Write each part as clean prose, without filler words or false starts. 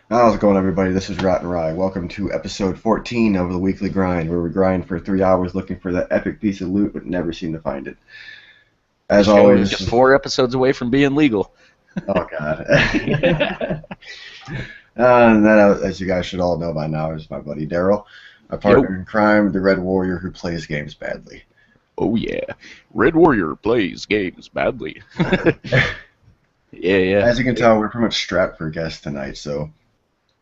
How's it going, everybody? This is Rotten Rye. Welcome to episode 14 of the Weekly Grind, where we grind for 3 hours looking for that epic piece of loot, but never seem to find it. The As show is always, just 4 episodes away from being legal. oh god. And that, as you guys should all know by now, is my buddy Daryl, my Yo. partner in crime, the Red Warrior who plays games badly. Oh yeah. Red Warrior plays games badly. Yeah, yeah. As you can tell, we're pretty much strapped for guests tonight, so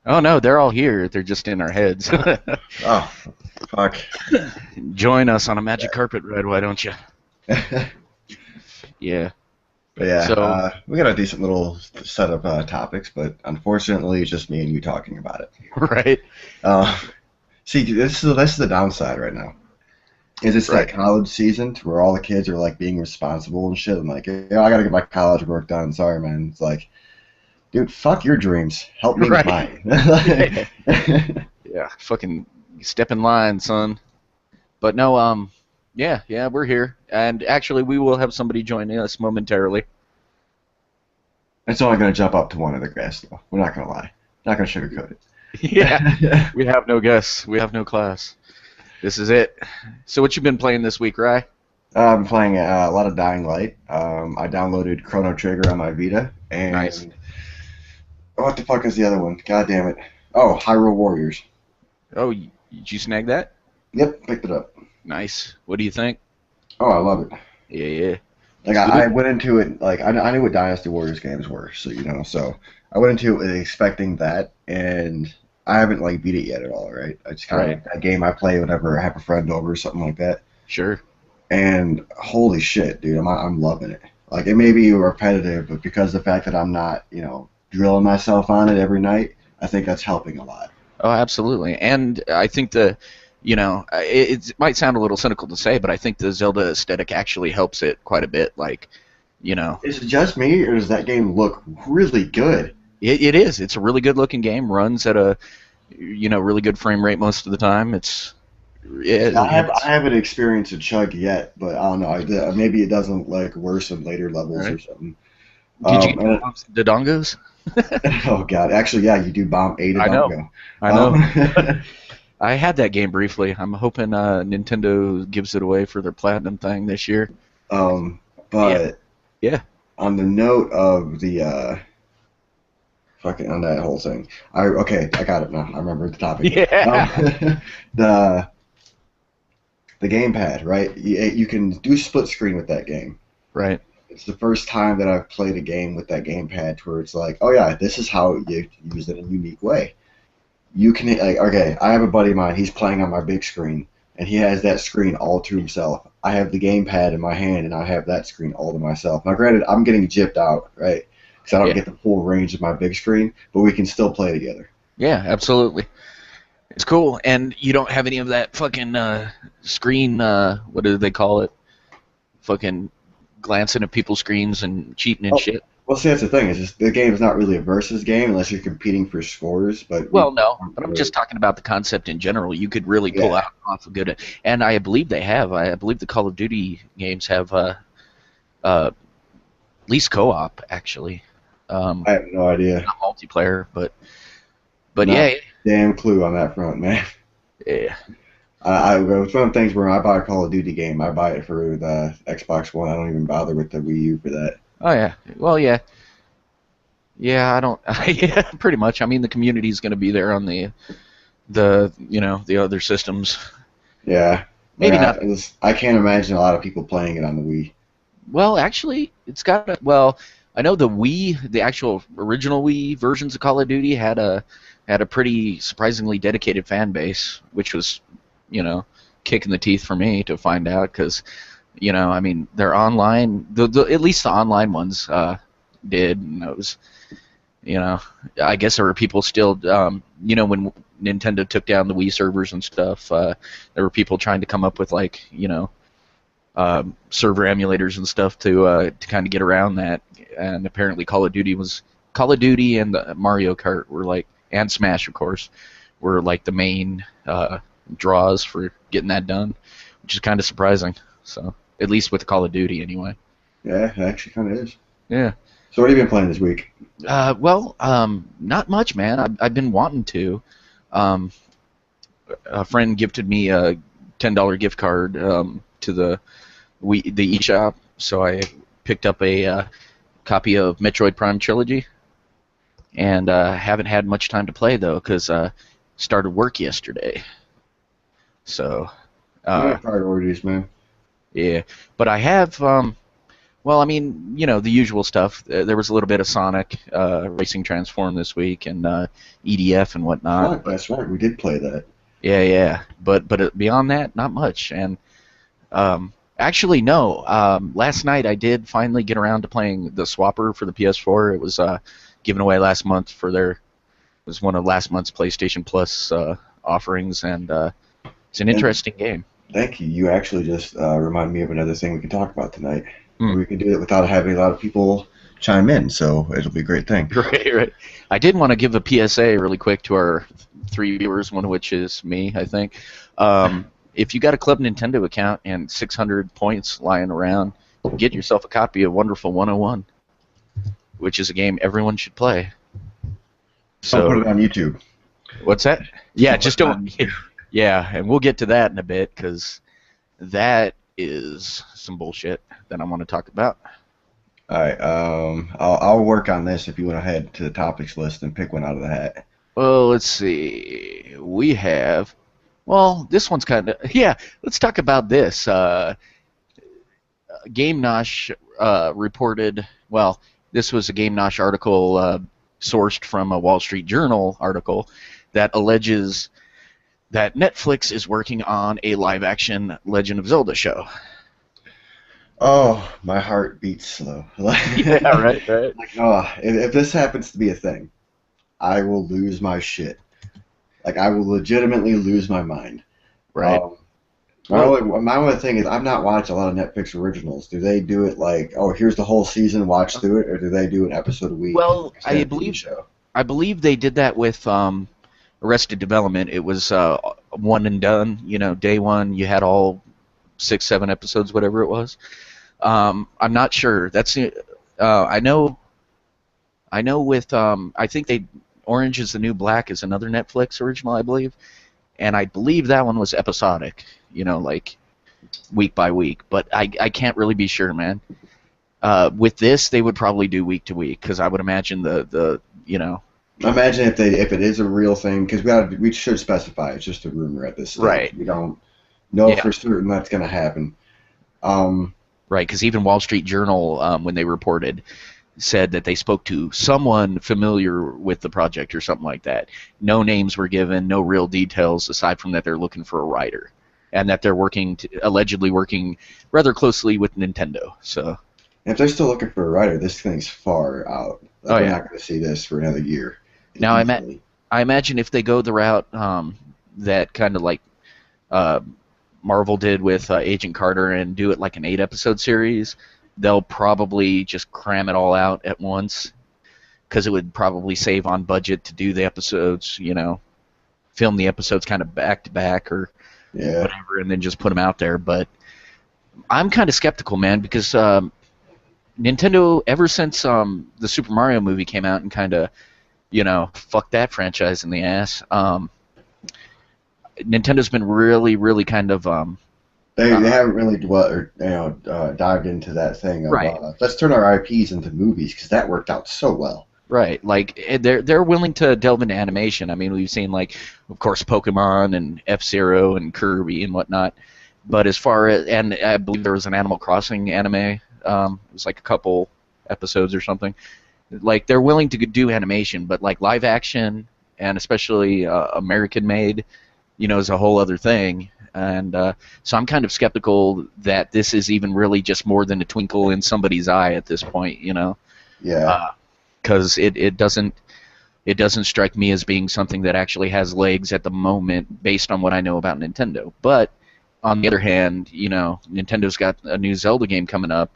Oh no, they're all here. They're just in our heads. oh fuck. Join us on a magic carpet ride, why don't you? Yeah. But yeah, So, we got a decent little set of topics, but unfortunately, it's just me and you talking about it. right. Uh, See, this is the downside right now. Is it's that Right. college season where all the kids are like being responsible and shit. I'm like, yeah, I gotta get my college work done. Sorry, man. It's like, dude, fuck your dreams. Help me with Right. mine. Yeah. Fucking step in line, son. But no, yeah, yeah, we're here. And actually we will have somebody joining us momentarily. It's only gonna jump up to one of the guests, though. We're not gonna lie. Not gonna sugarcoat Yeah. it. We have no guests. We have no class. This is it. So what you been playing this week, Rye? I've been playing a lot of Dying Light. I downloaded Chrono Trigger on my Vita, Nice. and what the fuck is the other one? God damn it! Oh, Hyrule Warriors. Oh, did you snag that? Yep, picked it up. Nice. What do you think? Oh, I love it. Yeah, yeah. Like It's I good. went into it like I knew what Dynasty Warriors games were, so so I went into it expecting that, and I haven't like beat it yet at all, right? It's kind of Right. like a game I play whenever I have a friend over or something like that. Sure. And holy shit, dude, I'm loving it. Like it may be repetitive, but because of the fact that I'm not drilling myself on it every night, I think that's helping a lot. Oh, absolutely. And I think it might sound a little cynical to say, but I think the Zelda aesthetic actually helps it quite a bit. Like, you know, Is it just me, or does that game look really good? it is. It's a really good looking game. Runs at a, really good frame rate most of the time. Yeah, I haven't experienced a chug yet, but I don't know. Maybe it doesn't like worse in later levels or right. something. Did you get And the dongos? oh god, actually, yeah, you do bomb A to I know. Dongo. I know. Um, I had that game briefly. I'm hoping Nintendo gives it away for their platinum thing this year. um, Yeah, but yeah, on the note of the fucking on that whole thing, I got it now. I remember the topic. yeah. The gamepad, right? You can do split screen with that game. Right. It's the first time that I've played a game with that gamepad to where it's like, oh yeah, this is how you use it in a unique way. You can like, okay, I have a buddy of mine. He's playing on my big screen, and he has that screen all to himself. I have the gamepad in my hand, and I have that screen all to myself. Now, granted, I'm getting gypped out, right? Because I don't Yeah, get the full range of my big screen, but we can still play together. yeah, absolutely. It's cool, and you don't have any of that fucking screen. What do they call it? Fucking glancing at people's screens and cheating and Oh, shit. well, see, that's the thing is just, the game is not really a versus game unless you're competing for scores. But Well, no, but I'm just talking about the concept in general. You could really pull yeah, out off a good, and I believe they have. I believe the Call of Duty games have at least co-op actually, I have no idea. not multiplayer, but Not yeah, a damn clue on that front, man. yeah. It's one of the things where I buy a Call of Duty game, I buy it for the Xbox One. I don't even bother with the Wii U for that. Oh yeah. Well, yeah. Yeah, I don't. Yeah, pretty much. I mean, the community is going to be there on the other systems. Yeah, like Maybe not. I can't imagine a lot of people playing it on the Wii. Well, actually, it's got a, well. I know the Wii, the actual original Wii versions of Call of Duty had a pretty surprisingly dedicated fan base, which was, you know, kick in the teeth for me to find out because, I mean, they're online. At least the online ones did, and it was, you know, I guess there were people still, when Nintendo took down the Wii servers and stuff, there were people trying to come up with like, server emulators and stuff to kind of get around that. And apparently, Call of Duty and the Mario Kart were like, and Smash, of course, were like the main draws for getting that done, which is kind of surprising. So at least with Call of Duty, anyway. Yeah, it actually kind of is. Yeah. So what have you been playing this week? Not much, man. I've been wanting to. Um, a friend gifted me a $10 gift card to the eShop, so I picked up a copy of Metroid Prime Trilogy, and haven't had much time to play though, because started work yesterday. So, You uh, have priorities, man. yeah. But I have, well, I mean, the usual stuff. There was a little bit of Sonic Racing Transform this week, and EDF and whatnot. Fuck, that's right. We did play that. Yeah, yeah. But beyond that, not much. And actually, no. Last night I did finally get around to playing the Swapper for the PS4. It was given away last month for their. It was one of last month's PlayStation Plus offerings, and it's an interesting game. Thank you. You actually just remind me of another thing we can talk about tonight. Hmm. We can do it without having a lot of people chime in, so it'll be a great thing. Right, right. I did want to give a PSA really quick to our 3 viewers, one of which is me, I think. If you got a Club Nintendo account and 600 points lying around, get yourself a copy of Wonderful 101, which is a game everyone should play. So put it on YouTube. What's that? Yeah, just Put it on don't. YouTube. Yeah, and we'll get to that in a bit, because that is some bullshit that I want to talk about. All right. I'll work on this if you want to head to the topics list and pick one out of the hat. Well, let's see. We have. Well, this one's kind of. Yeah, let's talk about this. Game Nosh reported. Well, this was a Game Nosh article sourced from a Wall Street Journal article that alleges that Netflix is working on a live-action Legend of Zelda show. Oh, my heart beats slow. Yeah, right. Like, oh, if this happens to be a thing, I will lose my shit. Like, I will legitimately lose my mind. Right. My only thing is, I've not watched a lot of Netflix originals. Do they do it like, oh, here's the whole season, watch through it, or do they do an episode a week? Well, instead I of a TV believe show? I believe they did that with Arrested Development. It was one and done. Day one, you had all 6, 7 episodes, whatever it was. I'm not sure. That's I know. I know with I think Orange is the New Black is another Netflix original, I believe, and I believe that one was episodic. Like week by week. But I can't really be sure, man. With this, they would probably do week to week, because I would imagine the. Imagine if it is a real thing, because we should specify it's just a rumor at this stage. Right. We don't know Yeah. for certain that's going to happen. Right, because even Wall Street Journal, when they reported, said that they spoke to someone familiar with the project or something like that. No names were given, no real details, aside from that they're looking for a writer, and that they're allegedly working rather closely with Nintendo. So. If they're still looking for a writer, this thing's far out. Like, Oh, we're yeah. not going to see this for another year. Now, Easily. I imagine if they go the route that kind of like Marvel did with Agent Carter and do it like an 8-episode series, they'll probably just cram it all out at once, because it would probably save on budget to do the episodes, film the episodes kind of back to back or Yeah. whatever, and then just put them out there. But I'm kind of skeptical, man, because Nintendo, ever since the Super Mario movie came out and kind of, fucked that franchise in the ass, Nintendo's been really, really kind of They haven't really dived into that thing of Right. Let's turn our IPs into movies, because that worked out so well. right. Like they're willing to delve into animation. I mean, we've seen like, of course, Pokemon and F-Zero and Kirby and whatnot. But as far as, and I believe there was an Animal Crossing anime. It was like a couple episodes or something. Like, they're willing to do animation, but like live action, and especially American made, is a whole other thing. And so I'm kind of skeptical that this is even really just more than a twinkle in somebody's eye at this point, Yeah. because it doesn't strike me as being something that actually has legs at the moment based on what I know about Nintendo. But on the other hand, Nintendo's got a new Zelda game coming up,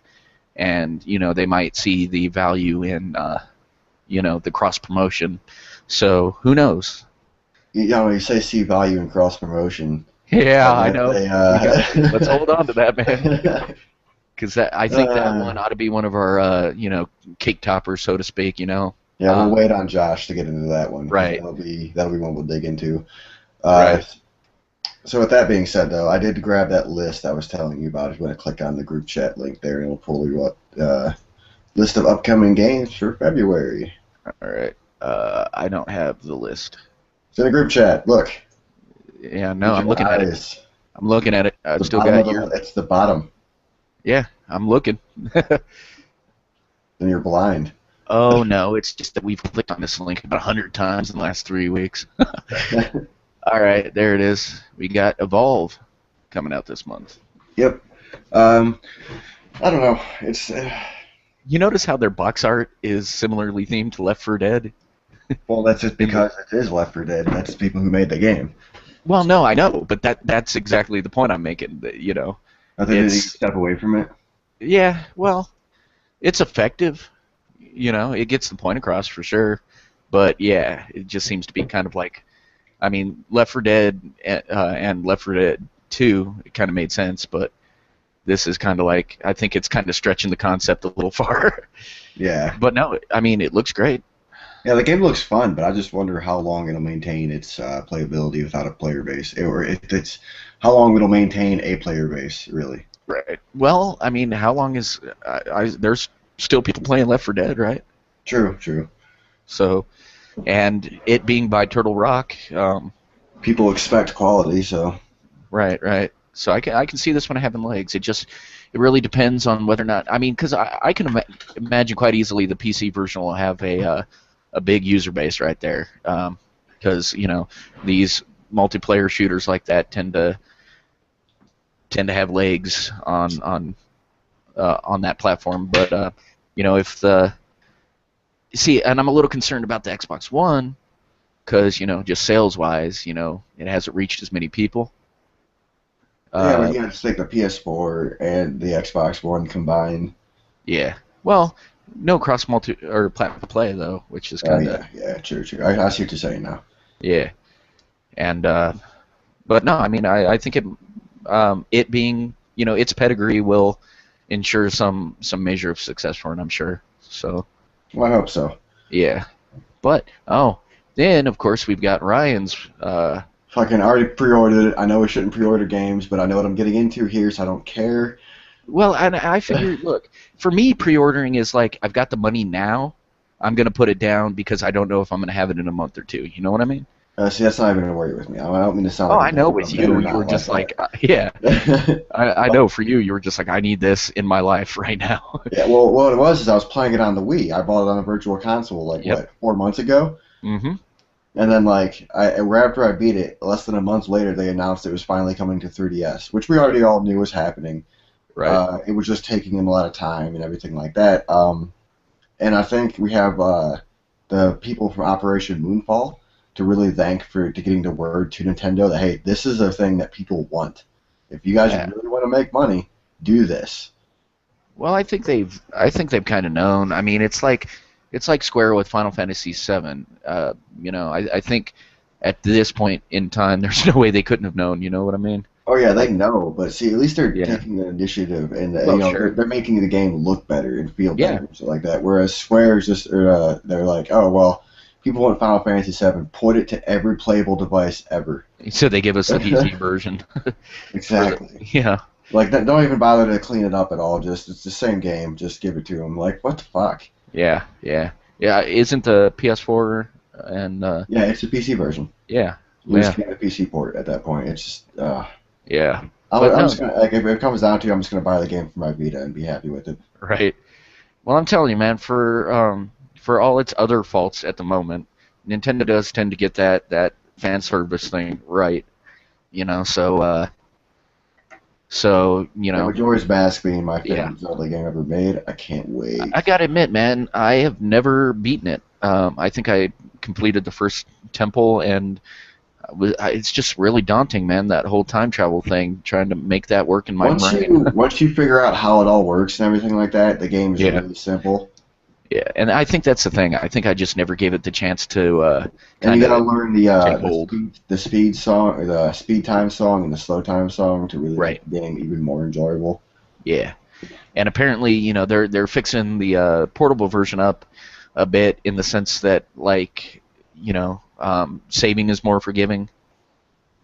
and they might see the value in the cross promotion. So who knows? You say see value in cross promotion. Yeah, I know. They, Let's hold on to that, man. Because I think that one ought to be one of our, cake toppers, so to speak. Yeah, we'll wait on Josh to get into that one. 'Cause Right. that'll be one we'll dig into. Right. So with that being said, though, I did grab that list I was telling you about. If you want to click on the group chat link there, and it'll pull you up. List of upcoming games for February. All right. I don't have the list. It's in the group chat. Look. Yeah, no, I'm looking at it. I'm looking at it. I've still got your. It's the bottom. Yeah, I'm looking. Then you're blind. Oh no, it's just that we've clicked on this link about 100 times in the last 3 weeks. All right, there it is. We got Evolve coming out this month. Yep. I don't know. It's. You notice how their box art is similarly themed to Left 4 Dead? Well, that's just because it is Left 4 Dead. That's the people who made the game. Well, no, I know, but that's exactly the point I'm making. I think they need to step away from it. Yeah, well, it's effective. It gets the point across for sure. But yeah, it just seems to be kind of like, I mean, Left 4 Dead and Left 4 Dead 2, it kind of made sense, but this is kind of like, I think it's kind of stretching the concept a little far. Yeah. But no, I mean, it looks great. Yeah, the game looks fun, but I just wonder how long it'll maintain its playability without a player base, or if it's how long it'll maintain a player base, really. Right. Well, I mean, how long is there's still people playing Left 4 Dead, right? True. So, and it being by Turtle Rock, people expect quality, so. Right. So I can see this one having legs. It really depends on whether or not. I mean, because I can imagine quite easily the PC version will have a big user base right there, because these multiplayer shooters like that tend to have legs on that platform. But if and I'm a little concerned about the Xbox One, because just sales wise, it hasn't reached as many people. Yeah, but you have to take the PS4 and the Xbox One combined. Yeah. Well, no cross or platform play though, which is kind of. Yeah, true. I see what you're saying now. Yeah. And but no, I mean, I think it being its pedigree will ensure some measure of success for it, I'm sure. So. Well, I hope so. Yeah. But then of course we've got Ryan's. Fucking already pre-ordered it. I know I shouldn't pre-order games, but I know what I'm getting into here, so I don't care. Well, and I figure, look, for me, pre-ordering is like, I've got the money now, I'm going to put it down because I don't know if I'm going to have it in a month or two. You know what I mean? See, that's not even going to worry with me. I don't mean to sound I know with you, you were just like, yeah. I know for you, you were just like, I need this in my life right now. Yeah, well, what it was is I was playing it on the Wii. I bought it on a virtual console, 4 months ago? Mm-hmm. And then, after I beat it, less than a month later, they announced it was finally coming to 3DS, which we already all knew was happening. Right. It was just taking them a lot of time and everything like that. And I think we have the people from Operation Moonfall to really thank for getting the word to Nintendo that, hey, this is a thing that people want. If you guys really want to make money, do this. Well, I think they've kind of known. I mean, it's like Square with Final Fantasy VII. I think at this point in time, there's no way they couldn't have known. You know what I mean? Oh yeah, they know, but see, at least they're taking the initiative, and sure. they're making the game look better and feel better, and stuff like that. Whereas Square is just they're like, oh well, people want Final Fantasy VII, put it to every playable device ever. So they give us the PC version. Exactly. Yeah. Like, don't even bother to clean it up at all. Just it's the same game. Just give it to them. Like, what the fuck? Yeah. Isn't the PS4 and yeah, it's the PC version. Yeah. You just get a PC port at that point. It's just yeah. I'm just gonna, if it comes down to it, I'm just gonna buy the game for my Vita and be happy with it. Right. Well, I'm telling you, man, for all its other faults at the moment, Nintendo does tend to get that fan service thing right. So Majora's Mask being my favorite Zelda game ever made, I can't wait. I gotta admit, man, I have never beaten it. I think I completed the first temple, and it's just really daunting, man. That whole time travel thing, trying to make that work in my brain. Once you figure out how it all works and everything like that, the game is really simple. Yeah, and I think that's the thing. I think I just never gave it the chance to. And you gotta learn the speed song, the speed time song, and the slow time song to really make the game even more enjoyable. Yeah, and apparently, they're fixing the portable version up a bit in the sense that, like, saving is more forgiving.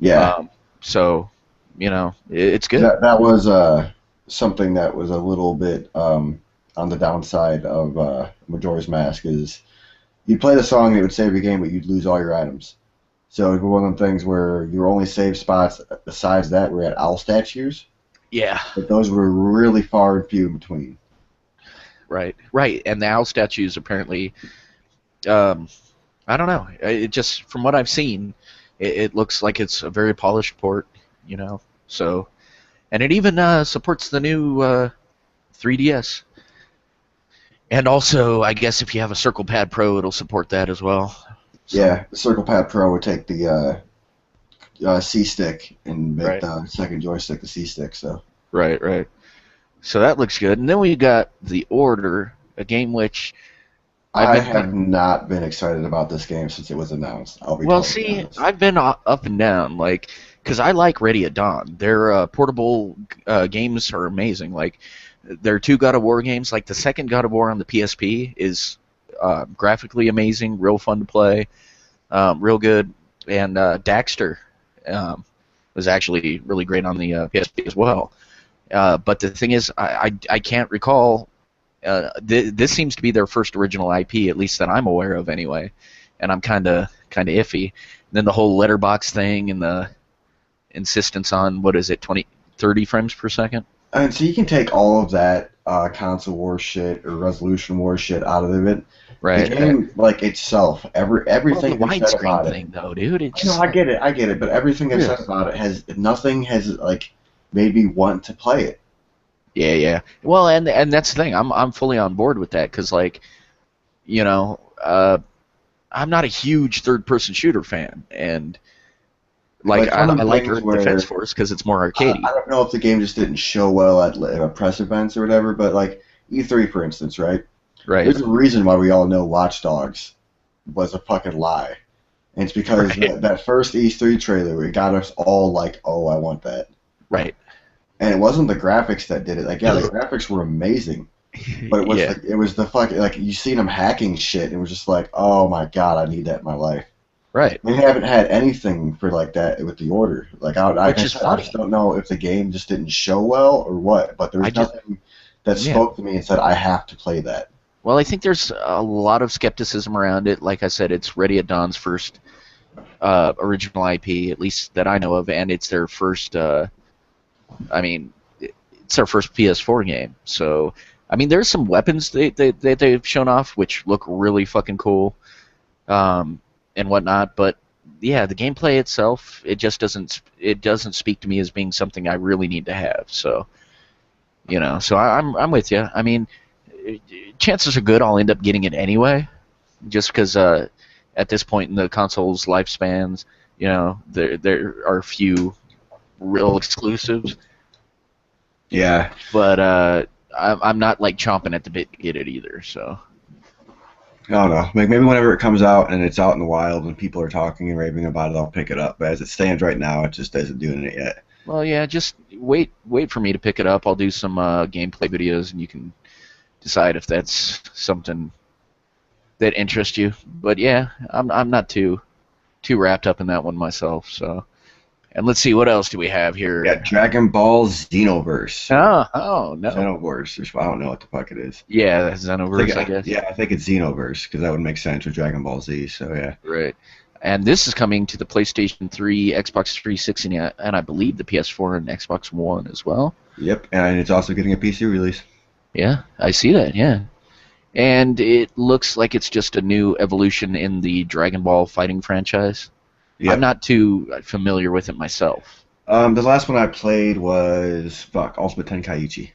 Yeah, So, it's good. that was something that was a little bit on the downside of Majora's Mask is you'd play the song and it would save your game, but you'd lose all your items. So it was one of them things where your only save spots besides that were at owl statues, Yeah. but those were really far and few in between. Right. And the owl statues apparently, um, I don't know. It just, from what I've seen, it looks like it's a very polished port, So, and it even supports the new 3DS. And also, I guess if you have a Circle Pad Pro, it'll support that as well. So, Yeah, the Circle Pad Pro would take the C stick and make Right. the second joystick the C stick. So Right. So that looks good. And then we got The Order, a game which I I've been have not been excited about this game since it was announced. I'll be Well, totally see, honest. I've been up and down, like, because I like Ready at Dawn. Their portable games are amazing. Like, their two God of War games, like the second God of War on the PSP is graphically amazing, real fun to play, real good. And Daxter was actually really great on the PSP as well. But the thing is, I can't recall. This seems to be their first original IP, at least that I'm aware of, anyway. And I'm kind of iffy. And then the whole letterbox thing and the insistence on, what is it, 30 frames per second? And so you can take all of that console war shit or resolution war shit out of it. Right. The game, like itself, everything Well, the that's said about widescreen it. thing, though, dude. It's No, I get it, but everything that's said about it nothing has like made me want to play it. Yeah. Well, and that's the thing. I'm fully on board with that because, like, I'm not a huge third-person shooter fan, and like Like, I one of the like things Earth where Defense Force because it's more I arcadey. don't know if the game just didn't show well at press events or whatever, but like E3, for instance, right? Right. There's a reason why we all know Watch Dogs was a fucking lie. And it's because Right. that first E3 trailer, it got us all like, oh, I want that. Right. And it wasn't the graphics that did it. Like, yeah, the graphics were amazing, but it was Yeah. it was the fucking, like, you seen them hacking shit, and it was just like, oh my god, I need that in my life. Right. We haven't had anything for like that with The Order. Like, I Which is funny. just don't know if the game just didn't show well or what, but there was nothing that Yeah. spoke to me and said, I have to play that. Well, I think there's a lot of skepticism around it. Like I said, it's Ready at Dawn's first original IP, at least that I know of, and it's their first. It's their first PS4 game. So, I mean, there's some weapons they've shown off which look really fucking cool, and whatnot. But yeah, the gameplay itself, it just doesn't speak to me as being something I really need to have. So, so I'm with you. I mean, chances are good I'll end up getting it anyway, just because at this point in the console's lifespans, there are a few real exclusives. Yeah. But I'm not like chomping at the bit to get it either. So I don't know. Like, maybe whenever it comes out and it's out in the wild and people are talking and raving about it, I'll pick it up. But as it stands right now, it just isn't doing it yet. well, yeah, just wait for me to pick it up. I'll do some gameplay videos, and you can decide if that's something that interests you. But yeah, I'm not too wrapped up in that one myself. So, and let's see, what else do we have here? Yeah, Dragon Ball Xenoverse. Oh no. Xenoverse. I don't know what the fuck it is. Yeah, Xenoverse, I guess. Yeah, I think it's Xenoverse because that would make sense with Dragon Ball Z. So yeah. Right. And this is coming to the PlayStation 3, Xbox 360, and I believe the PS4 and Xbox One as well. Yep, and it's also getting a PC release. Yeah, I see that, yeah. And it looks like it's just a new evolution in the Dragon Ball fighting franchise. Yep. I'm not too familiar with it myself. The last one I played was Ultimate Tenkaichi.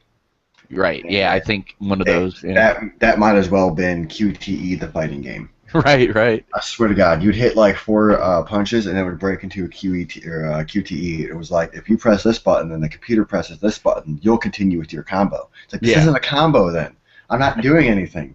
Right, yeah, I think one of those. Yeah. That might as well have been QTE, the fighting game. Right. I swear to God, you'd hit like 4 punches and it would break into a QET or a QTE. It was like, if you press this button and the computer presses this button, you'll continue with your combo. It's like, this isn't a combo then. I'm not doing anything.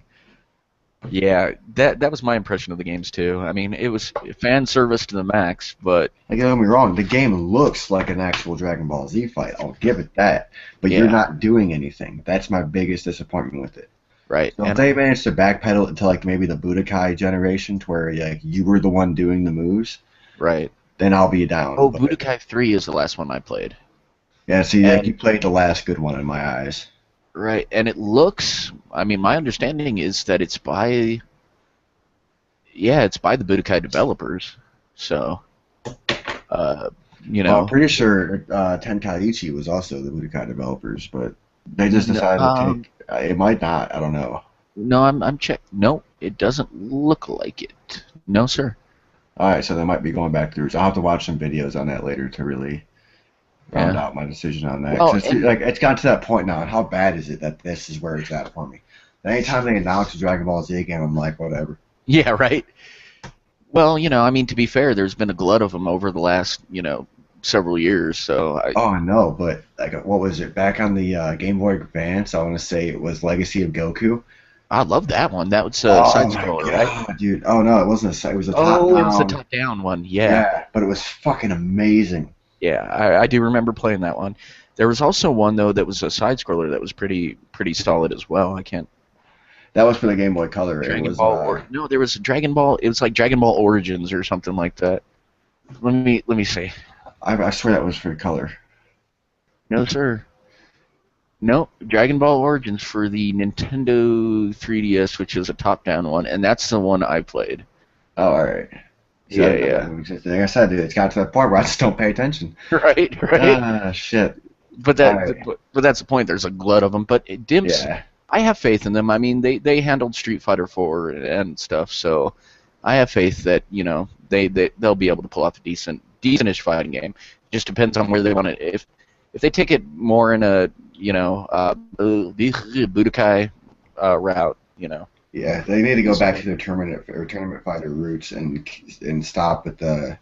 Yeah, that was my impression of the games too. I mean, it was fan service to the max, but Like, don't get me wrong, the game looks like an actual Dragon Ball Z fight. I'll give it that. But you're yeah, not doing anything. That's my biggest disappointment with it. right. So if And they managed to backpedal it to like maybe the Budokai generation, to where like you were the one doing the moves, right. then I'll be down. Oh, But Budokai 3 is the last one I played. yeah, see, like you And played the last good one in my eyes. right, and it looks, I mean, my understanding is that it's by yeah, it's by the Budokai developers. So, uh, you Well, I'm know, pretty sure Tenkaichi was also the Budokai developers, but they just n- decided to um, take. It might not. I don't know. no, I'm check. No, it doesn't look like it. No, sir. All right, so they might be going back through. So I'll have to watch some videos on that later to really round Yeah. out my decision on that. Well, Because it's, and like it's gotten to that point now, and how bad is it that this is where it's at for me? Anytime they announce a Dragon Ball Z game, I'm like, whatever. yeah, right. Well, I mean, to be fair, there's been a glut of them over the last, several years. So Oh, I know, but like, what was it? Back on the Game Boy Advance, I want to say it was Legacy of Goku. I love that one. That was a Oh side my scroller, right? god, dude! Oh no, it wasn't a. It was a top Oh, it was the down. top down one. Yeah, Yeah, but it was fucking amazing. yeah. I do remember playing that one. There was also one though that was a side scroller that was pretty solid as well. I can't. That was for the Game Boy Color. It Dragon was Ball or no, there was a Dragon Ball. It was like Dragon Ball Origins or something like that. Let me see. I swear that was for Color. No, sir. No, Dragon Ball Origins for the Nintendo 3DS, which is a top-down one, and that's the one I played. Oh, all right. See, Yeah, yeah. like I said, dude, it's got to that point where I just don't pay attention. Right, right. Ah, shit. But All that, right. but that's the point. There's a glut of them. But Dimps, Yeah. I have faith in them. I mean, they handled Street Fighter 4 and stuff, so I have faith that they'll be able to pull off a decentish fighting game. Just depends on where they want it. If they take it more in a Budokai route, Yeah, they need to go back So- to their tournament fighter roots and stop with the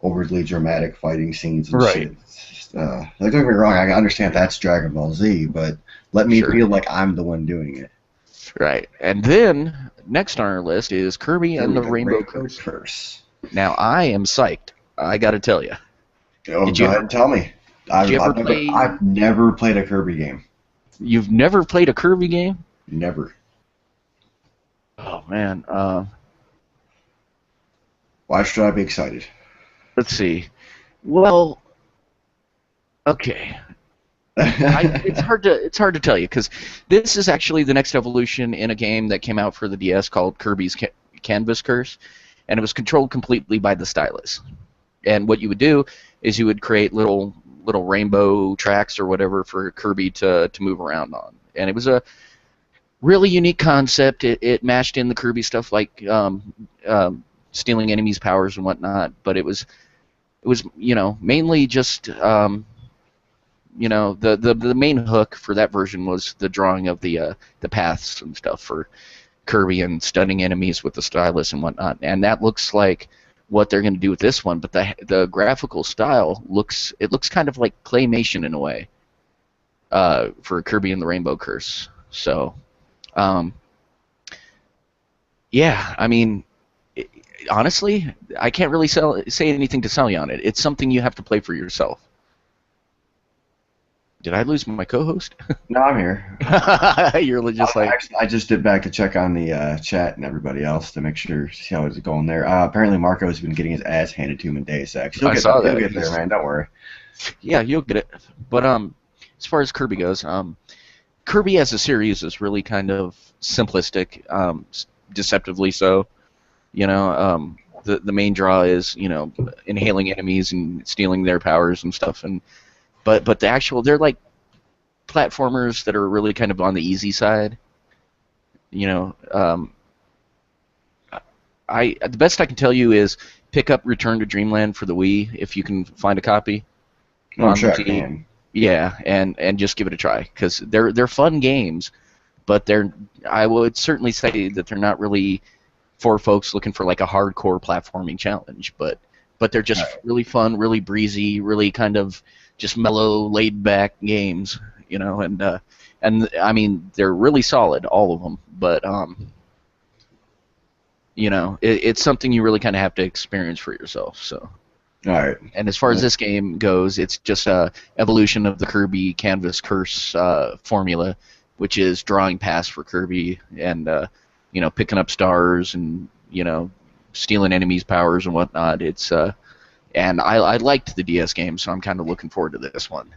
overly dramatic fighting scenes and Right. shit. It's just, like, don't get me wrong, I understand that's Dragon Ball Z, but let me Sure. feel like I'm the one doing it. right. And then next on our list is Kirby and the Rainbow Curse. Curse. Now I am psyched. I got to tell you. Oh, Did go you ahead and tell me. you ever play? I've never played a Kirby game. You've never played a Kirby game? Never. Oh man. Why should I be excited? Let's see. Well, okay. It's hard to tell you because this is actually the next evolution in a game that came out for the DS called Kirby's Canvas Curse, and it was controlled completely by the stylus. And what you would do is you would create little rainbow tracks or whatever for Kirby to move around on, and it was a really unique concept. It mashed in the Kirby stuff like stealing enemies' powers and whatnot, but it was mainly just the main hook for that version was the drawing of the paths and stuff for Kirby and stunning enemies with the stylus and whatnot, and that looks like what they're going to do with this one. But the graphical style looks kind of like claymation in a way for Kirby and the Rainbow Curse. So, yeah, I mean, honestly, I can't really say anything to sell you on it. It's something you have to play for yourself. Did I lose my co-host? No, I'm here. You're just like, Actually, I just did back to check on the chat and everybody else to make sure, see how it's going there. Apparently, Marco has been getting his ass handed to him in Deus Ex. I saw that. He'll get there, man. Don't worry. yeah, you'll get it. But as far as Kirby goes, Kirby as a series is really kind of simplistic, deceptively so. The main draw is inhaling enemies and stealing their powers and stuff, and but they're like platformers that are really kind of on the easy side. The best I can tell you is pick up Return to Dreamland for the Wii if you can find a copy. I'm on sure the I can. Yeah, and just give it a try because they're fun games, but I would certainly say that they're not really for folks looking for like a hardcore platforming challenge, but they're just Right. really fun, really breezy, really kind of just mellow, laid back games, and I mean they're really solid, all of them, but you know, it's something you really kind of have to experience for yourself. So, All right. and as far as this game goes, it's just a evolution of the Kirby Canvas Curse formula, which is drawing paths for Kirby and you know, picking up stars and, you know, stealing enemies' powers and whatnot. It's and I liked the DS game, so I'm kind of looking forward to this one.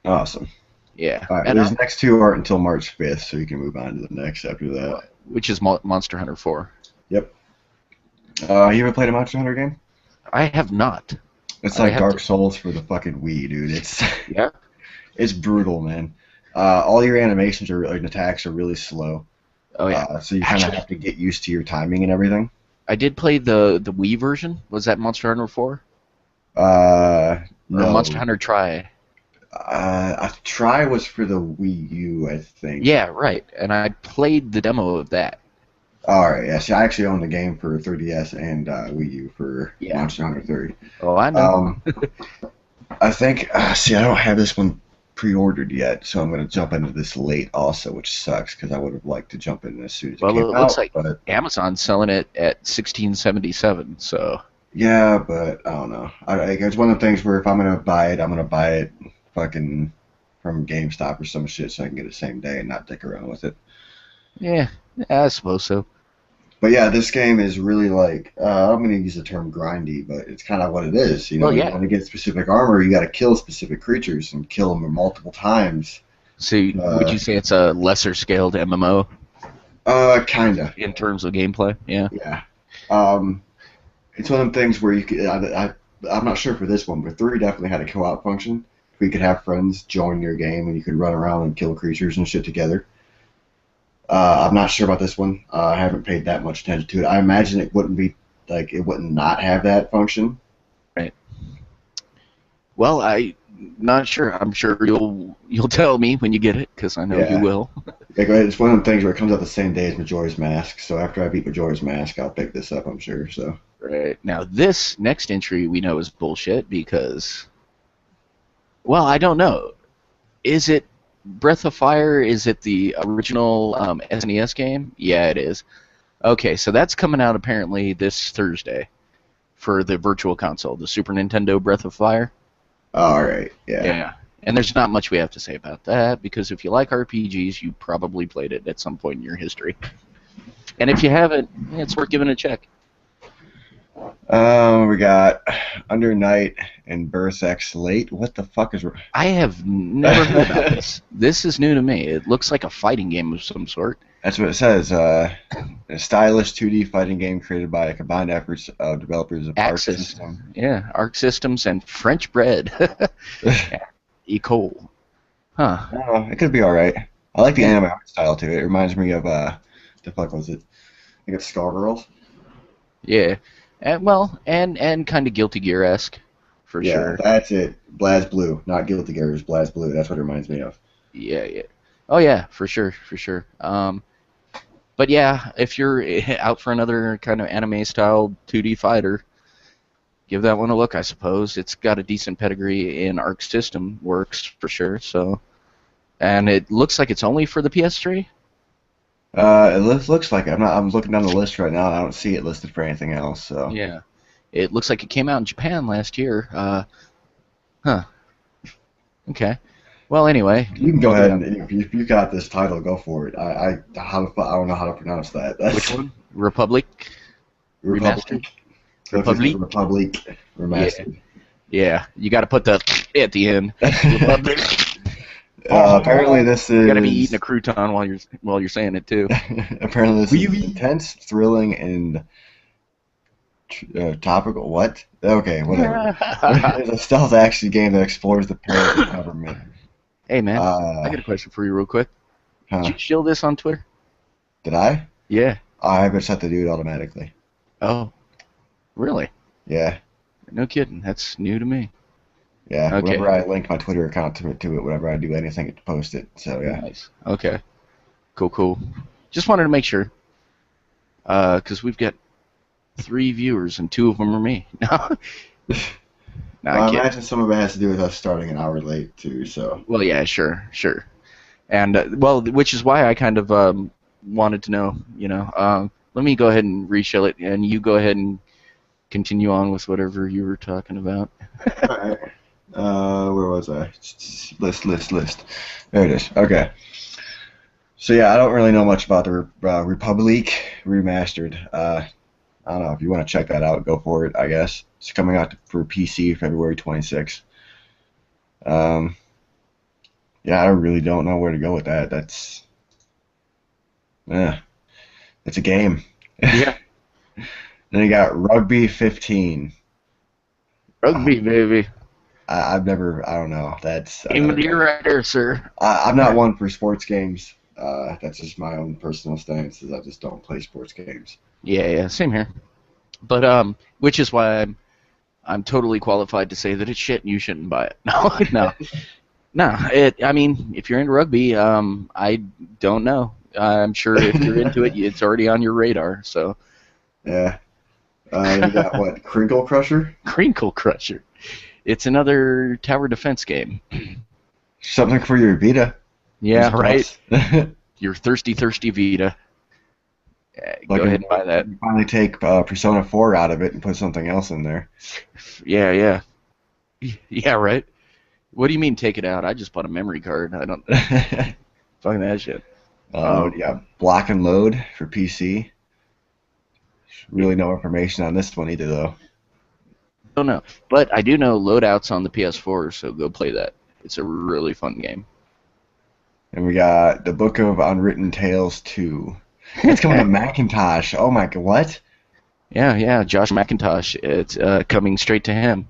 Awesome. Yeah, All right. and These next two aren't until March 5th, so you can move on to the next after that. which is Monster Hunter 4. Yep. You ever played a Monster Hunter game? I have not. It's I like have Dark to- Souls for the fucking Wii, dude. It's Yeah. it's brutal, man. All your animations are and attacks are really slow. Oh yeah. So you kind of Actually- have to get used to your timing and everything. I did play the Wii version. Was that Monster Hunter 4? No. Or Monster Hunter Tri? A try was for the Wii U, I think. Yeah, right. And I played the demo of that. All right. Yeah. See, I actually own the game for 3DS and Wii U for Yeah. Monster Hunter 3. Oh, I know. I think. See, I don't have this one pre-ordered yet, so I'm going to jump into this late also, which sucks because I would have liked to jump in as soon as Well, it came it looks out. like But Amazon's selling it at $16.77. So yeah, but I don't know. It's one of the things where if I'm going to buy it, I'm going to buy it fucking from GameStop or some shit so I can get it same day and not dick around with it. yeah, I suppose so. But yeah, this game is really like I'm going to use the term grindy, but it's kind of what it is. You know, Well, yeah. you want to get specific armor, you got to kill specific creatures and kill them multiple times. So would you say it's a lesser scaled MMO Kinda. in terms of gameplay? Yeah. Yeah. It's one of them things where you could. I'm not sure for this one, but 3 definitely had a co-op function. We could have friends join your game and you could run around and kill creatures and shit together. I'm not sure about this one. I haven't paid that much attention to it. I imagine it wouldn't be like it wouldn't not have that function. Right. Well, I'm not sure. I'm sure you'll tell me when you get it because I know Yeah. you will. It's one of them things where it comes out the same day as Majora's Mask. So after I beat Majora's Mask, I'll pick this up. I'm sure. So Right. Now, this next entry we know is bullshit because, well, I don't know. Is it Breath of Fire? Is it the original SNES game? Yeah, it is. Okay, so that's coming out apparently this Thursday for the Virtual Console, the Super Nintendo Breath of Fire. all right. Yeah. Yeah. And there's not much we have to say about that because if you like RPGs, you probably played it at some point in your history. And if you haven't, it's worth giving it a check. We got Under Night and Birth X Late. What the fuck is? I have never heard about this. This is new to me. It looks like a fighting game of some sort. That's what it says. A stylish 2D fighting game created by combined efforts of developers of Arc Axis. System. Yeah, Arc Systems and French Bread. Ecole. Huh. It could be all right. I like the anime art style too. It reminds me of the fuck was it? I think it's Skullgirls. Yeah. And, well, and kind of Guilty Gear-esque, for Yeah, sure. that's it. BlazBlue, not Guilty Gear. It's BlazBlue. That's what it reminds me of. Yeah, yeah. Oh, yeah, for sure, for sure. But yeah, if you're out for another kind of anime-style 2D fighter, give that one a look, I suppose. It's got a decent pedigree in Arc System works, for sure, so... And it looks like it's only for the PS3? It looks like it. I'm looking down the list right now. And I don't see it listed for anything else. So Yeah. It looks like it came out in Japan last year. Huh. Okay. Well, anyway. you can go ahead and if you got this title, go for it. I don't know how to pronounce that. That's Which one? Republic? Republic. Republic? Republic Remastered. Yeah. You got to put the at the end. Republic. Apparently this is. You got to be eating a crouton while you're saying it too. Apparently this Wee is wee. intense, thrilling, and topical. What? Okay, whatever. It's a stealth action game that explores the peril of government. Hey man, I got a question for you real quick. Huh. Did you shield this on Twitter? Did I? Yeah. I was set to do it automatically. Oh. Really? Yeah. No kidding. That's new to me. Yeah. Okay. Whenever I link my Twitter account to it, whenever I do anything to post it. So yeah. Nice. Okay. Cool. Just wanted to make sure. Because we've got 3 viewers and 2 of them are me. No. I I imagine some of it has to do with us starting an hour late too. So Well, yeah, sure. And, which is why I kind of wanted to know, let me go ahead and reshow it, and you go ahead and continue on with whatever you were talking about. All right. Where was I? List. There it is. Okay. So yeah, I don't really know much about the Republic Remastered. I don't know if you want to check that out. Go for it. I guess it's coming out for PC February 26th. Yeah, I really don't know where to go with that. It's a game. Yeah. Then you got Rugby 15. Rugby, baby. I've never. I don't know. That's Game of the year right there, sir. I'm not one for sports games. That's just my own personal stance. Is I just don't play sports games. Yeah, same here. But which is why I'm totally qualified to say that it's shit and you shouldn't buy it. No. I mean, if you're into rugby, I don't know. I'm sure if you're into it, it's already on your radar. So. Yeah. You got what? Crinkle Crusher? Crinkle Crusher. It's another tower defense game. Something for your Vita. Yeah, right. Your thirsty Vita. Go ahead and buy that. You finally take Persona 4 out of it and put something else in there. Yeah, right. What do you mean take it out? I just bought a memory card. I don't. Fucking that shit. Yeah, Block and Load for PC. Really no information on this one either, though. Don't know, but I do know Loadout's on the PS4, so go play that. It's a really fun game. And we got The Book of Unwritten Tales 2. It's coming to Macintosh. Oh my god, what? Yeah, Josh McIntosh. It's coming straight to him.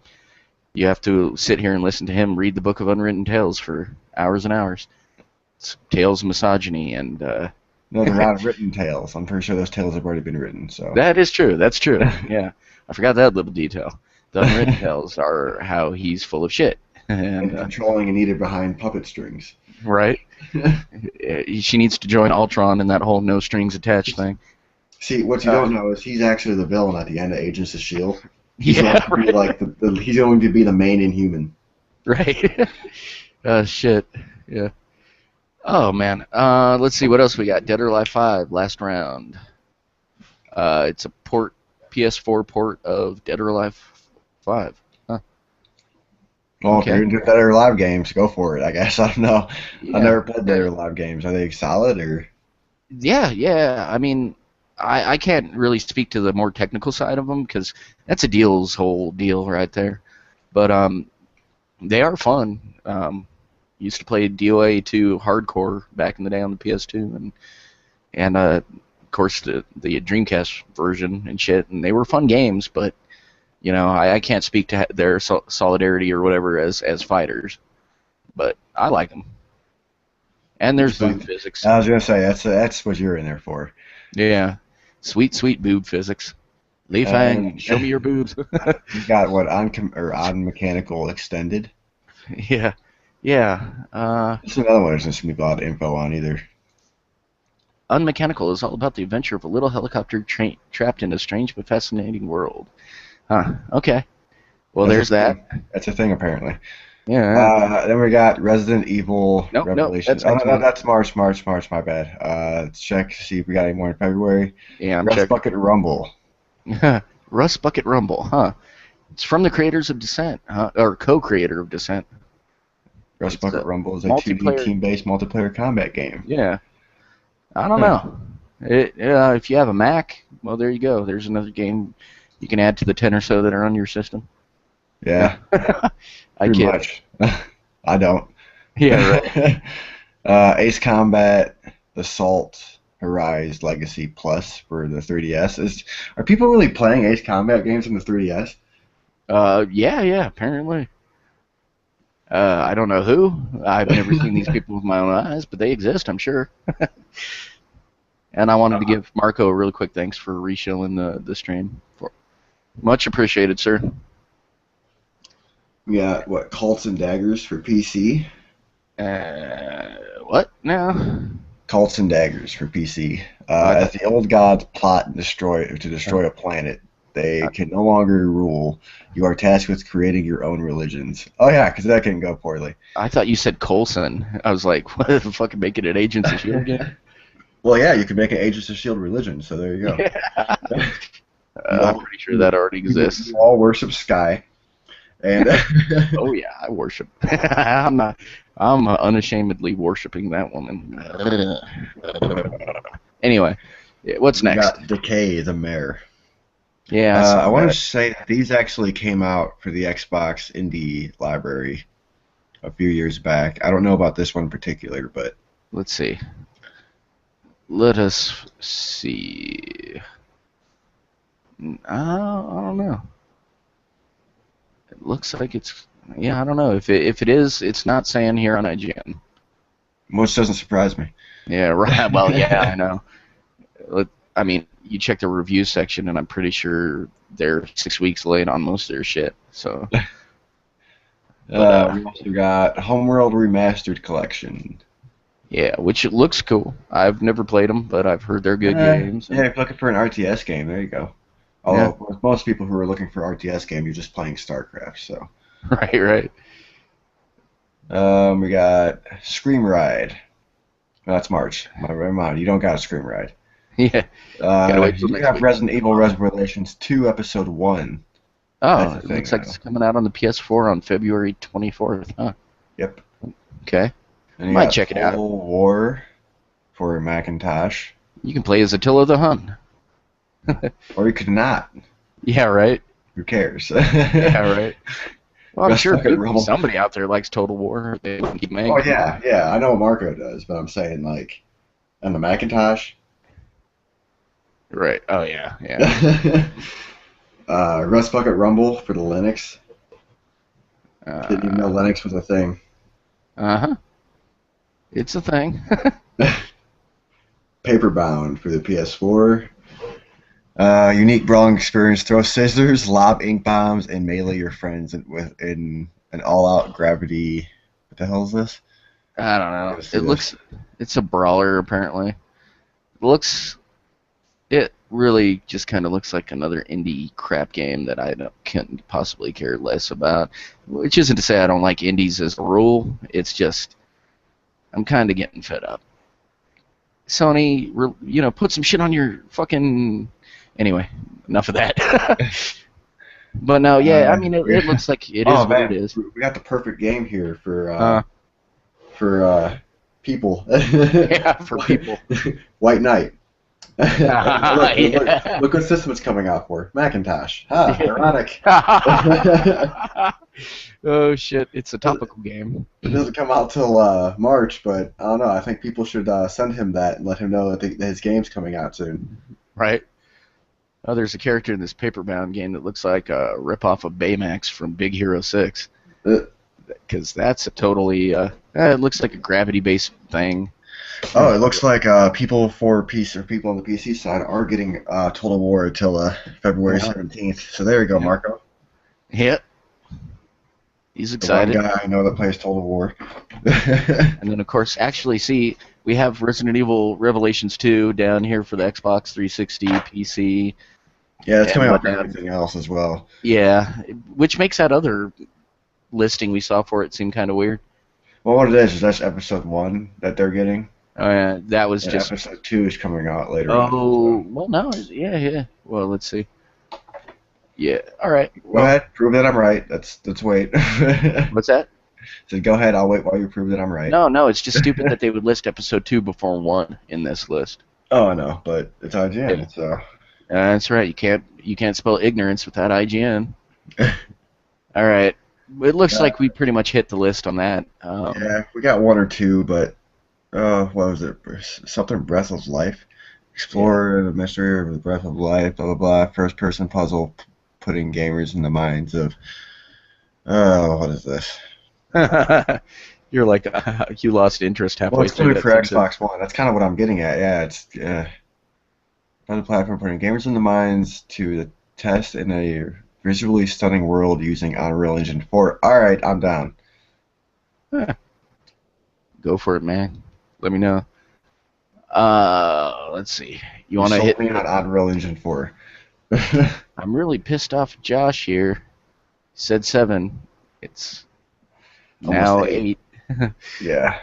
You have to sit here and listen to him read the Book of Unwritten Tales for hours and hours. It's tales of misogyny and... No, they're not written tales. I'm pretty sure those tales have already been written. So that is true. That's true. Yeah, I forgot that little detail. The unwritten tales are how he's full of shit. And controlling Anita behind puppet strings. Right. She needs to join Ultron in that whole no strings attached thing. See, what you don't know is he's actually the villain at the end of Agents of S.H.I.E.L.D. He's Yeah, going to be like he's going to be the main Inhuman. Right. Shit. Yeah. Oh man. Let's see what else we got. Dead or Alive 5, last round. It's a PS4 port of Dead or Alive 5. Huh. Well, Okay. if you're into Dead or Alive games, go for it. I guess I don't know. Yeah. I've never played Dead or Alive games. Are they solid or? Yeah. I mean, I can't really speak to the more technical side of them because that's a whole deal right there. But they are fun. Used to play DOA 2 hardcore back in the day on the PS2, and of course the Dreamcast version and shit, and they were fun games. But you know, I can't speak to their solidarity or whatever as fighters, but I like them. And there's boob physics. I was gonna say that's what you're in there for. Yeah, sweet boob physics. Li Fang, show me your boobs. You got what on mechanical extended. Yeah. This is another one. There's not gonna be a lot of info on either. Unmechanical is all about the adventure of a little helicopter trapped in a strange but fascinating world. Huh. Okay. Well, there's that. That's a thing, apparently. Yeah. Then we got Resident Evil Revelations. That's that's March. My bad. Let's check to see if we got any more in February. Yeah, I'm Rust checking. Bucket Rumble. Rust Bucket Rumble, huh? It's from the creators of Descent, or co-creator of Descent. Rust Bucket Rumble is a multiplayer 2D team-based multiplayer combat game. Yeah. I don't know. If you have a Mac, well, there you go. There's another game you can add to the 10 or so that are on your system. Yeah. Pretty much. I don't. Yeah, right. Ace Combat, Assault, Arise Legacy Plus for the 3DS. Are people really playing Ace Combat games on the 3DS? Yeah, apparently. I don't know who. I've never seen these people with my own eyes, but they exist, I'm sure. And I wanted to give Marco a really quick thanks for reshowing the stream. Much appreciated, sir. We got, Cults and Daggers for PC? What now? Cults and Daggers for PC. As the old gods plot to destroy a planet, they can no longer rule. You are tasked with creating your own religions. Oh yeah, because that can go poorly. I thought you said Coulson. I was like, what the fuck, making it Agents of S.H.I.E.L.D. again? Well, yeah, you could make an Agents of Shield religion. So there you go. Yeah. You I'm all pretty sure that already you exists. all worship Sky, and Oh yeah, I worship. I'm not. I'm unashamedly worshiping that woman. Anyway, what's we next? got Decay the mayor. Yeah, I saw I want to that. say that these actually came out for the Xbox Indie Library a few years back. I don't know about this one in particular, but Let's see. Let us see. I don't know. It looks like it's. Yeah, I don't know. If it is, it's not saying here on IGN. which doesn't surprise me. Yeah, right. Well, yeah, I know. I mean, you check the review section, and I'm pretty sure they're 6 weeks late on most of their shit. So, but We also got Homeworld Remastered Collection. yeah, which it looks cool. I've never played them, but I've heard they're good games. Yeah, if you're looking for an RTS game, there you go. Yeah. Although with most people who are looking for RTS game, you're just playing StarCraft. So Right. we got Scream Ride. That's March. Never mind. You don't got a Scream Ride. Yeah. Gotta wait till You next have week. Resident Evil Revelations 2 Episode 1. Oh, That's the it thing looks like now. it's coming out on the PS4 on February 24th. Huh. Yep. Okay. And you Might got check it out. Total War for Macintosh. You can play as Attila the Hun. Or you could not. Yeah, right. Who cares? Yeah, right. Well, I'm Rest sure Bucket Rumble. somebody out there likes Total War. They would keep making Oh, them. yeah. I know Marco does, but I'm saying, like, on the Macintosh. Right. Oh, yeah. Yeah. Rust Bucket Rumble for the Linux. Didn't even know Uh Linux was a thing. huh. It's a thing. Paperbound for the PS4. Unique brawling experience. Throw scissors, lob ink bombs, and melee your friends in an all-out gravity. What the hell is this? I don't know. Gotta see It this. looks. It's a brawler apparently. It really just kind of looks like another indie crap game that can't possibly care less about. Which isn't to say I don't like indies as a rule. It's just I'm kind of getting fed up. Sony, put some shit on your fucking. Anyway, enough of that. But no, yeah, I mean, it looks like it is what it is. We got the perfect game here for people. Yeah, for people. White Knight. Yeah. Look what system it's coming out for. Macintosh. Ha, ironic. Oh shit! It's a topical game. It doesn't come out till March, but I don't know. I think people should send him that and let him know that his game's coming out soon. Right. Oh, there's a character in this paper-bound game that looks like a ripoff of Baymax from Big Hero 6. Uh, Because that's a totally, it looks like a gravity-based thing. Oh, it looks like people on the PC side are getting Total War until February 17th. So there you go, Marco. Yeah. He's The excited. one guy I know that plays Total War. And then, of course, actually, see, we have Resident Evil Revelations 2 down here for the Xbox 360, PC. Yeah, it's And coming out for whatnot. everything else as well. Yeah, which makes that other listing we saw for it seem kind of weird. Well, what it is that's episode 1 that they're getting. That was And just. episode 2 is coming out later on. Oh, well, no, yeah. Well, let's see. Yeah, all right. Go ahead, prove that I'm right. Let's wait. What's that? So go ahead, I'll wait while you prove that I'm right. No, it's just stupid that they would list episode 2 before 1 in this list. Oh, I know, but it's IGN, Yeah. so. That's right. You can't spell ignorance without IGN. All right. It looks like we pretty much hit the list on that. Yeah, we got 1 or 2, but what was it? Something Breath of Life? Explore the mystery of the Breath of Life, blah, blah, blah. First-person puzzle putting gamers in the minds of... what is this? You're like, you lost interest halfway Well, it's through coming that for sentence. Xbox One. That's kind of what I'm getting at. Yeah, it's another platform putting gamers in the minds to test in a visually stunning world using Unreal Engine 4. All right, I'm down. Go for it, man. Let me know. Let's see. You want to sold hit me on Unreal Engine 4. I'm really pissed off at Josh here. He said 7. It's Almost now 8. 8. Yeah.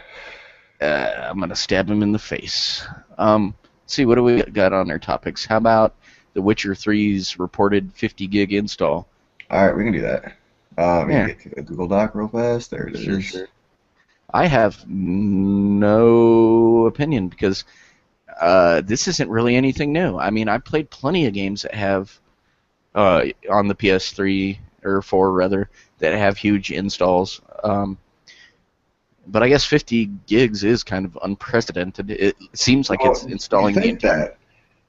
I'm gonna stab him in the face. Let's see, what do we got on our topics? How about The Witcher 3's reported 50 gig install? All right, we can do that. Let me Yeah, get to the Google Doc real fast. There it sure, is. sure. I have no opinion because this isn't really anything new. I mean, I played plenty of games that have on the PS3 or 4 rather that have huge installs. But I guess 50 gigs is kind of unprecedented. It seems like it's Well, you installing the think entire. that.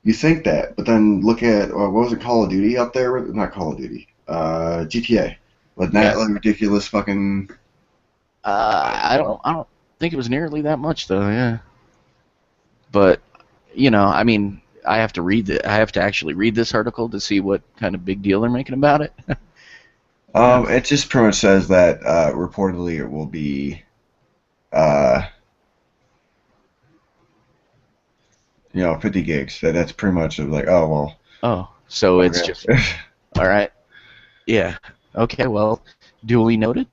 You think that, but then look at what was it, Call of Duty up there? Not Call of Duty. GTA. Wasn't Yeah. that like ridiculous fucking? I don't think it was nearly that much though. Yeah. But I mean, I have to actually read this article to see what kind of big deal they're making about it. Yeah. It just pretty much says that reportedly it will be, uh, 50 gigs. That's pretty much like, oh well. Oh, so it's Okay. just all right. Yeah. Okay. Well, duly noted.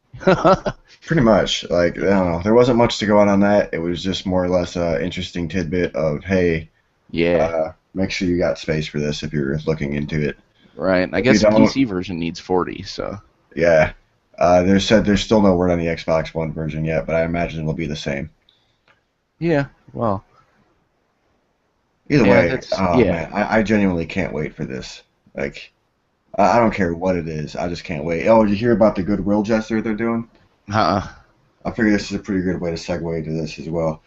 Pretty much. Like, I don't know. There wasn't much to go on that. It was just more or less a interesting tidbit of, hey, Yeah. make sure you got space for this if you're looking into it. Right. I If you guess the don't, PC version needs 40. So. yeah. There's still no word on the Xbox One version yet, but I imagine it'll be the same. Yeah. Well. Either Yeah. way, That's oh yeah. man, I genuinely can't wait for this. Like, I don't care what it is, I just can't wait. Oh, did you hear about the Goodwill gesture they're doing? Uh. I figure this is a pretty good way to segue into this as well.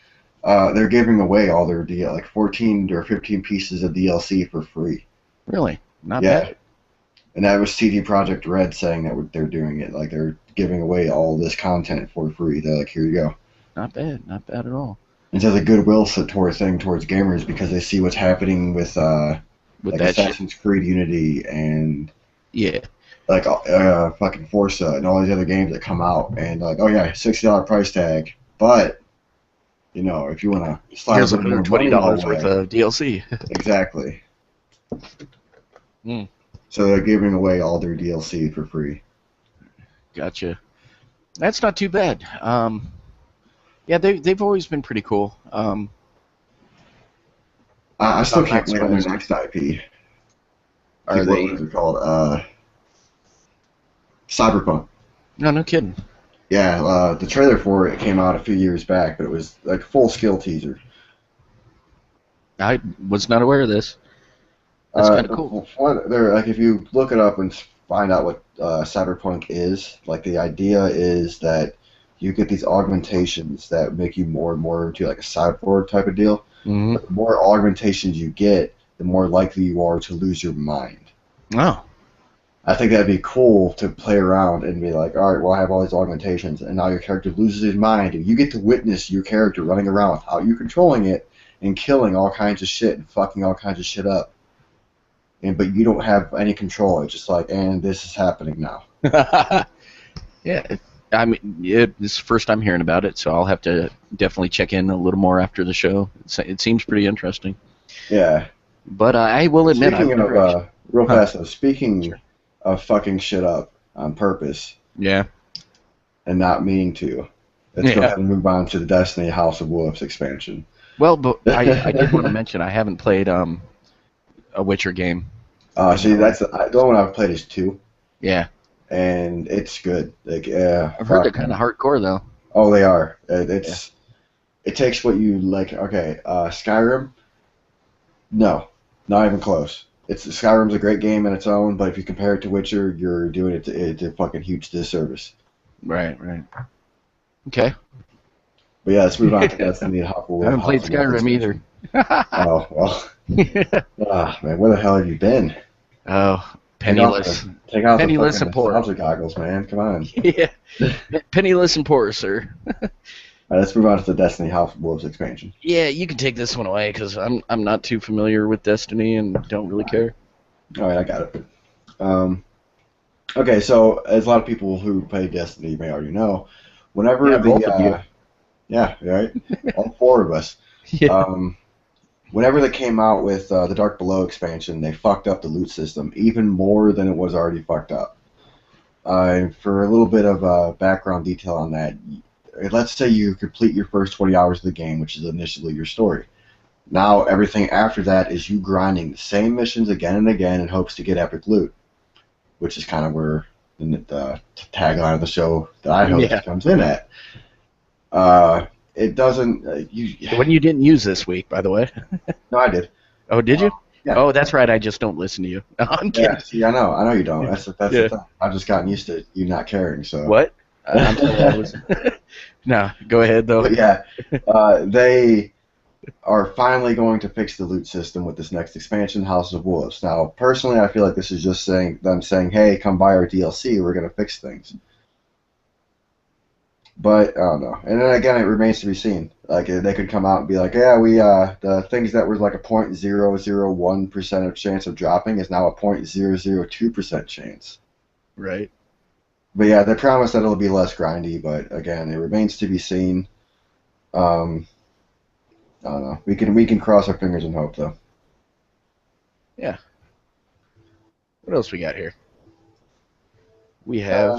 They're giving away all their like 14 or 15 pieces of DLC for free. Really. Not Yeah, bad. and that was CD Projekt Red saying that they're doing it. Like they're giving away all this content for free. They're like, here you go. Not bad. Not bad at all. And so the goodwill toward thing towards gamers because they see what's happening with With like that shit. Assassin's Creed Unity and Yeah. like fucking Forza and all these other games that come out and like, oh yeah, $60 price tag, but if you want to slide a Here's little more money $120 our worth way, of DLC. exactly. Hmm. So they're giving away all their DLC for free. Gotcha. That's not too bad. Yeah, they've always been pretty cool. I still can't Max wait on their Payne. next IP. Are What they? was it called? Cyberpunk. No, no kidding. Yeah, the trailer for it came out a few years back, but it was like a full skill teaser. I was not aware of this. That's kind of cool. They're like if you look it up and find out what cyberpunk is, like the idea is that you get these augmentations that make you more and more into like a cyborg type of deal. Hmm. But the more augmentations you get, the more likely you are to lose your mind. Oh, I think that'd be cool to play around and be like, all right, well, I have all these augmentations, and now your character loses his mind, and you get to witness your character running around without you controlling it and killing all kinds of shit and fucking all kinds of shit up. But you don't have any control. It's just like, and this is happening now. yeah. I mean, this is the first time hearing about it, so I'll have to definitely check in a little more after the show. It seems pretty interesting. Yeah. But I will admit, I've Speaking of, never actually. real Huh. fast though, speaking Sure. of fucking shit up on purpose Yeah. and not meaning to, let's go Yeah. ahead and move on to the Destiny House of Wolves expansion. Well, but I did want to mention I haven't played a Witcher game. See, that's the only one I've played is 2, Yeah. and it's good. Like, I've heard they're kind of hardcore though. Oh, they are. It takes what you like. Okay, Skyrim. No, not even close. Skyrim's a great game in its own, but if you compare it to Witcher, you're doing it a fucking huge disservice. Right. Right. Okay. But yeah, let's move on to Destiny. I haven't played Skyrim either. Oh well. Ah man, where the hell have you been? Oh, penniless. Take off Penniless the and fucking poor. nostalgia goggles, man. Come on. Yeah. Penniless and poor, sir. All right, let's move on to the Destiny House of Wolves expansion. Yeah, you can take this one away because I'm not too familiar with Destiny and don't really care. All right, I got it. Okay, so as a lot of people who play Destiny may already know, whenever Yeah, both of you. yeah, right, all 4 of us. Yeah. Whenever they came out with the Dark Below expansion, they fucked up the loot system even more than it was already fucked up. For a little bit of background detail on that, let's say you complete your first 20 hours of the game, which is initially your story. Now everything after that is you grinding the same missions again and again in hopes to get epic loot, which is kind of where the tagline of the show that I host comes in at. It doesn't. When you didn't use this week, by the way. No, I did. Oh, did you? Yeah. Oh, that's right. I just don't listen to you. No, I'm kidding. Yeah, see, I know you don't. That's the thing. I've just gotten used to you not caring. So what? I'm sorry, I was. No, go ahead though. But yeah, they are finally going to fix the loot system with this next expansion, House of Wolves. Now, personally, I feel like this is just them saying, "Hey, come buy our DLC. We're going to fix things." But I don't know. And then again, it remains to be seen. Like they could come out and be like, "Yeah, we the things that were like a 0.001% chance of dropping is now a 0.002% chance." Right. But yeah, they promise that it'll be less grindy. But again, it remains to be seen. I don't know. We can cross our fingers and hope, though. Yeah. What else we got here? We have.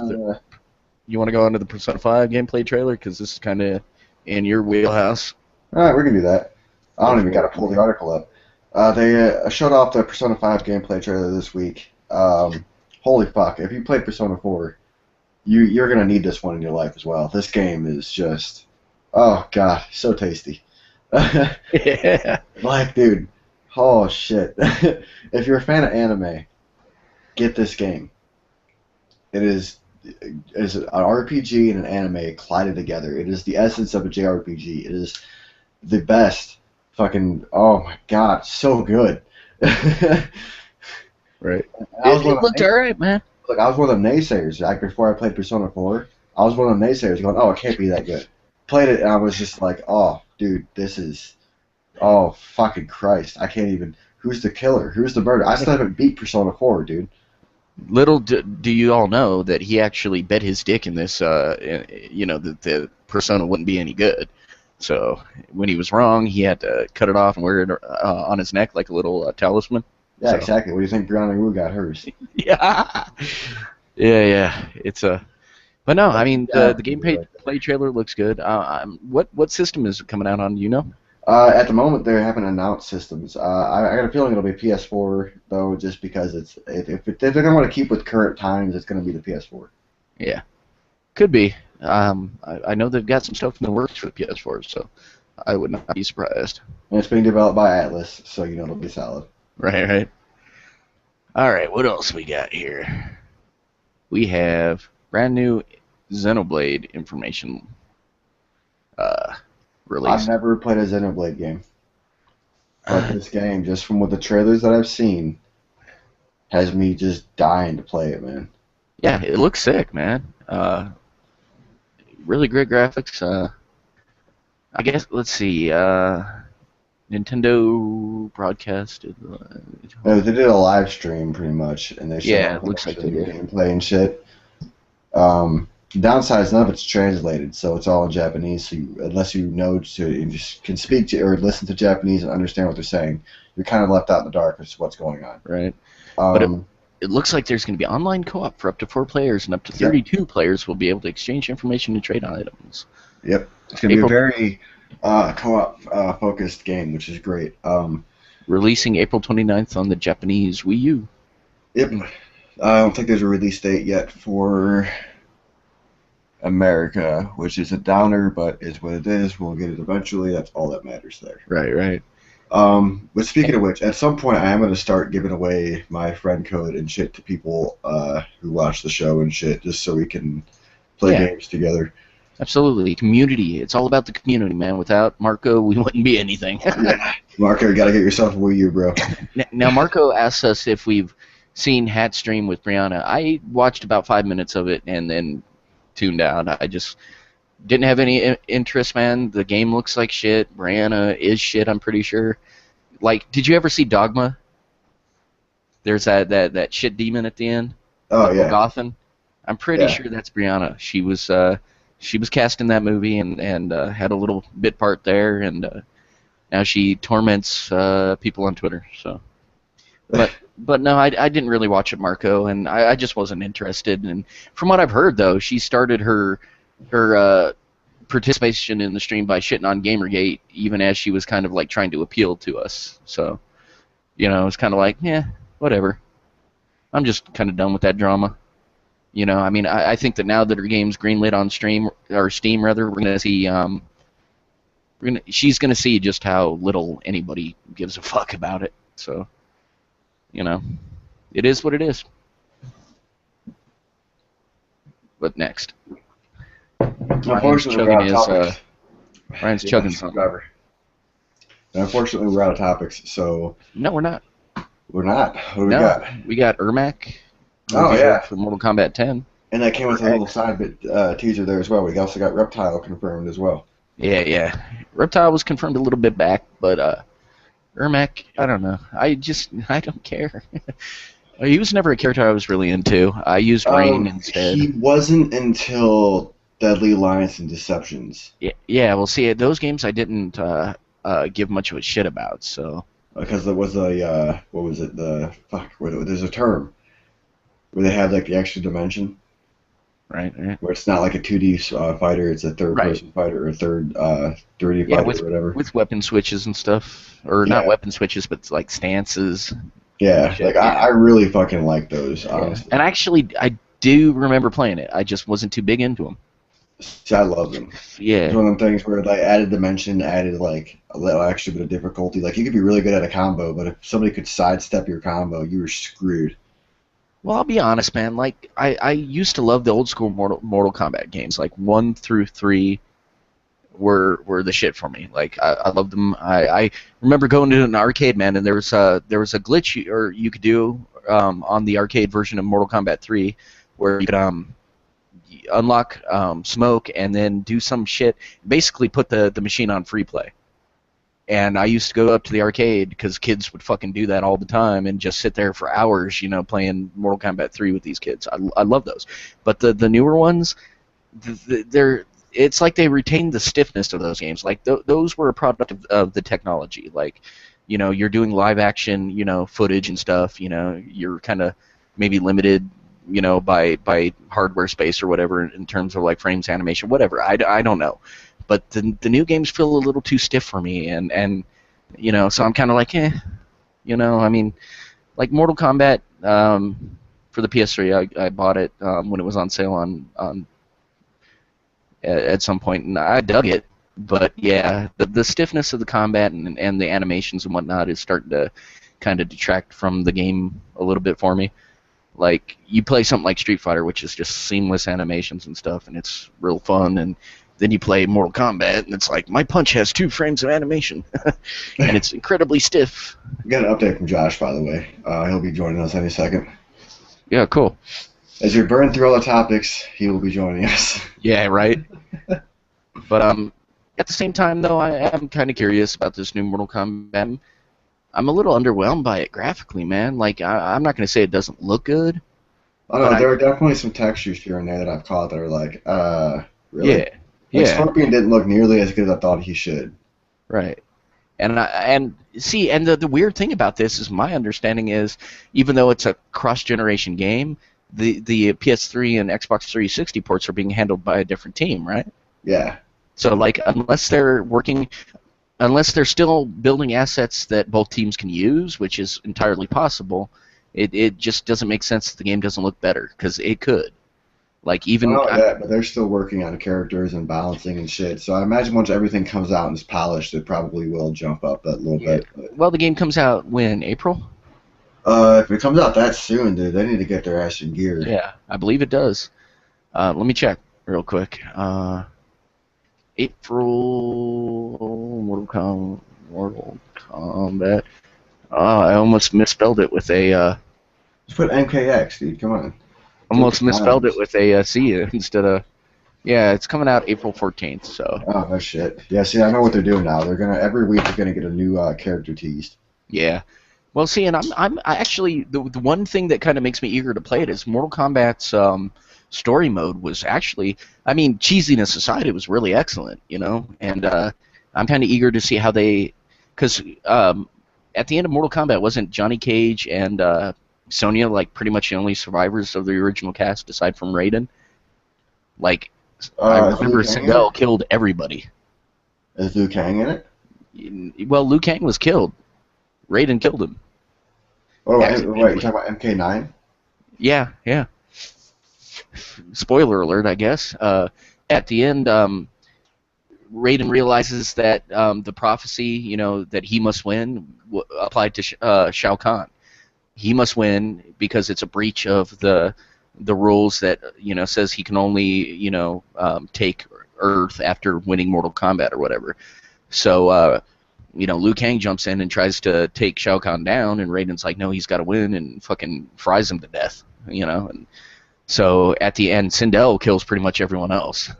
You want to go into the Persona 5 gameplay trailer because this is kind of in your wheelhouse. All right, we can do that. I don't even got to pull the article up. They showed off the Persona 5 gameplay trailer this week. Holy fuck! If you played Persona 4, you're gonna need this one in your life as well. This game is just, oh god, so tasty. Yeah. Like, dude, oh shit. If you're a fan of anime, get this game. It is an RPG and an anime collided together. It is the essence of a JRPG. It is the best fucking, oh my god, so good. Right. It looked alright, man. Look, I was one of them naysayers. Like, before I played Persona 4, I was one of them naysayers going, oh, it can't be that good. Played it, and I was just like, oh, dude, this is, oh, fucking Christ. I can't even, who's the killer? Who's the murderer? I still haven't beat Persona 4, dude. Little do you all know that he actually bet his dick in this, you know, that the Persona wouldn't be any good. So when he was wrong, he had to cut it off and wear it on his neck like a little talisman. Yeah, So. exactly. What do you think Brianna Wu got hers? Yeah. Yeah. It's a. But no, I mean the gameplay trailer looks good. What system is it coming out on? Do you know? At the moment, they haven't announced systems. I got a feeling it'll be PS4 though, just because if they're gonna want to keep with current times, it's gonna be the PS4. Yeah, could be. I know they've got some stuff in the works for the PS4, so I would not be surprised. And it's being developed by Atlas, so you know it'll be solid. Right. All right, what else we got here? We have brand new Xenoblade information released. I've never played a Xenoblade game, but this game, just from what the trailers that I've seen, has me just dying to play it, man. Yeah, it looks sick, man. Really great graphics. I guess, let's see, Nintendo broadcasted. They did a live stream pretty much, and they showed it looks like they did. gameplay and shit. Downside is none of it's translated, so it's all in Japanese. So unless you know you just can speak to or listen to Japanese and understand what they're saying, you're kind of left out in the dark as to what's going on. Right. But it looks like there's going to be online co-op for up to 4 players, and up to 32 players will be able to exchange information and trade items. Yep. It's going to be a very co-op focused game, which is great. Releasing April 29th on the Japanese Wii U. Yep. I don't think there's a release date yet for America, which is a downer, but is what it is. We'll get it eventually. That's all that matters there. Right. But speaking of which, at some point I am going to start giving away my friend code and shit to people who watch the show and shit, just so we can play games together. Absolutely. Community. It's all about the community, man. Without Marco, we wouldn't be anything. Yeah. Marco, you got to get yourself a Wii U, bro. Now, Marco asked us if we've seen Hat Stream with Brianna. I watched about 5 minutes of it and then tuned out. I just didn't have any interest, man. The game looks like shit. Brianna is shit, I'm pretty sure. Like, did you ever see Dogma? There's that shit demon at the end. Oh, yeah. Gotham. I'm pretty sure that's Brianna. She was cast in that movie and had a little bit part there, and now she torments people on Twitter. So, but no, I didn't really watch it, Marco, and I just wasn't interested. And from what I've heard, though, she started her participation in the stream by shitting on Gamergate, even as she was kind of like trying to appeal to us. So, it's kind of like, yeah, whatever. I'm just kind of done with that drama. I mean, I think that now that her game's greenlit on Steam, rather, we're gonna see. She's gonna see just how little anybody gives a fuck about it. So, it is what it is. But next, Unfortunately, we're out of topics. Ryan's chugging something. Unfortunately, we're out of topics, so... No, we're not. We're not? What do we got? We got Ermac. Oh, yeah. For Mortal Kombat 10. And that came with a little side bit teaser there as well. We also got Reptile confirmed as well. Yeah. Reptile was confirmed a little bit back, but Ermac, I don't know. I don't care. He was never a character I was really into. I used Rain instead. He wasn't until Deadly Alliance and Deceptions. Yeah. Well, see, those games I didn't give much of a shit about. So because there was a what was it? There's a term where they have like the extra dimension. Right. Where it's not like a 2D fighter; it's a third-person fighter or a third 3D fighter or whatever. With weapon switches and stuff, or not weapon switches, but like stances. Yeah, I really fucking like those, honestly. And actually, I do remember playing it. I just wasn't too big into them. See, I love them. Yeah. It's one of them things where they added dimension, added like a little extra bit of difficulty. Like you could be really good at a combo, but if somebody could sidestep your combo, you were screwed. Well, I'll be honest, man. Like I used to love the old school Mortal Kombat games. Like 1 through 3 were the shit for me. Like I loved them. I remember going to an arcade, man, and there was a glitch you could do on the arcade version of Mortal Kombat 3 where you could unlock smoke and then do some shit. Basically, put the machine on free play. And I used to go up to the arcade because kids would fucking do that all the time and just sit there for hours, playing Mortal Kombat 3 with these kids. I love those. But the newer ones, it's like they retained the stiffness of those games. Like those were a product of the technology. Like, you're doing live action, footage and stuff. You're kind of maybe limited, by hardware space or whatever in terms of like frames, animation, whatever. I don't know. But the new games feel a little too stiff for me, and so I'm kind of like, I mean, like Mortal Kombat for the PS3, I bought it when it was on sale on at some point, and I dug it. But yeah, the stiffness of the combat and the animations and whatnot is starting to kind of detract from the game a little bit for me. Like you play something like Street Fighter, which is just seamless animations and stuff, and it's real fun, and then you play Mortal Kombat, and it's like, my punch has 2 frames of animation, and it's incredibly stiff. We got an update from Josh, by the way. He'll be joining us any second. Yeah, cool. As we burn through all the topics, he will be joining us. Yeah, right. But at the same time, though, I am kind of curious about this new Mortal Kombat. I'm a little underwhelmed by it graphically, man. Like, I'm not going to say it doesn't look good. Oh, no, there are definitely some textures here and there that I've caught that are like, really? Yeah. Yeah. Scorpion didn't look nearly as good as I thought he should. Right. And the weird thing about this is my understanding is, even though it's a cross-generation game, the PS3 and Xbox 360 ports are being handled by a different team, right? Yeah. So, like, unless they're still building assets that both teams can use, which is entirely possible, it just doesn't make sense that the game doesn't look better, because it could. Like even but they're still working on characters and balancing and shit. So I imagine once everything comes out and is polished, it probably will jump up that little bit. But. Well, the game comes out when, April? If it comes out that soon, dude, they need to get their ass in gear. Yeah, I believe it does. Let me check real quick. April Mortal Kombat. I almost misspelled it with a. Just put MKX, dude. Come on. Almost misspelled it with a C instead of. Yeah, it's coming out April 14th. So. Oh no shit. Yeah, see, I know what they're doing now. They're gonna every week they're gonna get a new character teased. Yeah. Well, see, and I actually the one thing that kind of makes me eager to play it is Mortal Kombat's story mode was actually, I mean, cheesiness aside, it was really excellent, and I'm kind of eager to see how they, because at the end of Mortal Kombat, wasn't Johnny Cage and Sonya like pretty much the only survivors of the original cast aside from Raiden? Like, I Is Liu remember Kang in Sindel it? killed everybody. Is Liu Kang in it? Well, Liu Kang was killed. Raiden killed him. Oh, wait, Accidentally. you're talking about MK9? Yeah, yeah. Spoiler alert, I guess. At the end, Raiden realizes that the prophecy, that he must win, applied to Shao Kahn. He must win because it's a breach of the rules that says he can only take Earth after winning Mortal Kombat or whatever. So Liu Kang jumps in and tries to take Shao Kahn down, and Raiden's like, no, he's got to win, and fucking fries him to death. And so at the end, Sindel kills pretty much everyone else.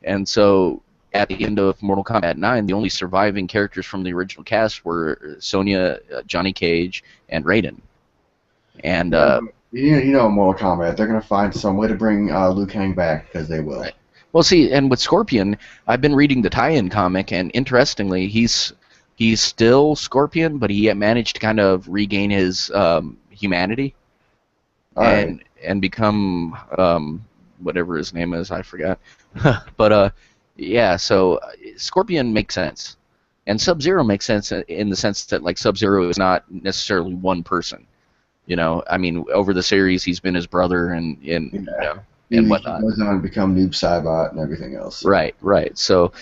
And so at the end of Mortal Kombat 9, the only surviving characters from the original cast were Sonya, Johnny Cage, and Raiden. And Mortal Kombat, they're going to find some way to bring Liu Kang back, because they will. Right. Well, see, and with Scorpion, I've been reading the tie-in comic, and interestingly, he's still Scorpion, but he managed to kind of regain his humanity and become whatever his name is. I forgot. But yeah, so Scorpion makes sense, and Sub-Zero makes sense in the sense that like Sub-Zero is not necessarily one person. I mean, over the series, he's been his brother and whatnot. He goes on to become Noob Saibot and everything else. Right. So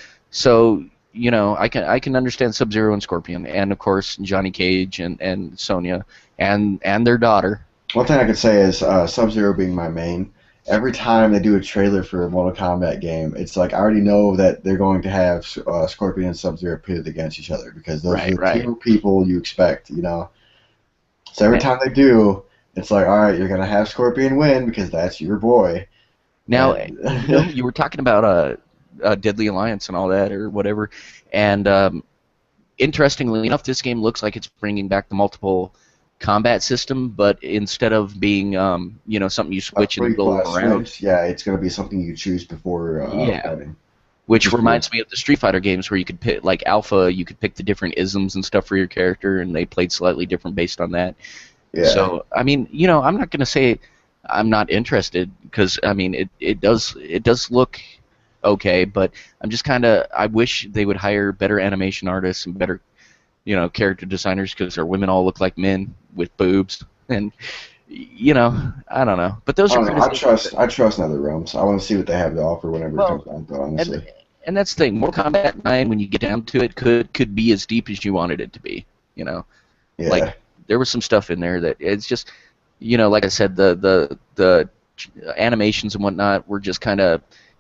I can understand Sub-Zero and Scorpion, and of course Johnny Cage and Sonya and their daughter. One thing I could say is Sub-Zero being my main. Every time they do a trailer for a Mortal Kombat game, it's like I already know that they're going to have Scorpion and Sub-Zero pitted against each other because those are the two people you expect, So every time they do, it's like, all right, you're going to have Scorpion win because that's your boy. Now, you were talking about Deadly Alliance and all that or whatever, and interestingly enough, this game looks like it's bringing back the multiple combat system, but instead of being something you switch and go around, it's going to be something you choose before fighting. Which reminds me of the Street Fighter games where you could pick, like Alpha, you could pick the different isms and stuff for your character, and they played slightly different based on that. Yeah. So, I mean, I'm not going to say I'm not interested, because, I mean, it does look okay, but I'm just kind of, I wish they would hire better animation artists and better, character designers, because our women all look like men with boobs, and, I don't know. But those are I trust NetherRealms. I want to see what they have to offer whenever it comes down to it, honestly. And that's the thing. Mortal Kombat 9, when you get down to it, could be as deep as you wanted it to be. Yeah. Like there was some stuff in there that it's just, like I said, the animations and whatnot were just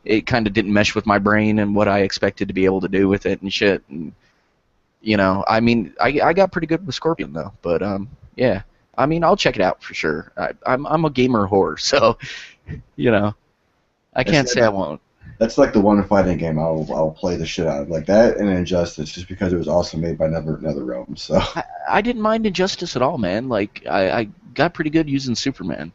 it kind of didn't mesh with my brain and what I expected to be able to do with it and shit. And I mean, I got pretty good with Scorpion though, but yeah. I mean, I'll check it out for sure. I'm a gamer whore, so I can't say I won't. That's like the one fighting game I'll play the shit out of, like that and Injustice, just because it was also made by NetherRealm. So I didn't mind Injustice at all, man. Like I got pretty good using Superman.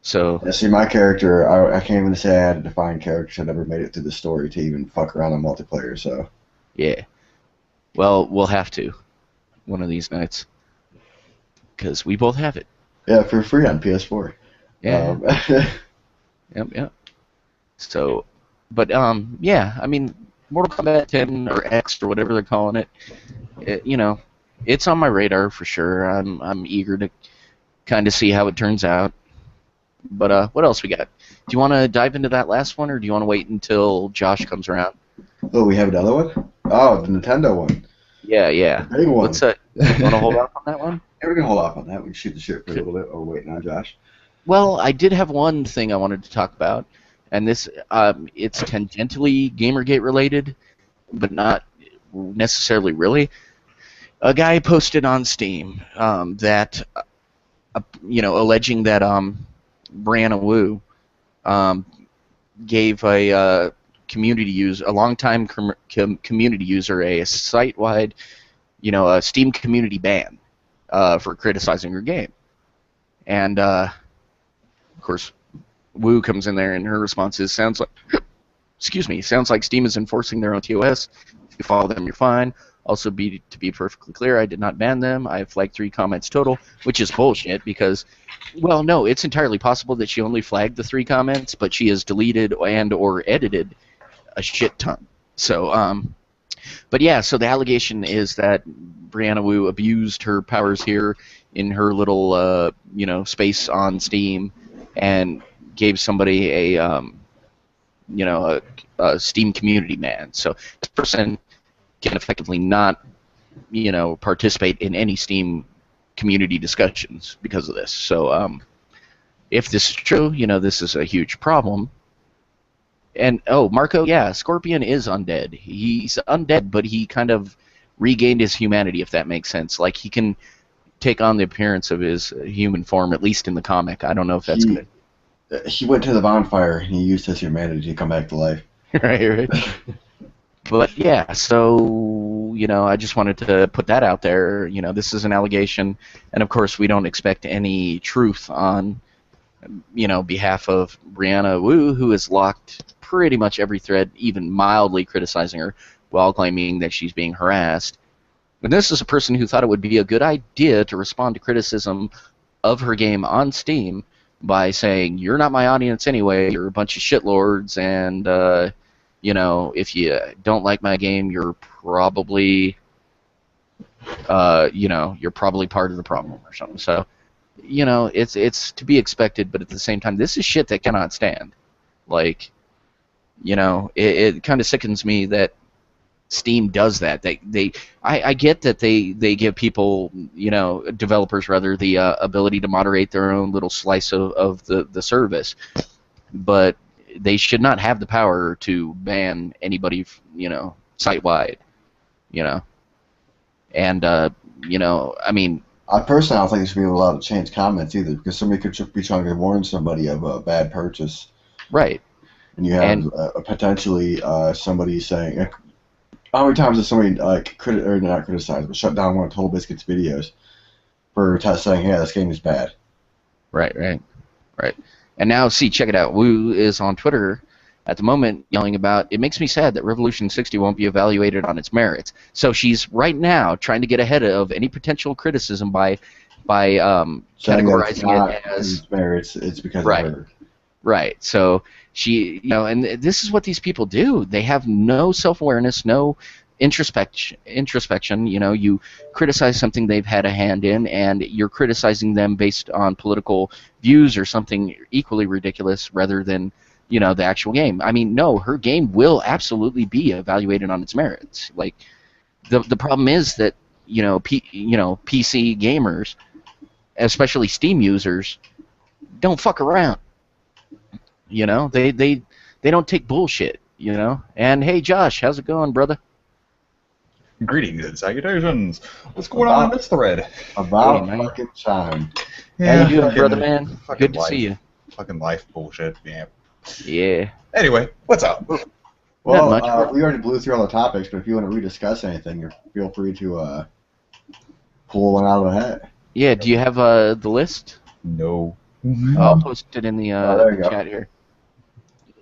So see, my character, I can't even say I had a defined character. I never made it through the story to even fuck around on multiplayer. So yeah, well, we'll have to one of these nights. Because we both have it. Yeah, for free on PS4. Yeah. Yep. So, but yeah. I mean, Mortal Kombat 10 or X or whatever they're calling it. It's on my radar for sure. I'm eager to kind of see how it turns out. But what else we got? Do you want to dive into that last one, or do you want to wait until Josh comes around? Oh, we have another one. Oh, the Nintendo one. Yeah. The big one. Let's you want to hold off on that one? Yeah, we're gonna hold off on that. We can shoot the shit for a little bit. Or waiting on Josh. Well, I did have one thing I wanted to talk about, and this it's tangentially Gamergate related, but not necessarily really. A guy posted on Steam that alleging that Brianna Wu gave a community user, a longtime community user, a site-wide, a Steam community ban for criticizing her game. And, of course, Wu comes in there, and her response is, sounds like Steam is enforcing their own TOS. If you follow them, you're fine. Also, to be perfectly clear, I did not ban them. I have flagged 3 comments total, which is bullshit because, well, no, it's entirely possible that she only flagged the 3 comments, but she has deleted and or edited a shit ton. So, but yeah, so the allegation is that Brianna Wu abused her powers here in her little, space on Steam, and gave somebody a Steam community man. So this person can effectively not, participate in any Steam community discussions because of this. So, if this is true, this is a huge problem. And, Marco, yeah, Scorpion is undead. He's undead, but he kind of regained his humanity, if that makes sense. Like, he can take on the appearance of his human form, at least in the comic. I don't know if that's good. He went to the bonfire, and he used his humanity to come back to life. Right. But, yeah, so, I just wanted to put that out there. This is an allegation, and, of course, we don't expect any truth on, behalf of Brianna Wu, who has locked pretty much every thread, even mildly criticizing her, while claiming that she's being harassed. And this is a person who thought it would be a good idea to respond to criticism of her game on Steam by saying, you're not my audience anyway, you're a bunch of shitlords, and, if you don't like my game, you're probably, you're probably part of the problem or something. So, it's to be expected, but at the same time, this is shit that cannot stand. Like, it kind of sickens me that Steam does that. I get that they give people, developers rather, the ability to moderate their own little slice of the service, but they should not have the power to ban anybody, site-wide, and I mean. I personally don't think there should be allowed to change comments either, because somebody could be trying to warn somebody of a bad purchase. Right. And you have potentially somebody saying, how many times has somebody not criticized, but shut down one of Total Biscuit's videos for saying, yeah, this game is bad? Right. And now, check it out. Wu is on Twitter at the moment yelling about, it makes me sad that Revolution 60 won't be evaluated on its merits. So she's right now trying to get ahead of any potential criticism by categorizing it as merits. It's because right. of her. Right. So she, and this is what these people do. They have no self-awareness, no introspection. You criticize something they've had a hand in, and you're criticizing them based on political views or something equally ridiculous rather than, the actual game. I mean, no, her game will absolutely be evaluated on its merits. Like, the problem is that, PC gamers, especially Steam users, don't fuck around. They don't take bullshit, And hey, Josh, how's it going, brother? Greetings and salutations. What's going on in this thread? About fucking time. Yeah, how you doing, brother, man? Good to see you. Fucking life bullshit, yeah. Yeah. Anyway, what's up? Well, we already blew through all the topics, but if you want to rediscuss anything, feel free to pull one out of the hat. Yeah, do you have the list? No. I'll post it in the chat here.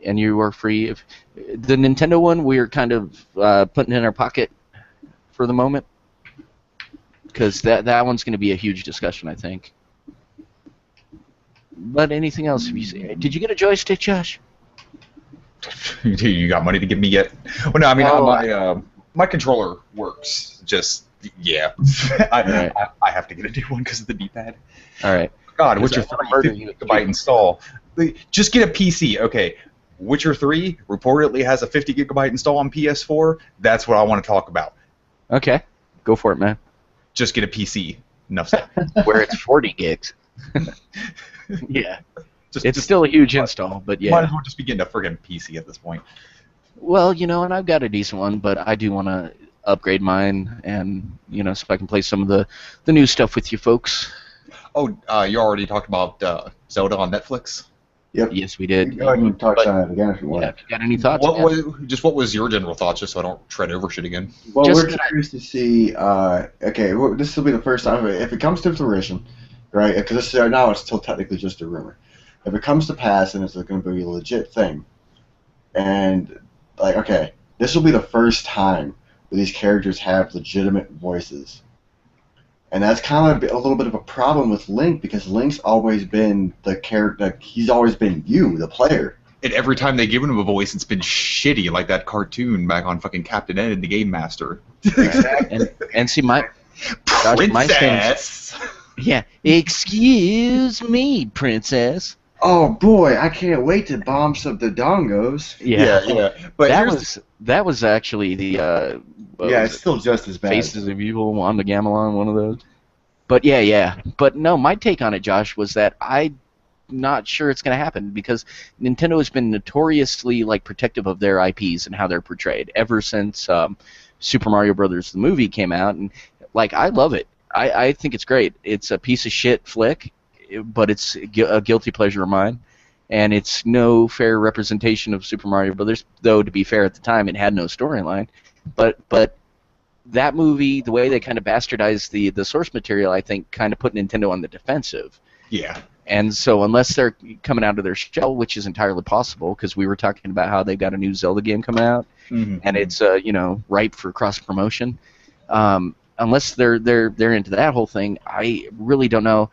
And you are free. If the Nintendo one, we're kind of putting in our pocket for the moment, because that one's going to be a huge discussion, I think. But anything else? Did you get a joystick, Josh? You got money to give me yet? Well, no, I mean, my controller works. Just, yeah. I have to get a new one because of the D-pad. All right. God, Witcher 3 50 GB install. Just get a PC, okay. Witcher 3 reportedly has a 50 GB install on PS4. That's what I want to talk about. Okay. Go for it, man. Just get a PC. Enough said. Where it's 40 gigs. Yeah. It's still a huge install, but yeah. Might as well just be getting a friggin' PC at this point. Well, and I've got a decent one, but I do want to upgrade mine, and, so I can play some of the new stuff with you folks. Oh, you already talked about Zelda on Netflix? Yep. Yes, we did. Go ahead and touch on it again if you want. Yeah, if you got any thoughts? What was your general thoughts, just so I don't tread over shit again? Well, we're curious to see. This will be the first time if it comes to fruition, right? Because now it's still technically just a rumor. If it comes to pass and it's going to be a legit thing, and this will be the first time where these characters have legitimate voices. And that's kind of a little bit of a problem with Link, because Link's always been the character. He's always been you, the player. And every time they give him a voice, it's been shitty, like that cartoon back on fucking Captain Ed and the Game Master. And see, my Princess. yeah, excuse me, princess. Oh boy, I can't wait to bomb some Dodongos. Yeah. But that was actually the It's still just as bad. Faces of Evil, Wanda Gamelon, one of those. But yeah. But no, my take on it, Josh, was that I'm not sure it's going to happen, because Nintendo has been notoriously like protective of their IPs and how they're portrayed ever since Super Mario Brothers the movie came out, and like I love it. I think it's great. It's a piece of shit flick, but it's a guilty pleasure of mine, and it's no fair representation of Super Mario Brothers. Though to be fair, at the time it had no storyline, but that movie, the way they kind of bastardized the source material, I think kind of put Nintendo on the defensive. Yeah. And so unless they're coming out of their shell, which is entirely possible, because we were talking about how they've got a new Zelda game coming out, and it's ripe for cross promotion. Unless they're into that whole thing, I really don't know.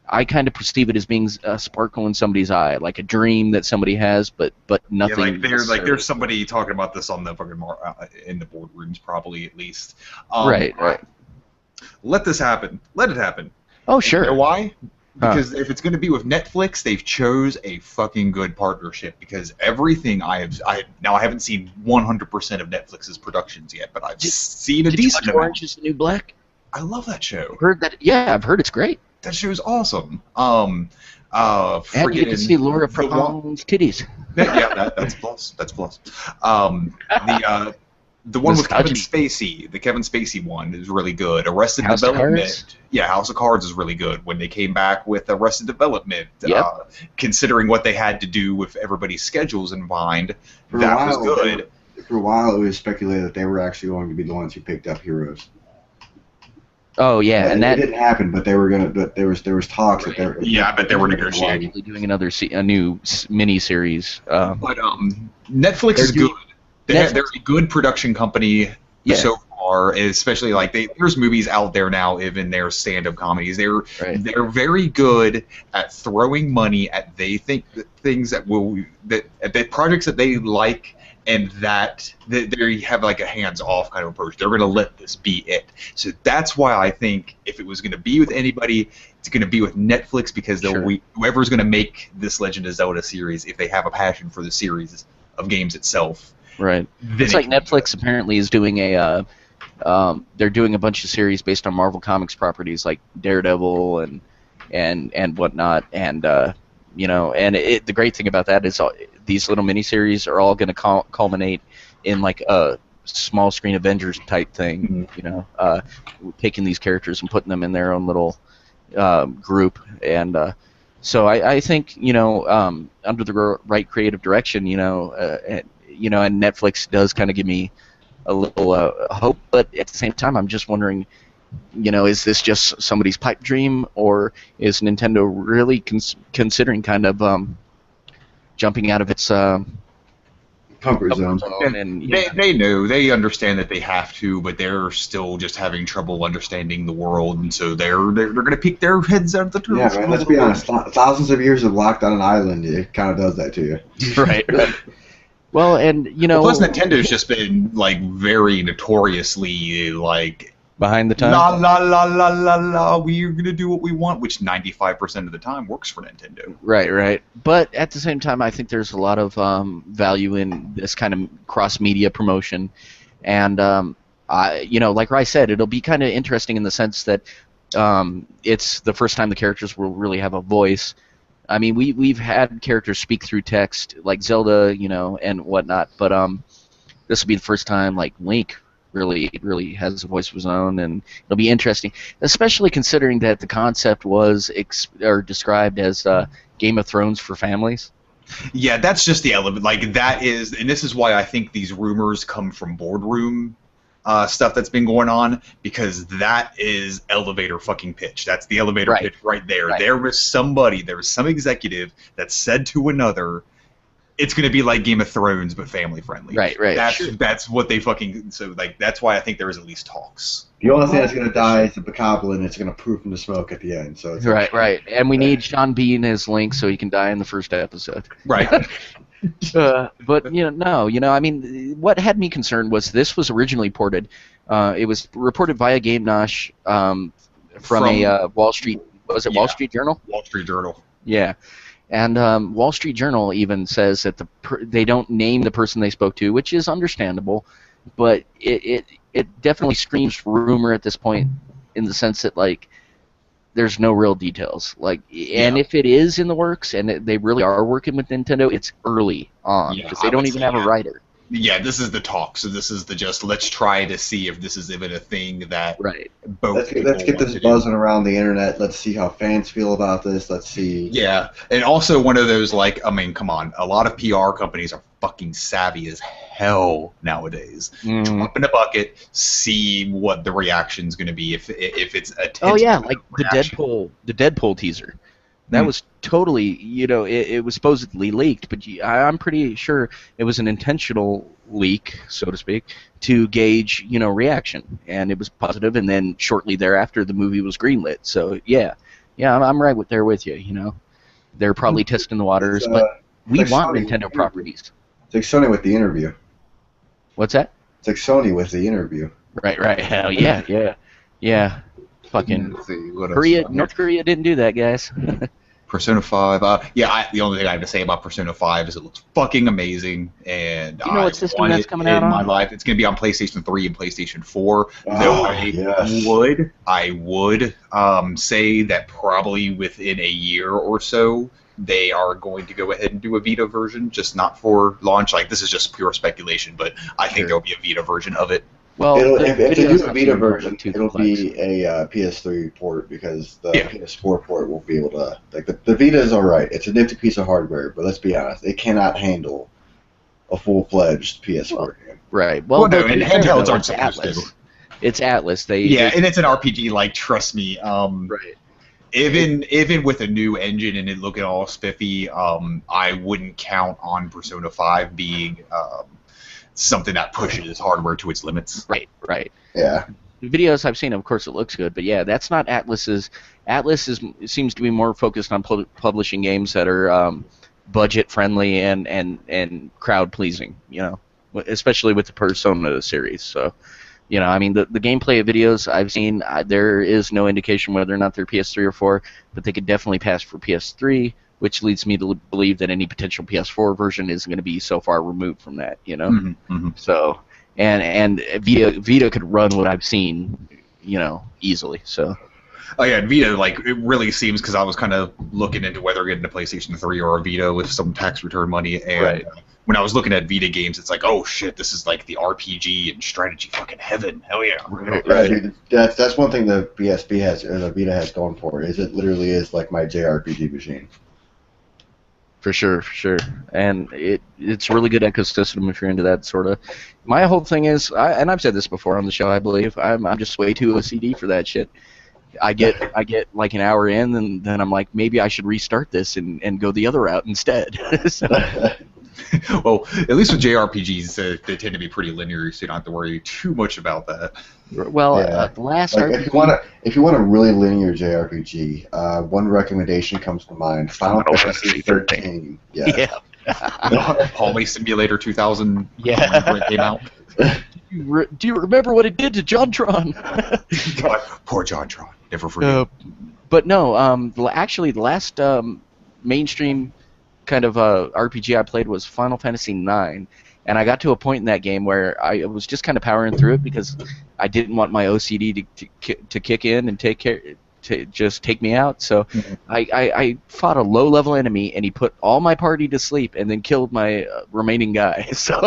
I kind of perceive it as being a sparkle in somebody's eye, like a dream that somebody has, but nothing. Yeah, there's somebody talking about this on the fucking in the boardrooms, probably at least. Right. Let this happen. Let it happen. Oh sure. You know why? Because if it's going to be with Netflix, they've chose a fucking good partnership. Because everything I haven't seen 100% of Netflix's productions yet, but I've seen a decent amount. Orange Is the New Black? I love that show. Heard that? Yeah, I've heard it's great. That show's awesome. And you can see Laura Prepon's titties. That's plus. That's plus. The one with Kevin Spacey, the Kevin Spacey one, is really good. Arrested Development. Yeah, House of Cards is really good. When they came back with Arrested Development, considering what they had to do with everybody's schedules in mind, that was good. For a while, it was speculated that they were actually going to be the ones who picked up Heroes. Oh yeah, and that didn't happen. But they were gonna. But there was talks that they were. Yeah, but they were negotiating. Doing a new mini series. But Netflix is good. They're a good production company so far, especially like there's movies out there now, even their stand-up comedies. They're very good at throwing money at things that projects that they like, and that they have like a hands-off kind of approach. They're going to let this be it. So that's why I think if it was going to be with anybody, it's going to be with Netflix, because whoever's going to make this Legend of Zelda series, if they have a passion for the series of games itself. Right. It's like Netflix apparently is doing they're doing a bunch of series based on Marvel Comics properties like Daredevil and whatnot, and the great thing about that is these little miniseries are all going to culminate in like a small screen Avengers type thing, taking these characters and putting them in their own little group, and so I think under the right creative direction, and Netflix does kind of give me a little hope, but at the same time, I'm just wondering, is this just somebody's pipe dream, or is Nintendo really considering kind of jumping out of its comfort zone? They understand that they have to, but they're still just having trouble understanding the world, and so they're going to peek their heads out of the turtle. Yeah, man, let's be honest. Thousands of years of locked on an island, it kind of does that to you. Right. Well, and plus Nintendo's just been like very notoriously like behind the times. La, we're gonna do what we want, which 95% of the time works for Nintendo. Right. But at the same time, I think there's a lot of value in this kind of cross-media promotion, and like Rai said, it'll be kind of interesting in the sense that it's the first time the characters will really have a voice. I mean, we've had characters speak through text, like Zelda, and whatnot, but this will be the first time, like, Link really has a voice of his own, and it'll be interesting, especially considering that the concept was described as Game of Thrones for families. Yeah, that's just the element. Like, that is, and this is why I think these rumors come from boardroom stuff that's been going on, because that is elevator fucking pitch. That's the elevator pitch right there. Right. There was some executive that said to another, it's going to be like Game of Thrones, but family friendly. Right. That's what they fucking. So like that's why I think there is at least talks. The only thing that's going to die is the Bokoblin, and it's going to proof from the smoke at the end. So it's Right. And we need Sean Bean as Link so he can die in the first episode. Right. But I mean, what had me concerned was this was originally ported. It was reported via Game Nosh from a Wall Street. Was it Wall Street Journal? Wall Street Journal. Yeah. And Wall Street Journal even says that they don't name the person they spoke to, which is understandable, but it definitely screams rumor at this point in the sense that, like, there's no real details. Like, and if it is in the works and they really are working with Nintendo, it's early on because they don't even have a writer. Yeah, this is the talk. So this is the just let's try to see if this is even a thing that both. Let's get this buzzing around the internet. Let's see how fans feel about this. Let's see. Yeah, and also one of those, like, I mean, come on, a lot of PR companies are fucking savvy as hell nowadays. Drop in a bucket, see what the reaction's going to be if it's a. Oh yeah, like the Deadpool teaser. That was totally, it was supposedly leaked, but I'm pretty sure it was an intentional leak, so to speak, to gauge, reaction. And it was positive, and then shortly thereafter, the movie was greenlit. So, yeah, I'm right there with you, They're probably testing the waters, but we want Nintendo properties. It's like Sony with The Interview. What's that? It's like Sony with The Interview. Right. Hell yeah. Fucking North Korea didn't do that, guys. Persona 5. The only thing I have to say about Persona 5 is it looks fucking amazing, and you know what system that's coming out on? My life. It's going to be on PlayStation 3 and PlayStation 4. Though I would say that probably within a year or so they are going to go ahead and do a Vita version, just not for launch. Like, this is just pure speculation, but I think there'll be a Vita version of it. Well, if they do a Vita version, it'll be a PS3 port because the PS4 port won't be able to. Like the Vita is alright; it's a nifty piece of hardware, but let's be honest, it cannot handle a full-fledged PS4 game. Right. Well, and handhelds aren't supposed to. It's Atlas. And it's an RPG. Like, trust me. Right. Even with a new engine and it looking all spiffy, I wouldn't count on Persona 5 being. Something that pushes hardware to its limits. Right. Yeah. The videos I've seen, of course, it looks good, but yeah, that's not Atlas's. Atlas seems to be more focused on publishing games that are budget friendly and crowd pleasing. Especially with the Persona series. So, I mean, the gameplay videos I've seen, there is no indication whether or not they're PS3 or 4, but they could definitely pass for PS3. Which leads me to believe that any potential PS4 version is going to be so far removed from that, So, and Vita could run what I've seen, easily. So. Oh yeah, Vita, like, it really seems, because I was kind of looking into whether getting a PlayStation 3 or a Vita with some tax return money, and when I was looking at Vita games, it's like, oh shit, this is like the RPG and strategy fucking heaven. Hell yeah. Right. That's one thing the PSP has, or the Vita has going for it, is it literally is like my JRPG machine. For sure. And it's a really good ecosystem if you're into that sort of. My whole thing is, and I've said this before on the show, I believe, I'm just way too OCD for that shit. I get like an hour in, and then I'm like, maybe I should restart this and go the other route instead. Well, at least with JRPGs, they tend to be pretty linear, so you don't have to worry too much about that. Well, the last RPG... If you want a really linear JRPG, one recommendation comes to mind: Final Fantasy 13. Yeah. Hallway Simulator 2000. Yeah. When it came out. Do you remember what it did to JonTron? God, poor JonTron. Never forget. But no, actually, the last mainstream kind of RPG I played was Final Fantasy IX, and I got to a point in that game where I was just kind of powering through it because I didn't want my OCD to kick in and to just take me out. So I fought a low-level enemy, and he put all my party to sleep and then killed my remaining guy. So,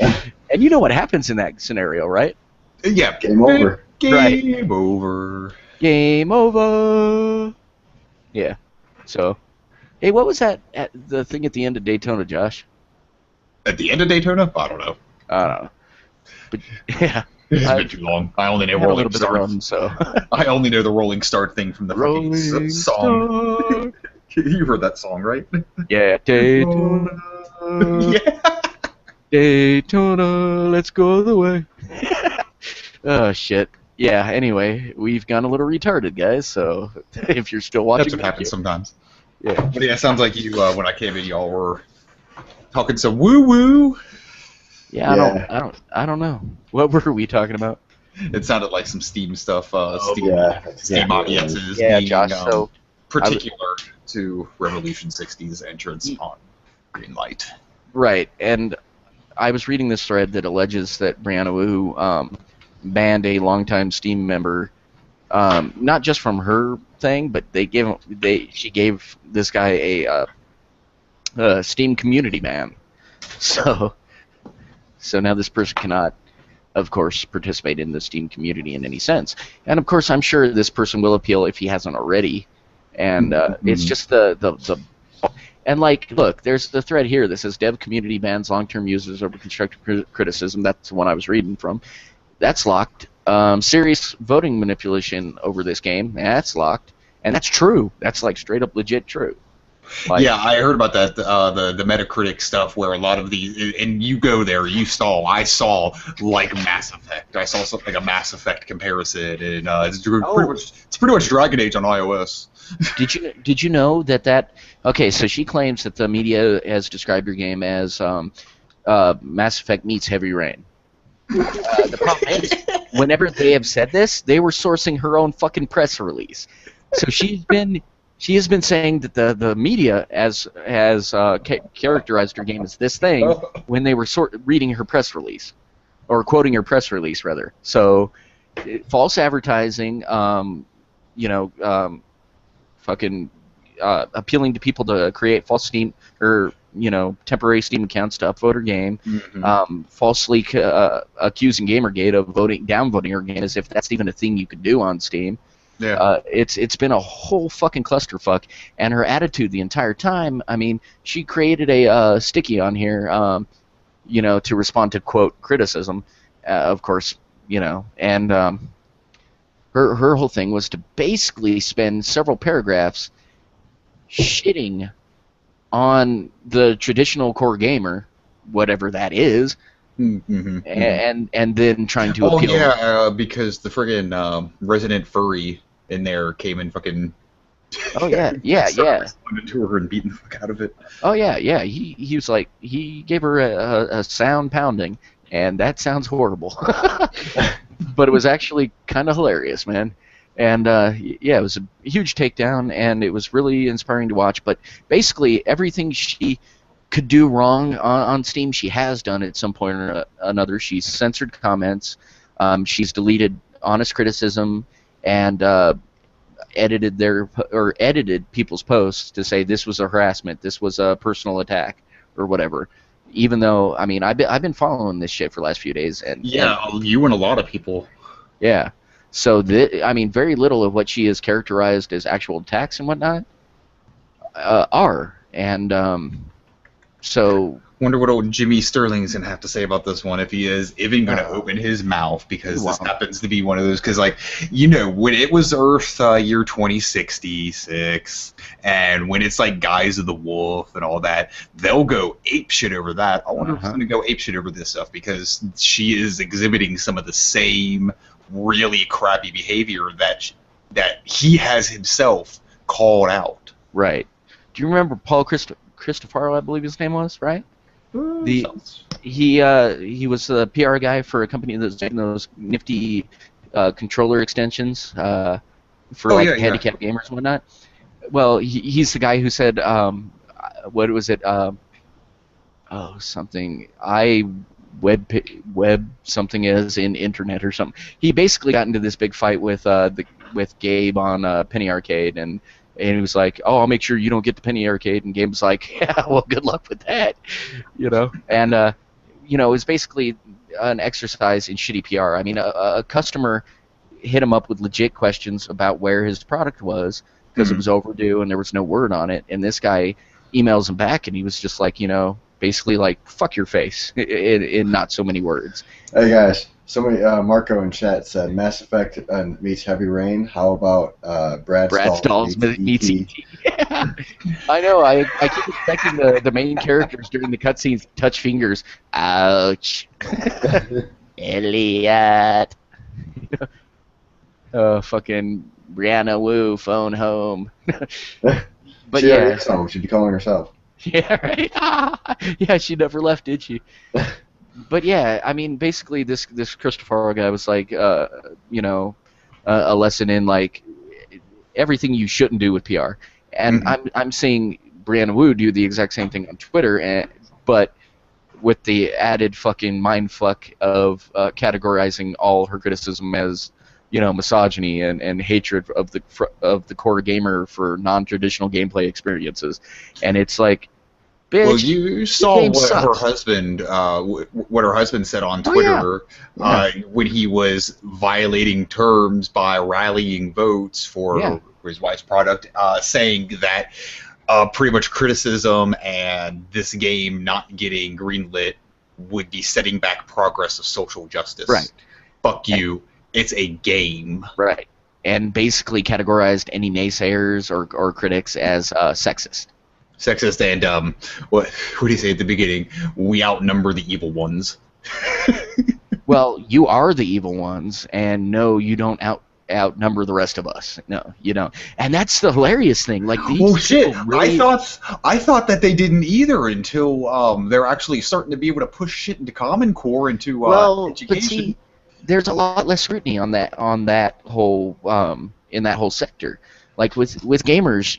and you know what happens in that scenario, right? Yeah. Game over. Game over. Game over. Yeah. So, hey, what was that the thing at the end of Daytona, Josh? At the end of Daytona? I don't know. But yeah. It's been too long. I only know Rolling Start. So. I only know the Rolling Start thing from the fucking song. You heard that song, right? Yeah. Daytona. Yeah. Daytona, let's go the way. Oh shit. Yeah. Anyway, we've gone a little retarded, guys. So if you're still watching, That's what happens sometimes. Yeah. But yeah, it sounds like you when I came in, y'all were talking some woo woo. Yeah. I don't know. What were we talking about? It sounded like some Steam stuff. Steam, yeah. Steam audiences Yeah, being Josh. So particular to Revolution 60's entrance on Greenlight. right, and I was reading this thread that alleges that Brianna Wu banned a longtime Steam member, not just from her thing, but she gave this guy a Steam community ban. So now this person cannot, of course, participate in the Steam community in any sense. And of course, I'm sure this person will appeal if he hasn't already. And it's just the and like, look, there's the thread here that says dev community bans long-term users over constructive criticism. That's the one I was reading from. That's locked. Serious voting manipulation over this game. That's locked. And that's true. That's like straight up legit true. Like, yeah, I heard about that. The Metacritic stuff where a lot of these, and you go there, I saw like Mass Effect. I saw something like a Mass Effect comparison, and it's pretty much Dragon Age on iOS. Did you know that? Okay, so she claims that the media has described your game as Mass Effect meets Heavy Rain. The problem is, whenever they have said this, they were sourcing her own fucking press release. So she has been saying that the media has characterized her game as this thing when they were reading her press release, or quoting her press release rather. So, false advertising, fucking appealing to people to create false Steam or temporary Steam accounts to upvote her game, falsely accusing Gamergate of downvoting her game as if that's even a thing you could do on Steam. Yeah. It's been a whole fucking clusterfuck, and her attitude the entire time. I mean, she created a sticky on here, to respond to quote criticism, of course, and her whole thing was to basically spend several paragraphs shitting on the traditional core gamer, whatever that is. And then trying to appeal. Oh yeah, because the friggin' resident furry in there came and fucking. Oh yeah. Responded to her and beaten the fuck out of it. Oh yeah. He was like, he gave her a sound pounding, and that sounds horrible, but it was actually kind of hilarious, man. And it was a huge takedown, and it was really inspiring to watch. But basically, everything she could do wrong on Steam, she has done at some point or another. She's censored comments, she's deleted honest criticism, and edited people's posts to say this was a harassment, this was a personal attack, or whatever. Even though, I mean, I've been following this shit for the last few days, and you and a lot of people. Yeah. So very little of what she has characterized as actual attacks and whatnot are, and so. Wonder what old Jimmy Sterling's gonna have to say about this one if he is even gonna open his mouth, because this happens to be one of those. Because when it was Earth year 2066, and when it's like Guise of the Wolf and all that, they'll go apeshit over that. I wonder if he's gonna go apeshit over this stuff, because she is exhibiting some of the same really crappy behavior that he has himself called out. Right. Do you remember Paul Cristofaro, I believe his name was, right? He was the PR guy for a company that's making those nifty controller extensions for handicapped gamers and whatnot. Well, he's the guy who said, what was it? Something web something is in internet or something. He basically got into this big fight with Gabe on Penny Arcade, and he was like, "Oh, I'll make sure you don't get the Penny Arcade." And Gabe was like, "Yeah, well, good luck with that," And it was basically an exercise in shitty PR. I mean, a customer hit him up with legit questions about where his product was because it was overdue and there was no word on it. And this guy emails him back, and he was just like, basically like fuck your face in not so many words. Hey guys, somebody Marco in chat said Mass Effect meets Heavy Rain. How about Brad Stalls meets E.T. Yeah. I know. I keep expecting the main characters during the cutscenes to touch fingers. Ouch. Elliot. Fucking Brianna Wu, phone home. But she yeah, home. She'd be calling herself. Yeah, right. Yeah, she never left, did she? But yeah, I mean, basically, this Christopher guy was like, you know, a lesson in like everything you shouldn't do with PR. And I'm seeing Brianna Wu do the exact same thing on Twitter, but with the added fucking mindfuck of categorizing all her criticism as, you know, misogyny and hatred of the core gamer for non-traditional gameplay experiences, and it's like, bitch. Well, you saw what her husband said on Twitter when he was violating terms by rallying votes for his wife's product, saying that pretty much criticism and this game not getting greenlit would be setting back progress of social justice. Right. Fuck you. It's a game. Right. And basically categorized any naysayers or critics as sexist. Sexist and, what do you say at the beginning? We outnumber the evil ones. Well, you are the evil ones, and no, you don't outnumber the rest of us. No, you don't. And that's the hilarious thing. Like, these shit! really... I thought that they didn't either until they're actually starting to be able to push shit into Common Core into education. But see, there's a lot less scrutiny on that whole in that whole sector. Like with gamers,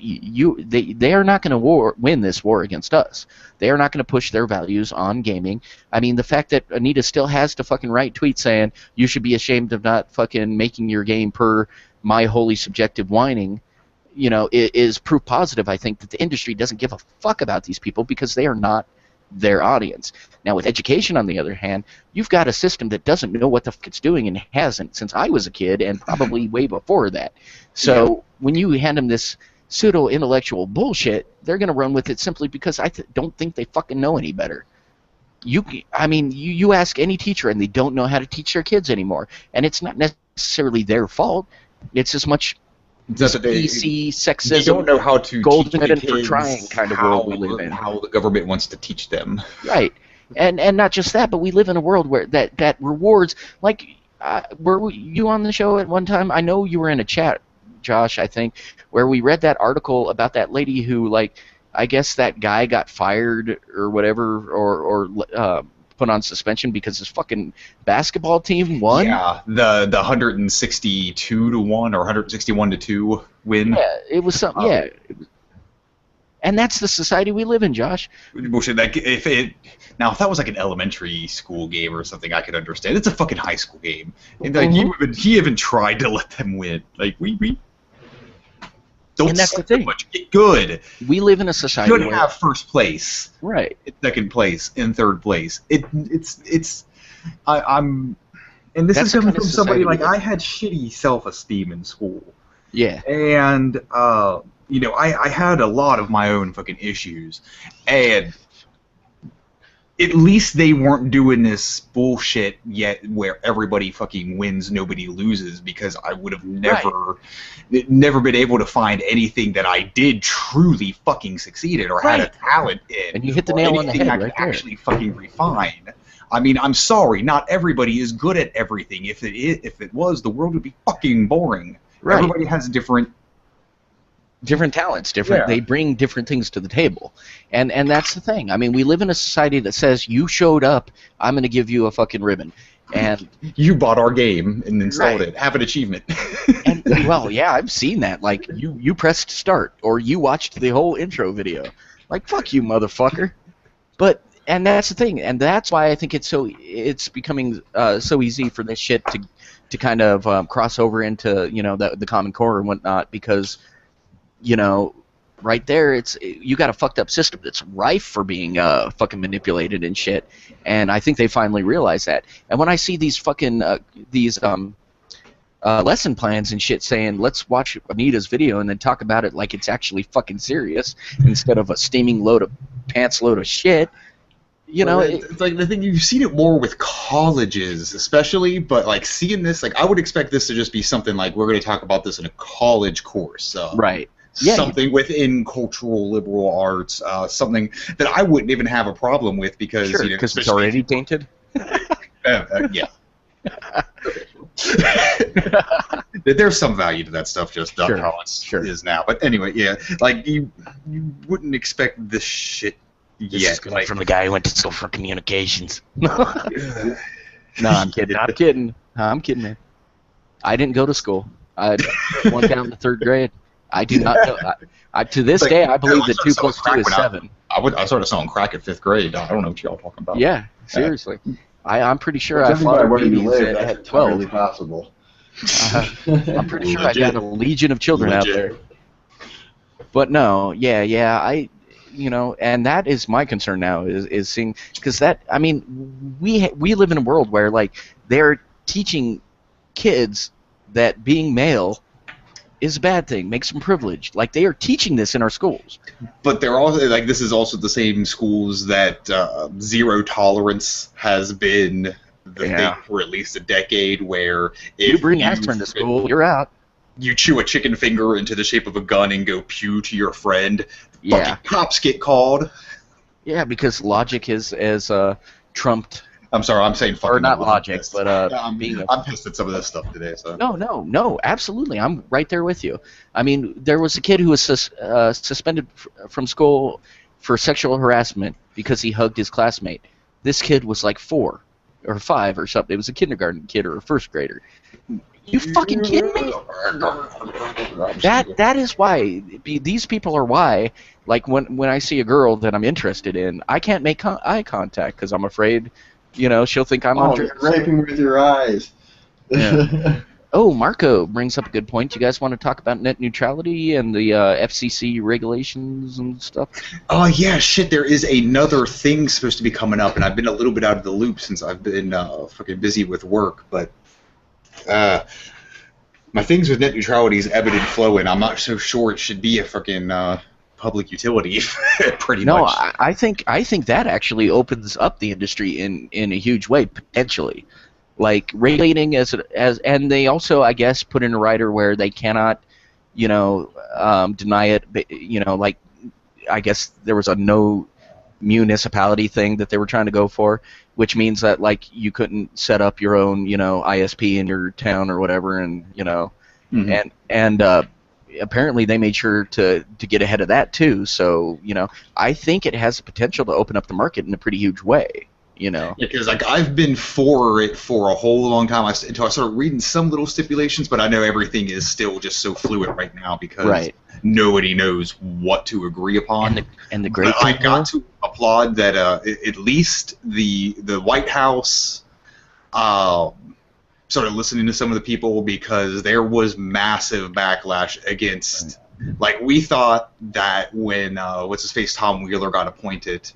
they are not going to win this war against us. They are not going to push their values on gaming. I mean, the fact that Anita still has to fucking write tweets saying you should be ashamed of not fucking making your game per my wholly subjective whining, you know, is proof positive, I think, that the industry doesn't give a fuck about these people because they are not their audience. Now, with education, on the other hand, you've got a system that doesn't know what the fuck it's doing and hasn't since I was a kid and probably way before that. So when you hand them this pseudo-intellectual bullshit, they're going to run with it simply because I don't think they fucking know any better. You ask any teacher and they don't know how to teach their kids anymore. And it's not necessarily their fault. It's as much PC sexism. They don't know how to golden teach for trying kind of world we live in. How the government wants to teach them. Right. And not just that, but we live in a world where that rewards, like, were you on the show at one time? I know you were in a chat, Josh, I think, where we read that article about that lady who, like, I guess that guy got fired or whatever, or put on suspension because his fucking basketball team won. Yeah, the 162 to 1 or 161 to 2 win. Yeah, it was something. Yeah. And that's the society we live in, Josh. Bullshit. Like, if that was like an elementary school game or something, I could understand. It's a fucking high school game, and like he even tried to let them win. Like we don't. And that's the thing. Much. Get good. We live in a society. You should have first place, right? Second place, and third place. I'm. And this is coming from somebody like I had shitty self-esteem in school. Yeah. And you know, I had a lot of my own fucking issues, and at least they weren't doing this bullshit yet where everybody fucking wins, nobody loses, because I would have never been able to find anything that I did truly fucking succeed in or had a talent in. And you hit the nail on the head I could actually fucking refine. I mean, I'm sorry, not everybody is good at everything. If it was, the world would be fucking boring. Right. Everybody has different talents, they bring different things to the table, and that's the thing. I mean, we live in a society that says you showed up, I'm going to give you a fucking ribbon, and you bought our game and installed it, have an achievement. And well, yeah, I've seen that. Like you pressed start or you watched the whole intro video. Like, fuck you, motherfucker. And that's the thing, and that's why I think it's becoming so easy for this shit to kind of cross over into, you know, the Common Core and whatnot, because, you know, right there, you got a fucked up system that's rife for being fucking manipulated and shit. And I think they finally realize that. And when I see these fucking lesson plans and shit saying, let's watch Anita's video and then talk about it like it's actually fucking serious instead of a steaming pants load of shit, You know, it's like the thing, you've seen it more with colleges, especially, but like seeing this, like I would expect this to just be something like we're going to talk about this in a college course, right? Yeah, something within cultural liberal arts, something that I wouldn't even have a problem with because sure, because it's already tainted. Yeah. There's some value to that stuff, just sure, how it is now. But anyway, yeah, like you wouldn't expect this shit. This is coming from the guy who went to school for communications. No, I'm kidding. I'm kidding, man. I didn't go to school. I went down to 3rd grade. I do not know. To this day, I believe that 2 plus 2 is 7. I started selling crack at 5th grade. I don't know what y'all talking about. Yeah, seriously. I'm pretty sure I fought where you live. at That's 12. entirely possible. I'm pretty sure I got a legion of children out there. But no, yeah, and that is my concern now is seeing, because that, I mean, we live in a world where like they're teaching kids that being male is a bad thing, makes them privileged. Like they are teaching this in our schools. But they're also like, this is also the same schools that zero tolerance has been the thing for at least a decade, where if you bring aspirin to school, you're out. You chew a chicken finger into the shape of a gun and go pew to your friend. Yeah. Fucking cops get called. Yeah, because logic is trumped. I'm sorry, I'm saying fucking. Or not logic, but I'm pissed at some of this stuff today. So. No, absolutely, I'm right there with you. I mean, there was a kid who was suspended from school for sexual harassment because he hugged his classmate. This kid was like 4 or 5 or something. It was a kindergarten kid or a 1st grader. You fucking kidding me? That is why these people are why. Like when I see a girl that I'm interested in, I can't make eye contact because I'm afraid, she'll think I'm on drugs. Raping with your eyes. Yeah. Oh, Marco brings up a good point. You guys want to talk about net neutrality and the FCC regulations and stuff? Oh yeah, shit. There is another thing supposed to be coming up, and I've been a little bit out of the loop since I've been fucking busy with work, but. My things with net neutrality is ebbing and flowing. I'm not so sure it should be a fucking public utility, pretty much. No, I think that actually opens up the industry in a huge way, potentially. Like regulating and they also, I guess, put in a rider where they cannot, deny it. Like I guess there was a no municipality thing that they were trying to go for, which means that like you couldn't set up your own ISP in your town or whatever, and and apparently they made sure to get ahead of that too. So I think it has the potential to open up the market in a pretty huge way. Because like I've been for it for a whole long time until I started reading some little stipulations, but I know everything is still just so fluid right now because nobody knows what to agree upon. And the great thing I got to applaud that at least the White House started listening to some of the people, because there was massive backlash against. Like we thought that when what's his face Tom Wheeler got appointed,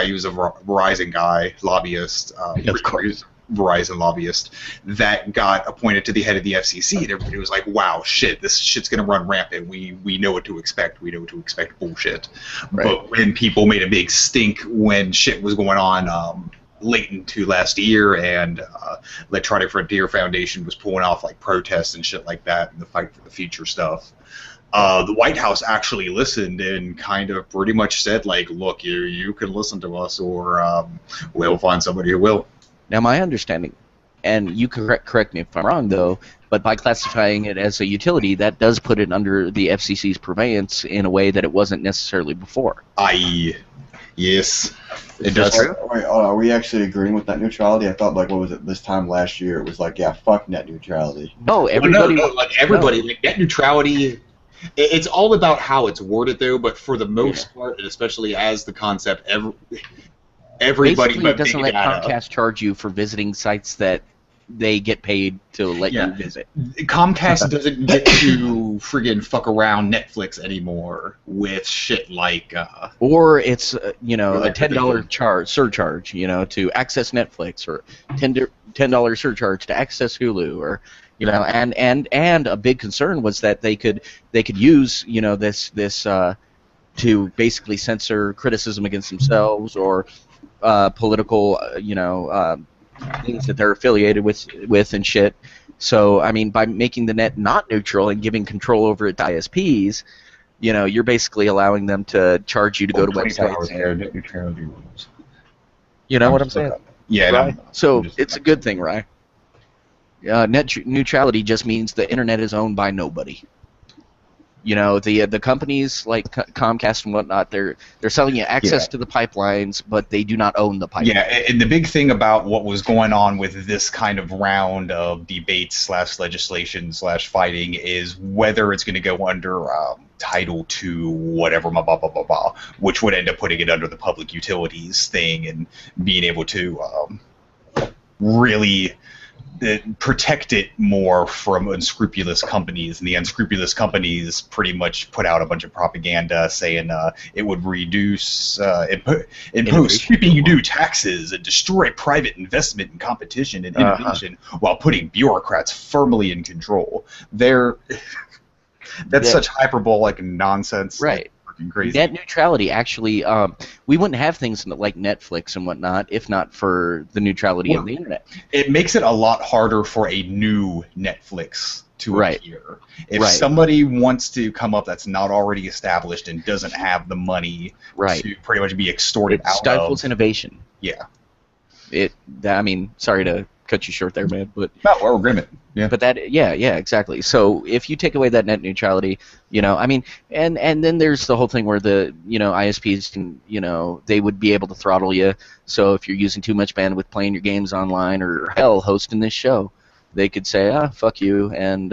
he was a Verizon guy, lobbyist, of course. Verizon lobbyist, that got appointed to the head of the FCC, and everybody was like, "Wow, shit, this shit's gonna run rampant. We know what to expect. We know what to expect. Bullshit." Right. But when people made a big stink when shit was going on late into last year, and Electronic Frontier Foundation was pulling off like protests and shit like that, and the Fight for the Future stuff. The White House actually listened and kind of pretty much said, like, look, you can listen to us, or we'll find somebody who will. Now, my understanding, and you correct me if I'm wrong, though, but by classifying it as a utility, that does put it under the FCC's purveyance in a way that it wasn't necessarily before. Yes, it does. True. Wait, are we actually agreeing with net neutrality? I thought, like, what was it, this time last year, it was like, yeah, fuck net neutrality. No, everybody... Like, net neutrality... It's all about how it's worded, though. But for the most part, and especially as the concept, everybody. Basically, it doesn't let Comcast charge you for visiting sites that they get paid to let you visit. Comcast doesn't get to friggin' fuck around Netflix anymore with shit like. Or it's a $10 surcharge, to access Netflix, or $10 surcharge to access Hulu, or. And a big concern was that they could use this to basically censor criticism against themselves, or political, things that they're affiliated with and shit. So, I mean, by making the net not neutral and giving control over it to ISPs, you're basically allowing them to charge you to go to websites. Net neutrality rules. You know what I'm saying? Yeah. Right? So it's a good thing, right? Net neutrality just means the internet is owned by nobody. The companies like Comcast and whatnot, they're selling you access to the pipelines, but they do not own the pipeline. Yeah, and the big thing about what was going on with this kind of round of debates / legislation / fighting is whether it's going to go under Title II, whatever, blah, blah, blah, blah, blah, which would end up putting it under the public utilities thing and being able to really protect it more from unscrupulous companies, and the unscrupulous companies pretty much put out a bunch of propaganda saying it would reduce, impose sweeping new taxes and destroy private investment and competition and innovation while putting bureaucrats firmly in control. That's such hyperbolic nonsense. Right. Crazy. Net neutrality actually, we wouldn't have things like Netflix and whatnot if not for the neutrality of the internet. It makes it a lot harder for a new Netflix to appear. If somebody wants to come up that's not already established and doesn't have the money to pretty much be extorted out of. It stifles innovation. Yeah. Sorry to cut you short there, man, but we're agreement. Yeah. But exactly. So if you take away that net neutrality, and then there's the whole thing where the ISPs can, they would be able to throttle you. So if you're using too much bandwidth playing your games online or hell hosting this show, they could say, fuck you, and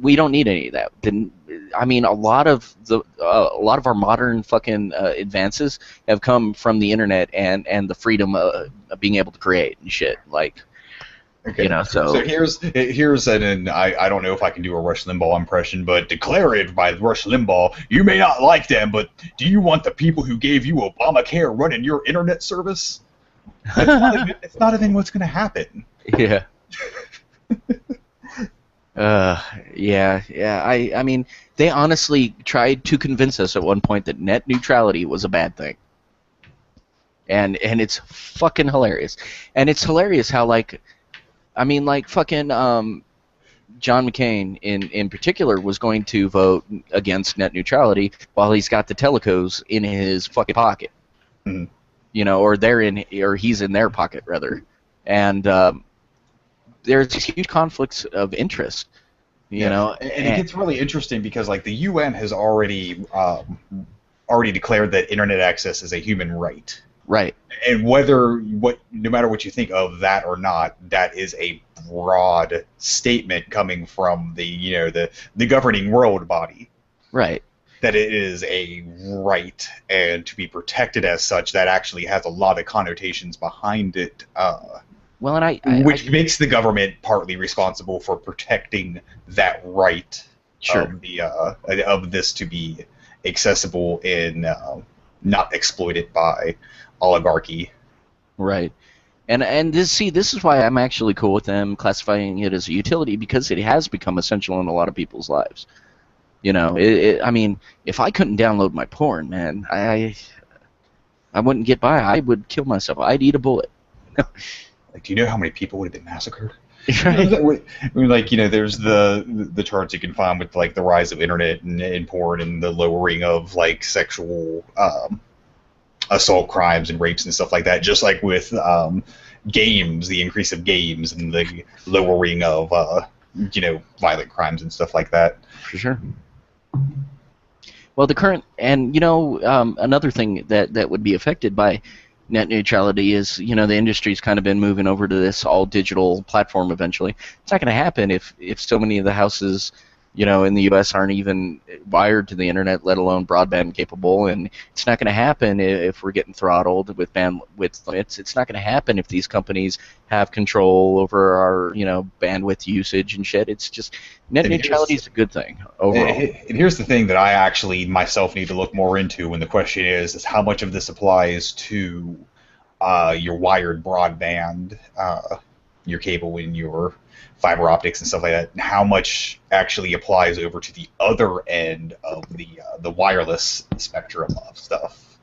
we don't need any of that. A lot of our modern fucking advances have come from the internet and the freedom of being able to create and shit. Like, so here's and I don't know if I can do a Rush Limbaugh impression, but declared by Rush Limbaugh, you may not like them, but do you want the people who gave you Obamacare running your internet service? It's not even what's going to happen. Yeah. I mean, they honestly tried to convince us at one point that net neutrality was a bad thing. And it's fucking hilarious. And it's hilarious how, fucking John McCain in particular was going to vote against net neutrality while he's got the telecos in his fucking pocket. Mm-hmm. Or he's in their pocket, rather. And there's huge conflicts of interest, and it gets really interesting because the UN has already declared that internet access is a human right. Right. And no matter what you think of that or not, that is a broad statement coming from the governing world body. Right. That it is a right, and to be protected as such, that actually has a lot of connotations behind it. Which makes the government partly responsible for protecting that right of this to be accessible and not exploited by oligarchy. Right. And this is why I'm actually cool with them classifying it as a utility, because it has become essential in a lot of people's lives. If I couldn't download my porn, man, I wouldn't get by. I would kill myself. I'd eat a bullet. Do you know how many people would have been massacred? Right. There's the charts you can find with the rise of internet and porn and the lowering of sexual assault crimes and rapes and stuff like that. Just like with games, the increase of games and the lowering of violent crimes and stuff like that. For sure. Well, the current and another thing that would be affected by net neutrality is, the industry's kind of been moving over to this all digital platform eventually. It's not going to happen if so many of the houses, in the U.S. aren't even wired to the internet, let alone broadband capable, and it's not going to happen if we're getting throttled with bandwidth limits. It's not going to happen if these companies have control over our, bandwidth usage and shit. It's just net neutrality is a good thing overall. And here's the thing that I actually myself need to look more into when the question is how much of this applies to your wired broadband, your cable and your fiber optics and stuff like that, and how much actually applies over to the other end of the wireless spectrum of stuff.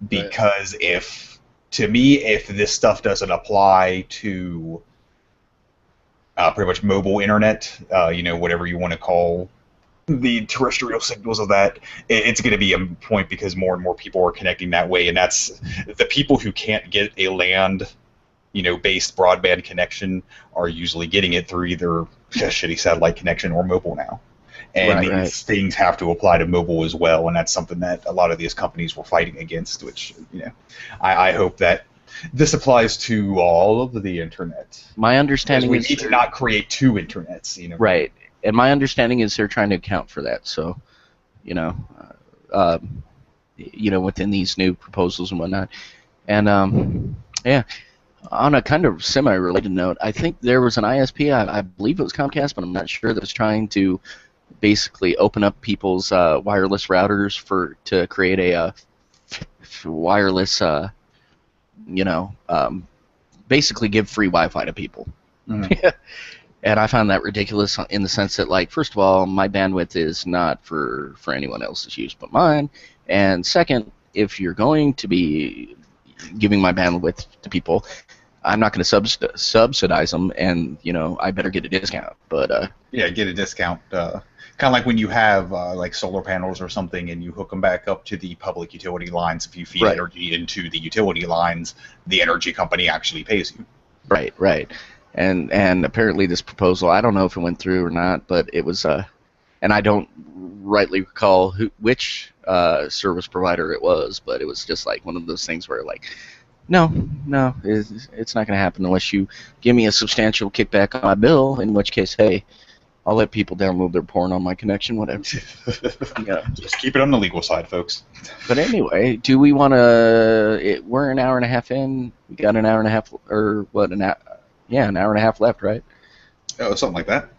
because if this stuff doesn't apply to pretty much mobile internet, whatever you want to call the terrestrial signals of that, it's going to be a point because more and more people are connecting that way, and that's the people who can't get a based broadband connection are usually getting it through either a shitty satellite connection or mobile now. And these things have to apply to mobile as well, and that's something that a lot of these companies were fighting against, which, I hope that this applies to all of the internet. My understanding is we need to not create two internets, Right. And my understanding is they're trying to account for that. So, within these new proposals and whatnot. And, on a kind of semi-related note, I think there was an ISP, I believe it was Comcast, but I'm not sure, that was trying to basically open up people's wireless routers to create a wireless, basically give free Wi-Fi to people. Mm-hmm. And I found that ridiculous in the sense that, like, first of all, my bandwidth is not for anyone else's use but mine. And second, if you're going to be giving my bandwidth to people, I'm not going to subsidize them, and, I better get a discount. But get a discount. Kind of like when you have like solar panels or something and you hook them back up to the public utility lines. If you feed energy into the utility lines, the energy company actually pays you. Right. And apparently this proposal, I don't know if it went through or not, but it was, and I don't rightly recall which service provider it was, but it was just like one of those things where, like, no, it's not going to happen unless you give me a substantial kickback on my bill, in which case, hey, I'll let people download their porn on my connection, whatever. Just keep it on the legal side, folks. But anyway, do we want to, we're an hour and a half in, we got an hour and a half, or what, an hour and a half left, right? Oh, something like that.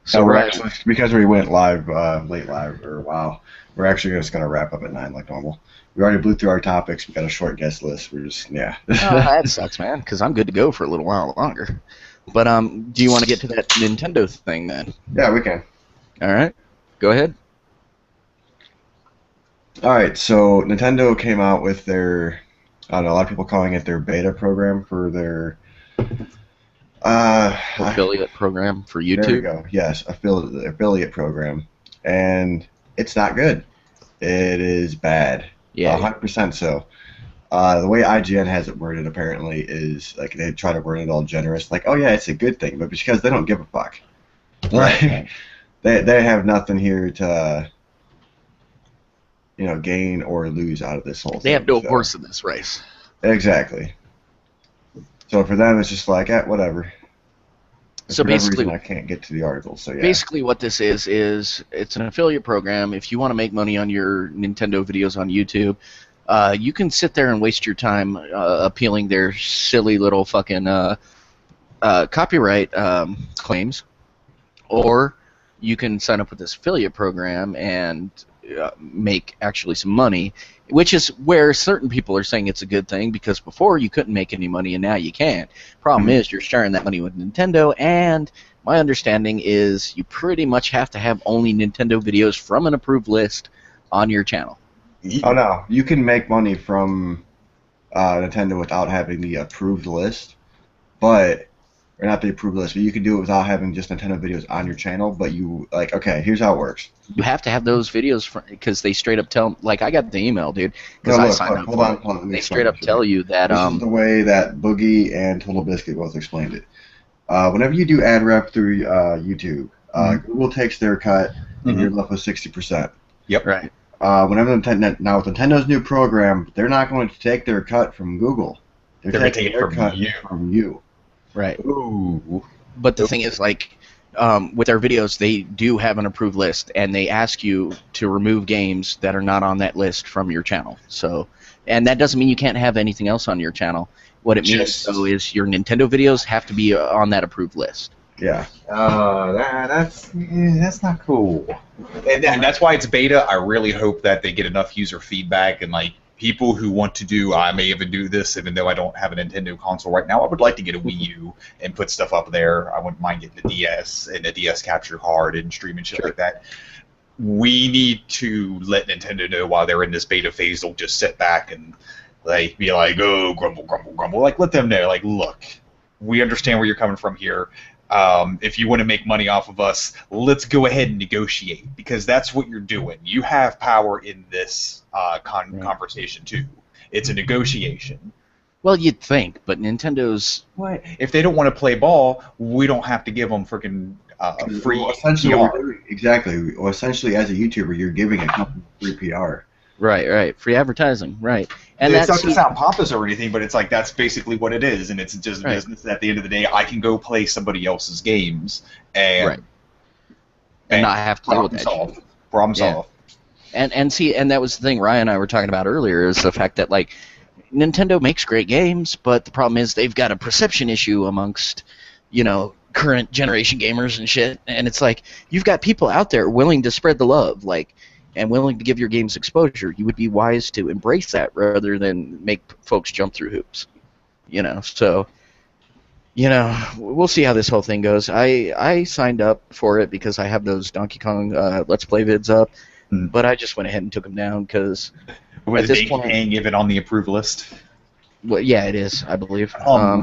So we're actually, because we went live, late live, we're actually just going to wrap up at 9 like normal. We already blew through our topics. We got a short guest list. We're just, Oh, that sucks, man, because I'm good to go for a little while longer. But do you want to get to that Nintendo thing then? Yeah, we can. All right, go ahead. All right, so Nintendo came out with their, I don't know, a lot of people calling it their beta program for their affiliate program for YouTube. There we go. Yes, affiliate program, and it's not good. It is bad. Yeah, 100% so. The way IGN has it worded apparently is like they try to word it all generous, like, oh yeah, it's a good thing, but because they don't give a fuck. Right. They have nothing here to gain or lose out of this whole thing. They have no horse in this race. Exactly. So for them, it's just like, whatever. So basically, I can't get to the article. So yeah. Basically, what this is it's an affiliate program. If you want to make money on your Nintendo videos on YouTube, you can sit there and waste your time appealing their silly little fucking copyright claims, or you can sign up with this affiliate program and make actually some money, which is where certain people are saying it's a good thing, because before you couldn't make any money and now you can. Problem is you're sharing that money with Nintendo, and my understanding is you pretty much have to have only Nintendo videos from an approved list on your channel. Oh no, you can make money from Nintendo without having the approved list, or not the approved list, but you can do it without having just Nintendo videos on your channel. But okay, here's how it works. You have to have those videos because they straight up tell, like, I got the email, dude, because I signed up for it. They straight up tell you that. This is the way that Boogie and Total Biscuit both explained it. Whenever you do ad rep through YouTube, Google takes their cut, and you're left with 60%. Yep. Right. Whenever with Nintendo's new program, they're not going to take their cut from Google. They're taking their cut from you. Right. Ooh. But the thing is, like, with their videos, they do have an approved list, and they ask you to remove games that are not on that list from your channel. So, and that doesn't mean you can't have anything else on your channel. What it means, though, is your Nintendo videos have to be on that approved list. Yeah. That's not cool. And that's why it's beta. I really hope that they get enough user feedback and, like, people who want to do, I may even do this, even though I don't have a Nintendo console right now. I would like to get a Wii U and put stuff up there. I wouldn't mind getting the DS and the DS capture card and streaming shit like that. we need to let Nintendo know while they're in this beta phase, they'll just sit back and like be like, oh, grumble, grumble, grumble. Like, let them know, like, look, we understand where you're coming from here. If you want to make money off of us, let's go ahead and negotiate, because that's what you're doing. You have power in this conversation too. It's a negotiation. Well, you'd think, but Nintendo's... What? If they don't want to play ball, we don't have to give them freaking free PR. Exactly. Well, essentially, as a YouTuber, you're giving a company free PR. Right. Free advertising, right. And it's not to sound pompous or anything, but it's like that's basically what it is, and it's just business. At the end of the day, I can go play somebody else's games and not have to deal with that. Problem solved. And see, and that was the thing Ryan and I were talking about earlier, is the fact that like Nintendo makes great games, but the problem is they've got a perception issue amongst, current generation gamers and shit. And it's like, you've got people out there willing to spread the love, like, and willing to give your games exposure. You would be wise to embrace that rather than make folks jump through hoops. So, we'll see how this whole thing goes. I signed up for it because I have those Donkey Kong Let's Play vids up, but I just went ahead and took them down because at this point, give it on the approved list. Well, yeah, it is, I believe.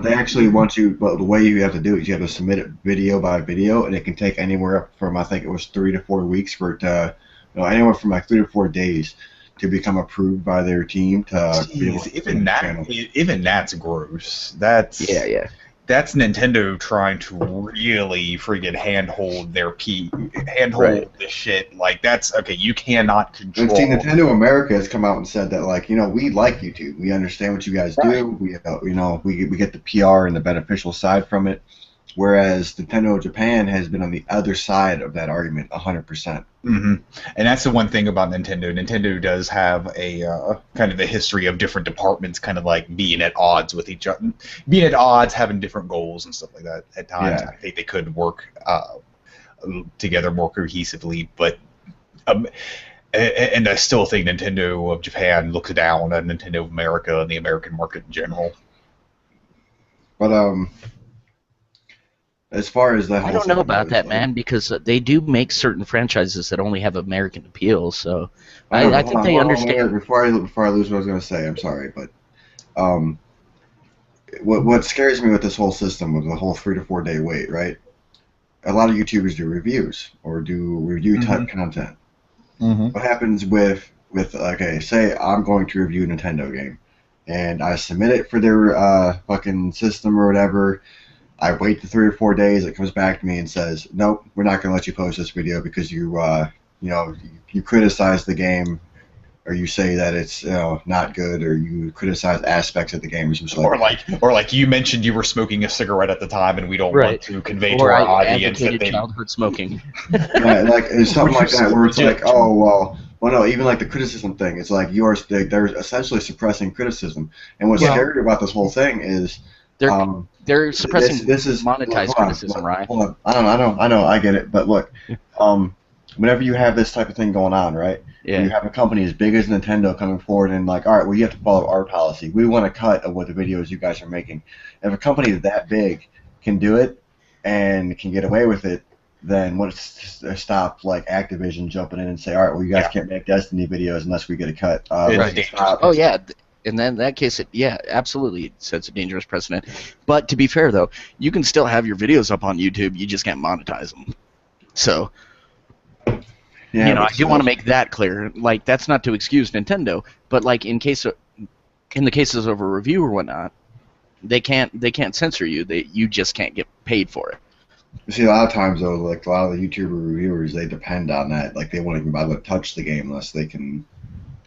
They actually want you, but the way you have to do it is you have to submit it video by video, and it can take anywhere up from, I think it was 3 to 4 weeks for it to, anywhere from like 3 to 4 days to become approved by their team to be able to even that's gross. That's That's Nintendo trying to really friggin' handhold the shit. Like, that's okay. You cannot control. And see, Nintendo America has come out and said that, like, we like YouTube. We understand what you guys do. We get the PR and the beneficial side from it. Whereas Nintendo Japan has been on the other side of that argument 100%. Mm-hmm. And that's the one thing about Nintendo. Nintendo does have a kind of a history of different departments kind of like being at odds with each other. Being at odds, having different goals and stuff like that at times. Yeah. I think they could work together more cohesively. But and I still think Nintendo of Japan looks down on Nintendo of America and the American market in general. But, as far as that, I don't know about that, man, because they do make certain franchises that only have American appeal. So I think they understand. Before I lose what I was going to say, I'm sorry, but what scares me with this whole system of the whole 3 to 4 day wait, right? A lot of YouTubers do reviews or do review type content. Mm-hmm. What happens with say I'm going to review a Nintendo game, and I submit it for their fucking system or whatever. I wait the 3 or 4 days. It comes back to me and says, "Nope, we're not going to let you post this video because you criticize the game, or you say that it's not good, or you criticize aspects of the game." Or like you mentioned, you were smoking a cigarette at the time, and we don't want to convey to our audience that they childhood smoking. Yeah, like it's something like that where it's like, oh well. Well, no, even like the criticism thing, it's like they're essentially suppressing criticism, and what's scary about this whole thing is. They're suppressing monetized criticism, right? Hold on. I know, I get it. But look, whenever you have this type of thing going on, right? Yeah. You have a company as big as Nintendo coming forward and like, all right, well, you have to follow our policy. We want a cut of what the videos you guys are making. If a company that big can do it and can get away with it, then what's to stop like Activision jumping in and say, all right, well, you guys can't make Destiny videos unless we get a cut. Oh yeah. And then in that case, absolutely, it sets a dangerous precedent. But to be fair, though, you can still have your videos up on YouTube. You just can't monetize them. So, I do want to make that clear. Like, that's not to excuse Nintendo, but like in the cases of a review or whatnot, they can't censor you. You just can't get paid for it. You see, a lot of times though, like a lot of the YouTuber reviewers, they depend on that. Like, they won't even bother to touch the game unless they can.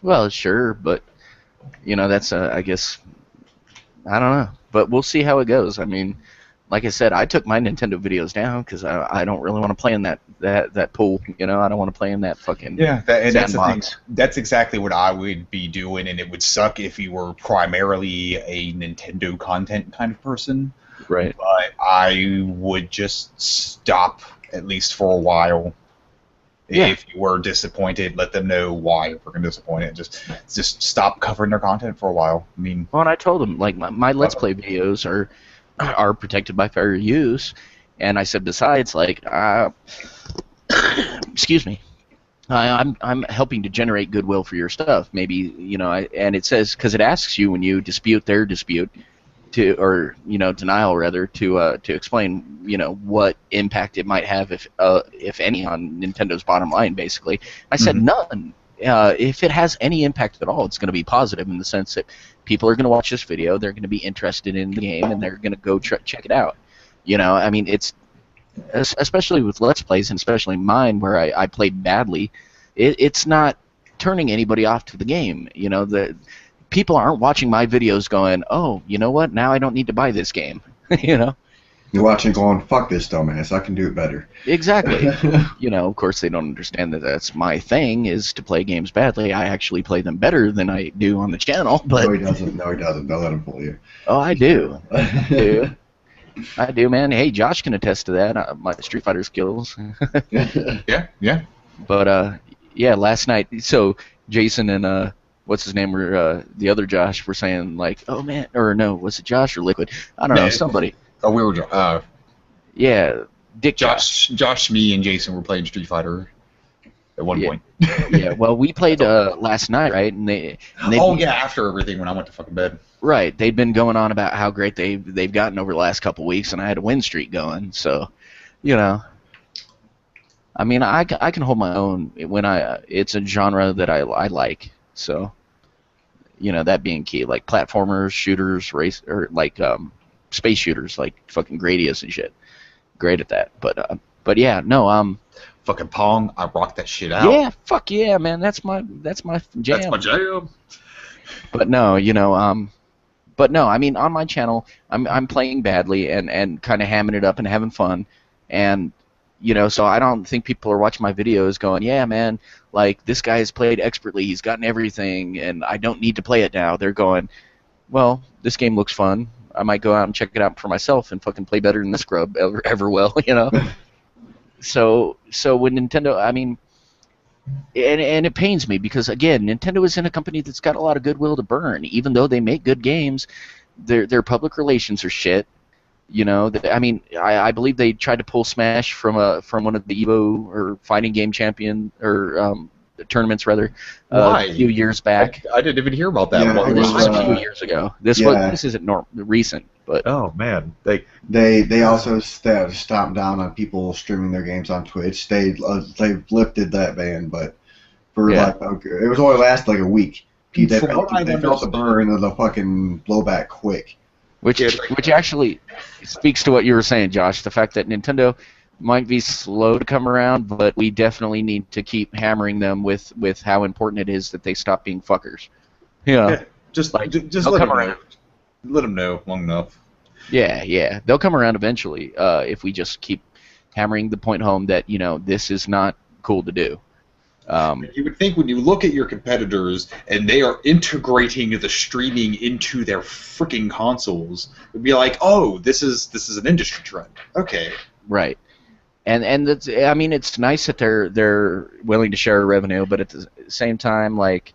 Well, sure, but. That's I guess, I don't know, but we'll see how it goes. I mean, like I said, I took my Nintendo videos down because I don't really want to play in that pool. I don't want to play in that fucking and that's the thing. That's exactly what I would be doing, and it would suck if you were primarily a Nintendo content kind of person. Right. But I would just stop at least for a while. Yeah. If you were disappointed, let them know why you're freaking disappointed. Just stop covering their content for a while. I mean, well, and I told them like my Let's Play videos are protected by fair use, and I said besides, like, excuse me, I'm helping to generate goodwill for your stuff. Maybe, you know, and it says, because it asks you when you dispute their dispute, or denial rather, to explain, what impact it might have, if any, on Nintendo's bottom line. Basically, I said none. If it has any impact at all, it's going to be positive in the sense that people are going to watch this video, they're going to be interested in the game, and they're going to go check it out. I mean, it's especially with Let's Plays, and especially mine where I played badly. It's not turning anybody off to the game. The people aren't watching my videos going, oh, you know what? Now I don't need to buy this game. You're watching going, fuck this dumbass, I can do it better. Exactly. Of course they don't understand that that's my thing, is to play games badly. I actually play them better than I do on the channel. But No, he doesn't. Don't let him fool you. Oh, I do. I do, man. Hey, Josh can attest to that. My Street Fighter skills. Yeah. But yeah, last night. So Jason and what's his name? Were the other Josh were saying like, oh man, or no, was it Josh or Liquid? I don't know. Somebody. Oh, we were. Yeah, Dick. Josh, me, and Jason were playing Street Fighter at one point. Yeah. Well, we played last night, right? And they after everything when I went to fucking bed. Right. They'd been going on about how great they've gotten over the last couple weeks, and I had a win streak going. So, I mean, I can hold my own when it's a genre that I like. So, that being key, like platformers, shooters, race, or like space shooters, like fucking Gradius and shit. Great at that. But yeah, no, fucking Pong, I rock that shit out. Yeah, fuck yeah, man. That's my jam. That's my jam. But no, But no, I mean, on my channel, I'm playing badly and kind of hamming it up and having fun, and so I don't think people are watching my videos going, yeah, man, like this guy has played expertly, he's gotten everything, and I don't need to play it now. They're going, well, this game looks fun. I might go out and check it out for myself and fucking play better than this scrub ever will, So when Nintendo, I mean. And it pains me because, again, Nintendo is in a company that's got a lot of goodwill to burn. Even though they make good games, their public relations are shit. I mean, I believe they tried to pull Smash from one of the Evo or fighting game champion or tournaments rather a few years back. I didn't even hear about that. Yeah, this was a few years ago. This isn't recent, but oh man, they also stomped down on people streaming their games on Twitch. They lifted that ban, but for it was only last like a week. They felt the burn of the fucking blowback quick. Which actually speaks to what you were saying, Josh. The fact that Nintendo might be slow to come around, but we definitely need to keep hammering them with how important it is that they stop being fuckers. Just let them around. Let them know long enough. Yeah, they'll come around eventually if we just keep hammering the point home that this is not cool to do. You would think when you look at your competitors and they are integrating the streaming into their freaking consoles, it'd be like, oh, this is an industry trend. Okay. Right. And that's, I mean, it's nice that they're willing to share revenue, but at the same time, like,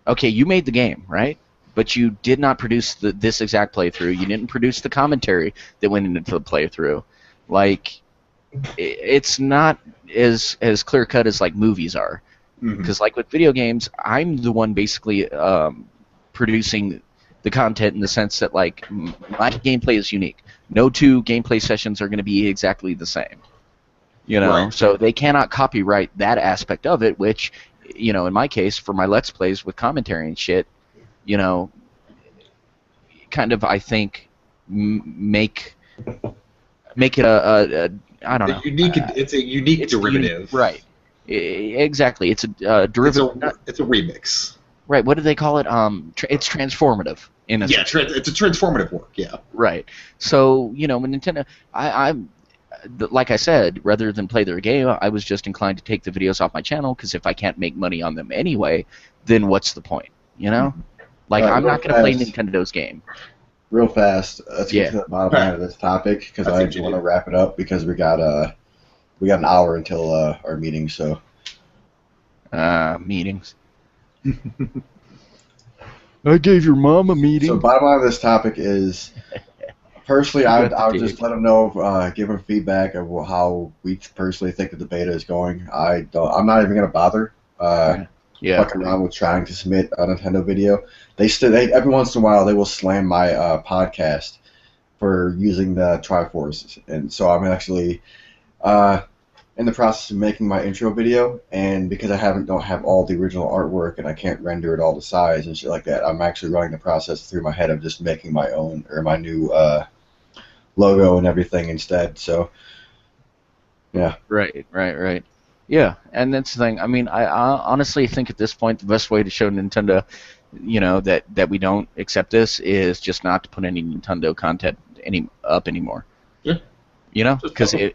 okay, you made the game, right? But you did not produce this exact playthrough. You didn't produce the commentary that went into the playthrough. Like, it's not as clear cut as like movies are, because like with video games, I'm the one basically producing the content in the sense that like my gameplay is unique. No two gameplay sessions are going to be exactly the same. Right. So they cannot copyright that aspect of it, which, in my case, for my Let's Plays with commentary and shit, kind of, I think, make it a I don't know. It's a unique derivative. Right. Exactly. It's a derivative. It's a remix. Right. What do they call it? It's transformative. It's a transformative work. Yeah. Right. So when Nintendo, I'm like I said, rather than play their game, I was just inclined to take the videos off my channel because if I can't make money on them anyway, then what's the point? Like I'm not going to play Nintendo's game. Real fast, let's get to the bottom line of this topic because I want to wrap it up because we got an hour until our meeting. So meetings. I gave your mom a meeting. So bottom line of this topic is Personally, I would just let them know, give them feedback of how we personally think that the beta is going. I'm not even gonna bother. Fucking around with trying to submit a Nintendo video. They every once in a while they will slam my podcast for using the Triforce, and so I'm actually in the process of making my intro video, and because I don't have all the original artwork and I can't render it all to size and shit like that, I'm actually running the process through my head of just making my own or my new logo and everything instead. So yeah. Right. Yeah, and that's the thing. I mean, I honestly think at this point the best way to show Nintendo, that we don't accept this is just not to put any Nintendo content up anymore. Yeah. Because we're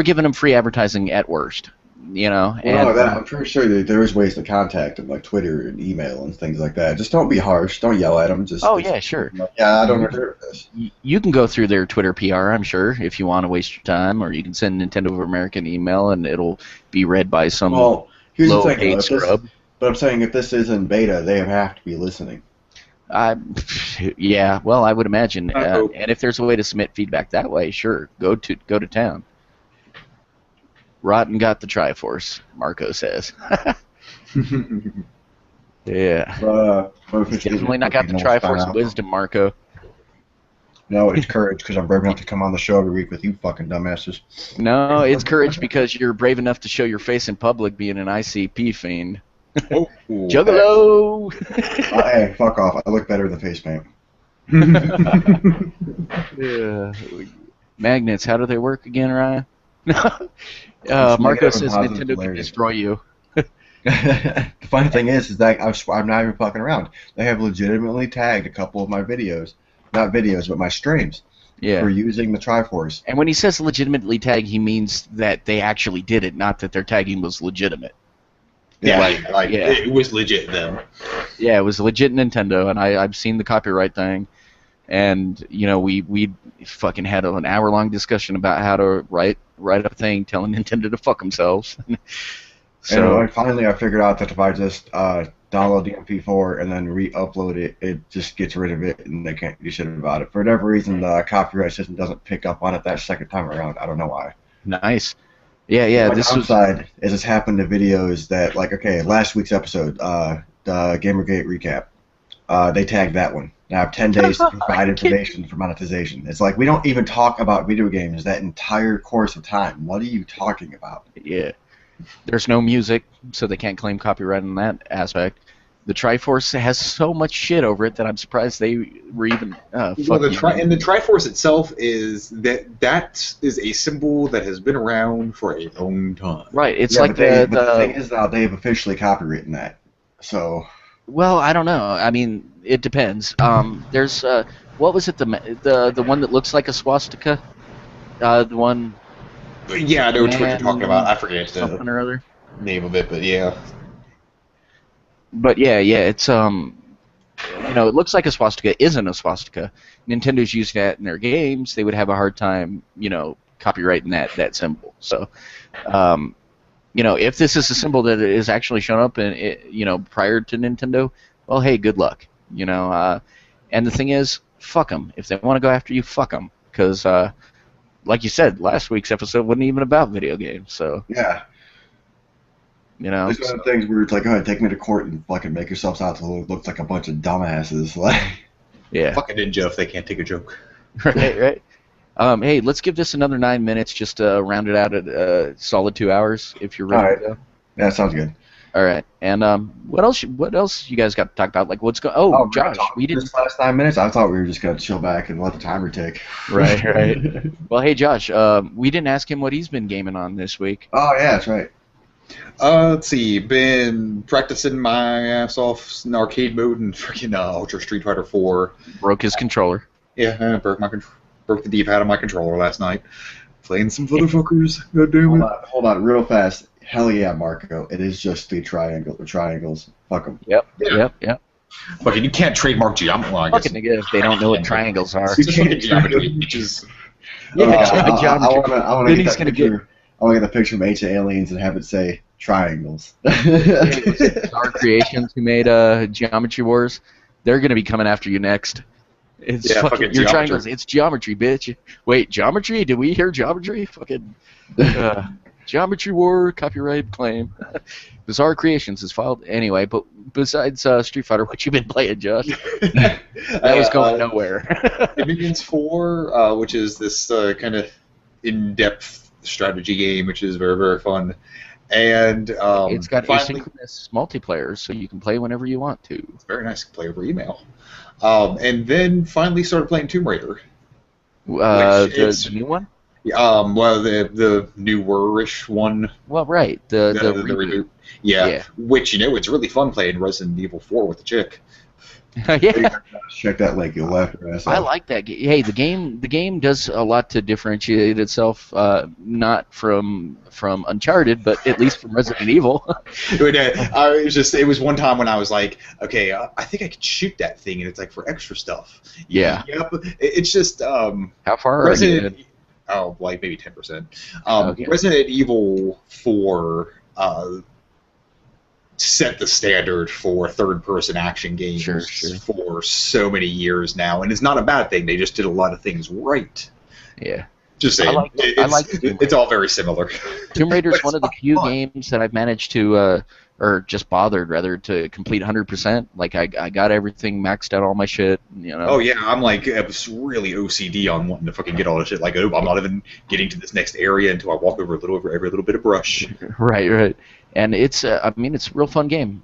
giving them free advertising at worst. I'm pretty sure that there is ways to contact them, like Twitter and email and things like that. Just don't be harsh. Don't yell at them. Yeah, sure. Yeah, I don't agree with this. You can go through their Twitter PR, I'm sure, if you want to waste your time, or you can send Nintendo of America an email and it'll be read by some here's the thing, low-paid scrub. But I'm saying if this isn't beta, they have to be listening. Yeah, well, I would imagine. And if there's a way to submit feedback that way, sure, go to town. Rotten got the Triforce, Marco says. Yeah. Definitely not got the Triforce wisdom, Marco. No, it's courage because I'm brave enough to come on the show every week with you fucking dumbasses. No, it's courage because you're brave enough to show your face in public being an ICP fiend. Oh, Juggalo! Hey, fuck off. I look better than face paint. Yeah. Magnets, how do they work again, Ryan? Marco says Nintendo can destroy you. The funny thing is that I'm not even fucking around. They have legitimately tagged a couple of my videos. Not videos, but my streams. Yeah. For using the Triforce. And when he says legitimately tag, he means that they actually did it, not that their tagging was legitimate. Yeah, it was legit then. Yeah, it was legit Nintendo, and I've seen the copyright thing. And, we fucking had an hour-long discussion about how to write a thing telling Nintendo to fuck themselves. So and finally I figured out that if I just download the MP4 and then re-upload it, it just gets rid of it and they can't do shit about it. For whatever reason, the copyright system doesn't pick up on it that second time around. I don't know why. Nice. Yeah. The downside is it's happened to videos that, last week's episode, the Gamergate recap, they tagged that one. I have 10 days to provide information for monetization. It's like we don't even talk about video games that entire course of time. What are you talking about? Yeah. There's no music, so they can't claim copyright in that aspect. The Triforce has so much shit over it that I'm surprised they were even. And the Triforce itself is that is a symbol that has been around for a long time. Right. It's but the thing is now they've officially copywritten that. So. Well, I don't know. I mean, it depends. There's what was it? The one that looks like a swastika. The one. Yeah, I know what you're talking about. I forget something or other name of it, but yeah. But yeah, it's it looks like a swastika, isn't a swastika. Nintendo's used that in their games. They would have a hard time, copyrighting that symbol. So, if this is a symbol that is actually shown up in prior to Nintendo, well, hey, good luck. And the thing is, fuck them. If they want to go after you, fuck them, because. Like you said, last week's episode wasn't even about video games, so... Yeah. It's one of the things where it's like, take me to court and fucking make yourselves out to look like a bunch of dumbasses. Yeah. Fuck a ninja if they can't take a joke. Right. Hey, let's give this another 9 minutes just to round it out at a solid 2 hours, if you're ready to go. Yeah, sounds good. All right, and what else you guys got to talk about? Like, what's going? Oh, Josh, we didn't. This last 9 minutes, I thought we were just gonna chill back and let the timer tick. Right. Well, hey, Josh, we didn't ask him what he's been gaming on this week. Oh yeah, that's right. Let's see. Been practicing my ass off in arcade mode and freaking Ultra Street Fighter 4. Broke his controller. Yeah, I broke the D-pad on my controller last night. Playing some motherfuckers. God damn it. Hold on, real fast. Hell yeah, Marco. It is just the triangles. Fuck them. Yep. Fucking, you can't trademark geometry. Well, I guess. Fucking nigga, if they don't know what triangles are. Just look at geometry, which is... Yeah, I want to get the picture of Ancient Aliens and have it say triangles. Star Creations, who made Geometry Wars, they're going to be coming after you next. It's fucking your triangles. It's geometry, bitch. Wait, geometry? Did we hear geometry? Fucking Geometry War copyright claim. Bizarre Creations is filed anyway. But besides Street Fighter, what you been playing, Josh? That was going nowhere. Dominions 4, which is this kind of in-depth strategy game, which is very, very fun. And it's got asynchronous multiplayer, so you can play whenever you want to. It's very nice to play over email. And then finally started playing Tomb Raider. The new one? Well, the newer-ish one. Well, right. The reboot. Yeah. Which, it's really fun playing Resident Evil 4 with the chick. Yeah. Check that link. You'll laugh your ass off. I like that game. Hey, the game does a lot to differentiate itself, not from Uncharted, but at least from Resident Evil. It was one time when I was like, okay, I think I could shoot that thing, and it's like for extra stuff. Yeah. Yep. It's just how far are you? Oh, like maybe 10%. Okay. Resident Evil 4 set the standard for third-person action games for so many years now, and it's not a bad thing. They just did a lot of things right. Yeah. Just saying. It's all very similar. Tomb Raider is one of the few games that I've managed to, or just bothered rather, to complete 100%. Like I got everything maxed out, all my shit. Oh yeah, I was really OCD on wanting to fucking get all the shit. Like, I'm not even getting to this next area until I walk over every little bit of brush. Right. And it's it's a real fun game.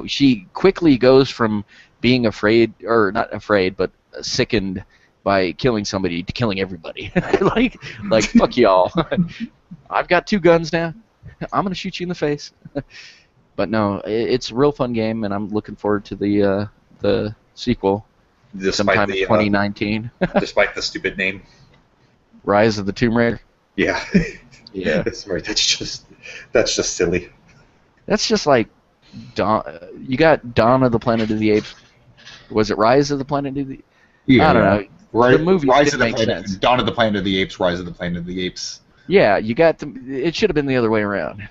She quickly goes from being afraid, or not afraid, but sickened by killing somebody to killing everybody. like fuck y'all. I've got 2 guns now. I'm gonna shoot you in the face. But no, it's a real fun game, and I'm looking forward to the sequel sometime in 2019. Despite the stupid name, Rise of the Tomb Raider. Yeah. Yeah. That's right. That's just silly. That's just like you got Dawn of the Planet of the Apes. Was it Rise of the Planet of the Apes? Yeah. I don't know. The movie didn't make sense. Dawn of the Planet of the Apes, Rise of the Planet of the Apes. Yeah, you got it should have been the other way around.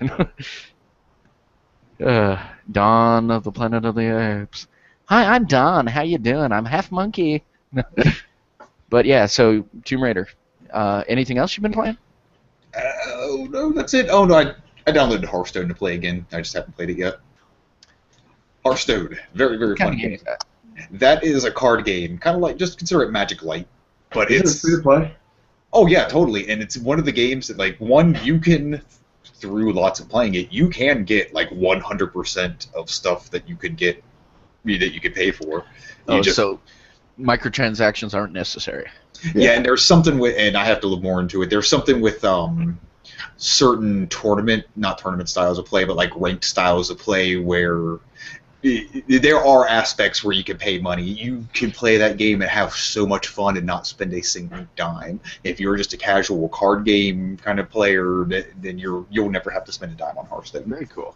Dawn of the Planet of the Apes. Hi, I'm Don. How you doing? I'm half monkey. But yeah, so Tomb Raider. Anything else you've been playing? Oh no, that's it. Oh no, I downloaded Hearthstone to play again. I just haven't played it yet. Hearthstone, very, very fun game. That is a card game, kind of like, just consider it Magic Light, but it's free to play. Oh yeah, totally. And it's one of the games that, like, you can, through lots of playing it, you can get like 100% of stuff that you could get, that you could pay for. So microtransactions aren't necessary. Yeah, and there's something with, and I have to look more into it. There's something with certain not tournament styles of play, but like ranked styles of play where there are aspects where you can pay money. You can play that game and have so much fun and not spend a single dime. If you're just a casual card game kind of player, then you'll never have to spend a dime on Hearthstone. Very cool.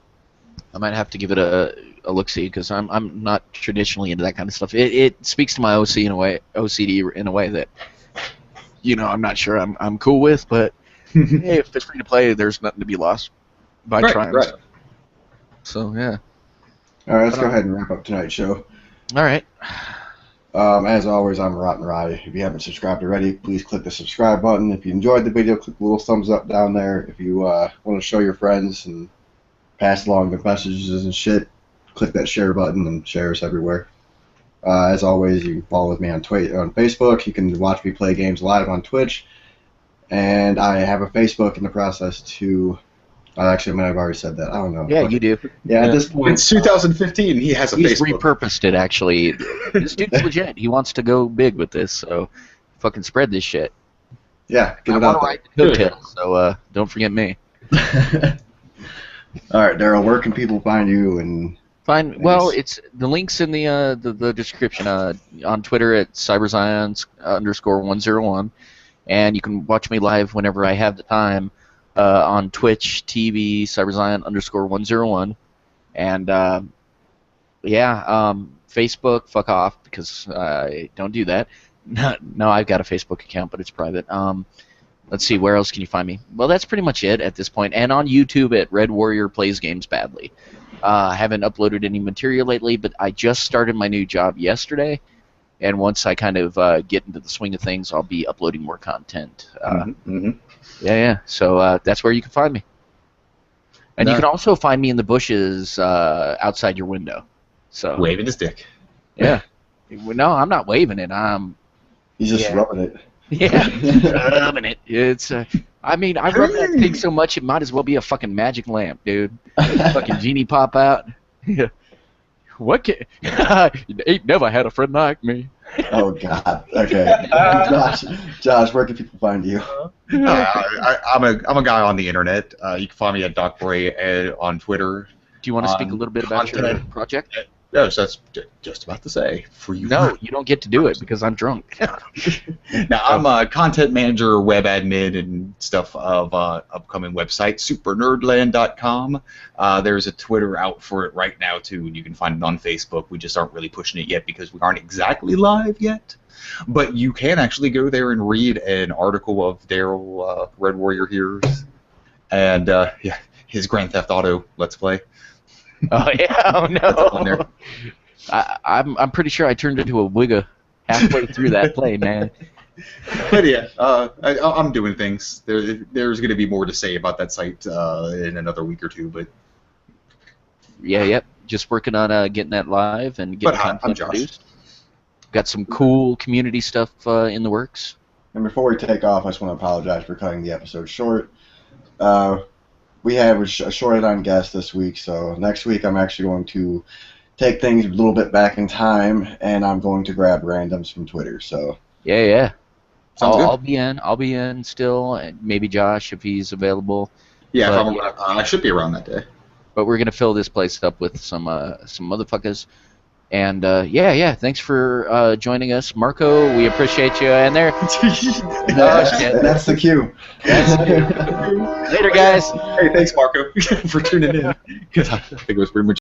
I might have to give it a look-see, because I'm not traditionally into that kind of stuff. It speaks to my OCD in a way that I'm not sure I'm cool with, but hey, if it's free to play, there's nothing to be lost by trying. Right. So yeah. All right, let's go ahead and wrap up tonight's show. All right. As always, I'm Rotten Rye. If you haven't subscribed already, please click the subscribe button. If you enjoyed the video, click the little thumbs up down there. If you want to show your friends and pass along the messages and shit, click that share button and share us everywhere. As always, you can follow me on Facebook. You can watch me play games live on Twitch. And I have a Facebook in the process to... Actually, I might have already said that. I don't know. Yeah, you do. Yeah, at this point... It's 2015. He has a He's Facebook. Repurposed it, actually. This dude's legit. He wants to go big with this, so fucking spread this shit. Yeah, get it I out want to write the coattails, so don't forget me. All right, Daryl, where can people find you? And Fine. Well, it's the links in the description. On Twitter at cyberzions_101, and you can watch me live whenever I have the time on Twitch TV cyberzion_101, and Facebook. Fuck off, because I don't do that. No, I've got a Facebook account, but it's private. Let's see, where else can you find me? Well, that's pretty much it at this point. And on YouTube at Red Warrior Plays Games Badly. I haven't uploaded any material lately, but I just started my new job yesterday, And once I kind of get into the swing of things, I'll be uploading more content. Yeah. So that's where you can find me. And you can also find me in the bushes outside your window. So waving his dick. Yeah. No, I'm not waving it. He's just rubbing it. Yeah, rubbing it. It's. I mean, I rub that thing so much it might as well be a fucking magic lamp, dude. Fucking genie pop out. Yeah. What? You ain't never had a friend like me. Oh God. Okay. Josh, where can people find you? I'm a guy on the internet. You can find me at DocBray on Twitter. Do you want to speak a little bit about your project? Yes, that's just about to say. For you. No, you don't get to do it because I'm drunk. Now, I'm a content manager, web admin, and stuff of upcoming website, supernerdland.com. There's a Twitter out for it right now, too, and you can find it on Facebook. We just aren't really pushing it yet because we aren't exactly live yet. But you can actually go there and read an article of Daryl Red Warrior Heroes and his Grand Theft Auto Let's Play. Oh yeah! Oh no! I'm pretty sure I turned into a wigga halfway through that play, man. But yeah, I'm doing things. There's going to be more to say about that site in another week or two, but yep. Just working on getting that live and getting content produced. Got some cool community stuff in the works. And before we take off, I just want to apologize for cutting the episode short. We have a short on guest this week, so next week I'm actually going to take things a little bit back in time, and I'm going to grab randoms from Twitter. So yeah. Sounds good. I'll be in still, and maybe Josh if he's available. Yeah, I should be around that day. But we're gonna fill this place up with some motherfuckers. And thanks for joining us, Marco. We appreciate you. And there, that's the cue. Later, guys. Hey, thanks, Marco, for tuning in. Because I think it was pretty much.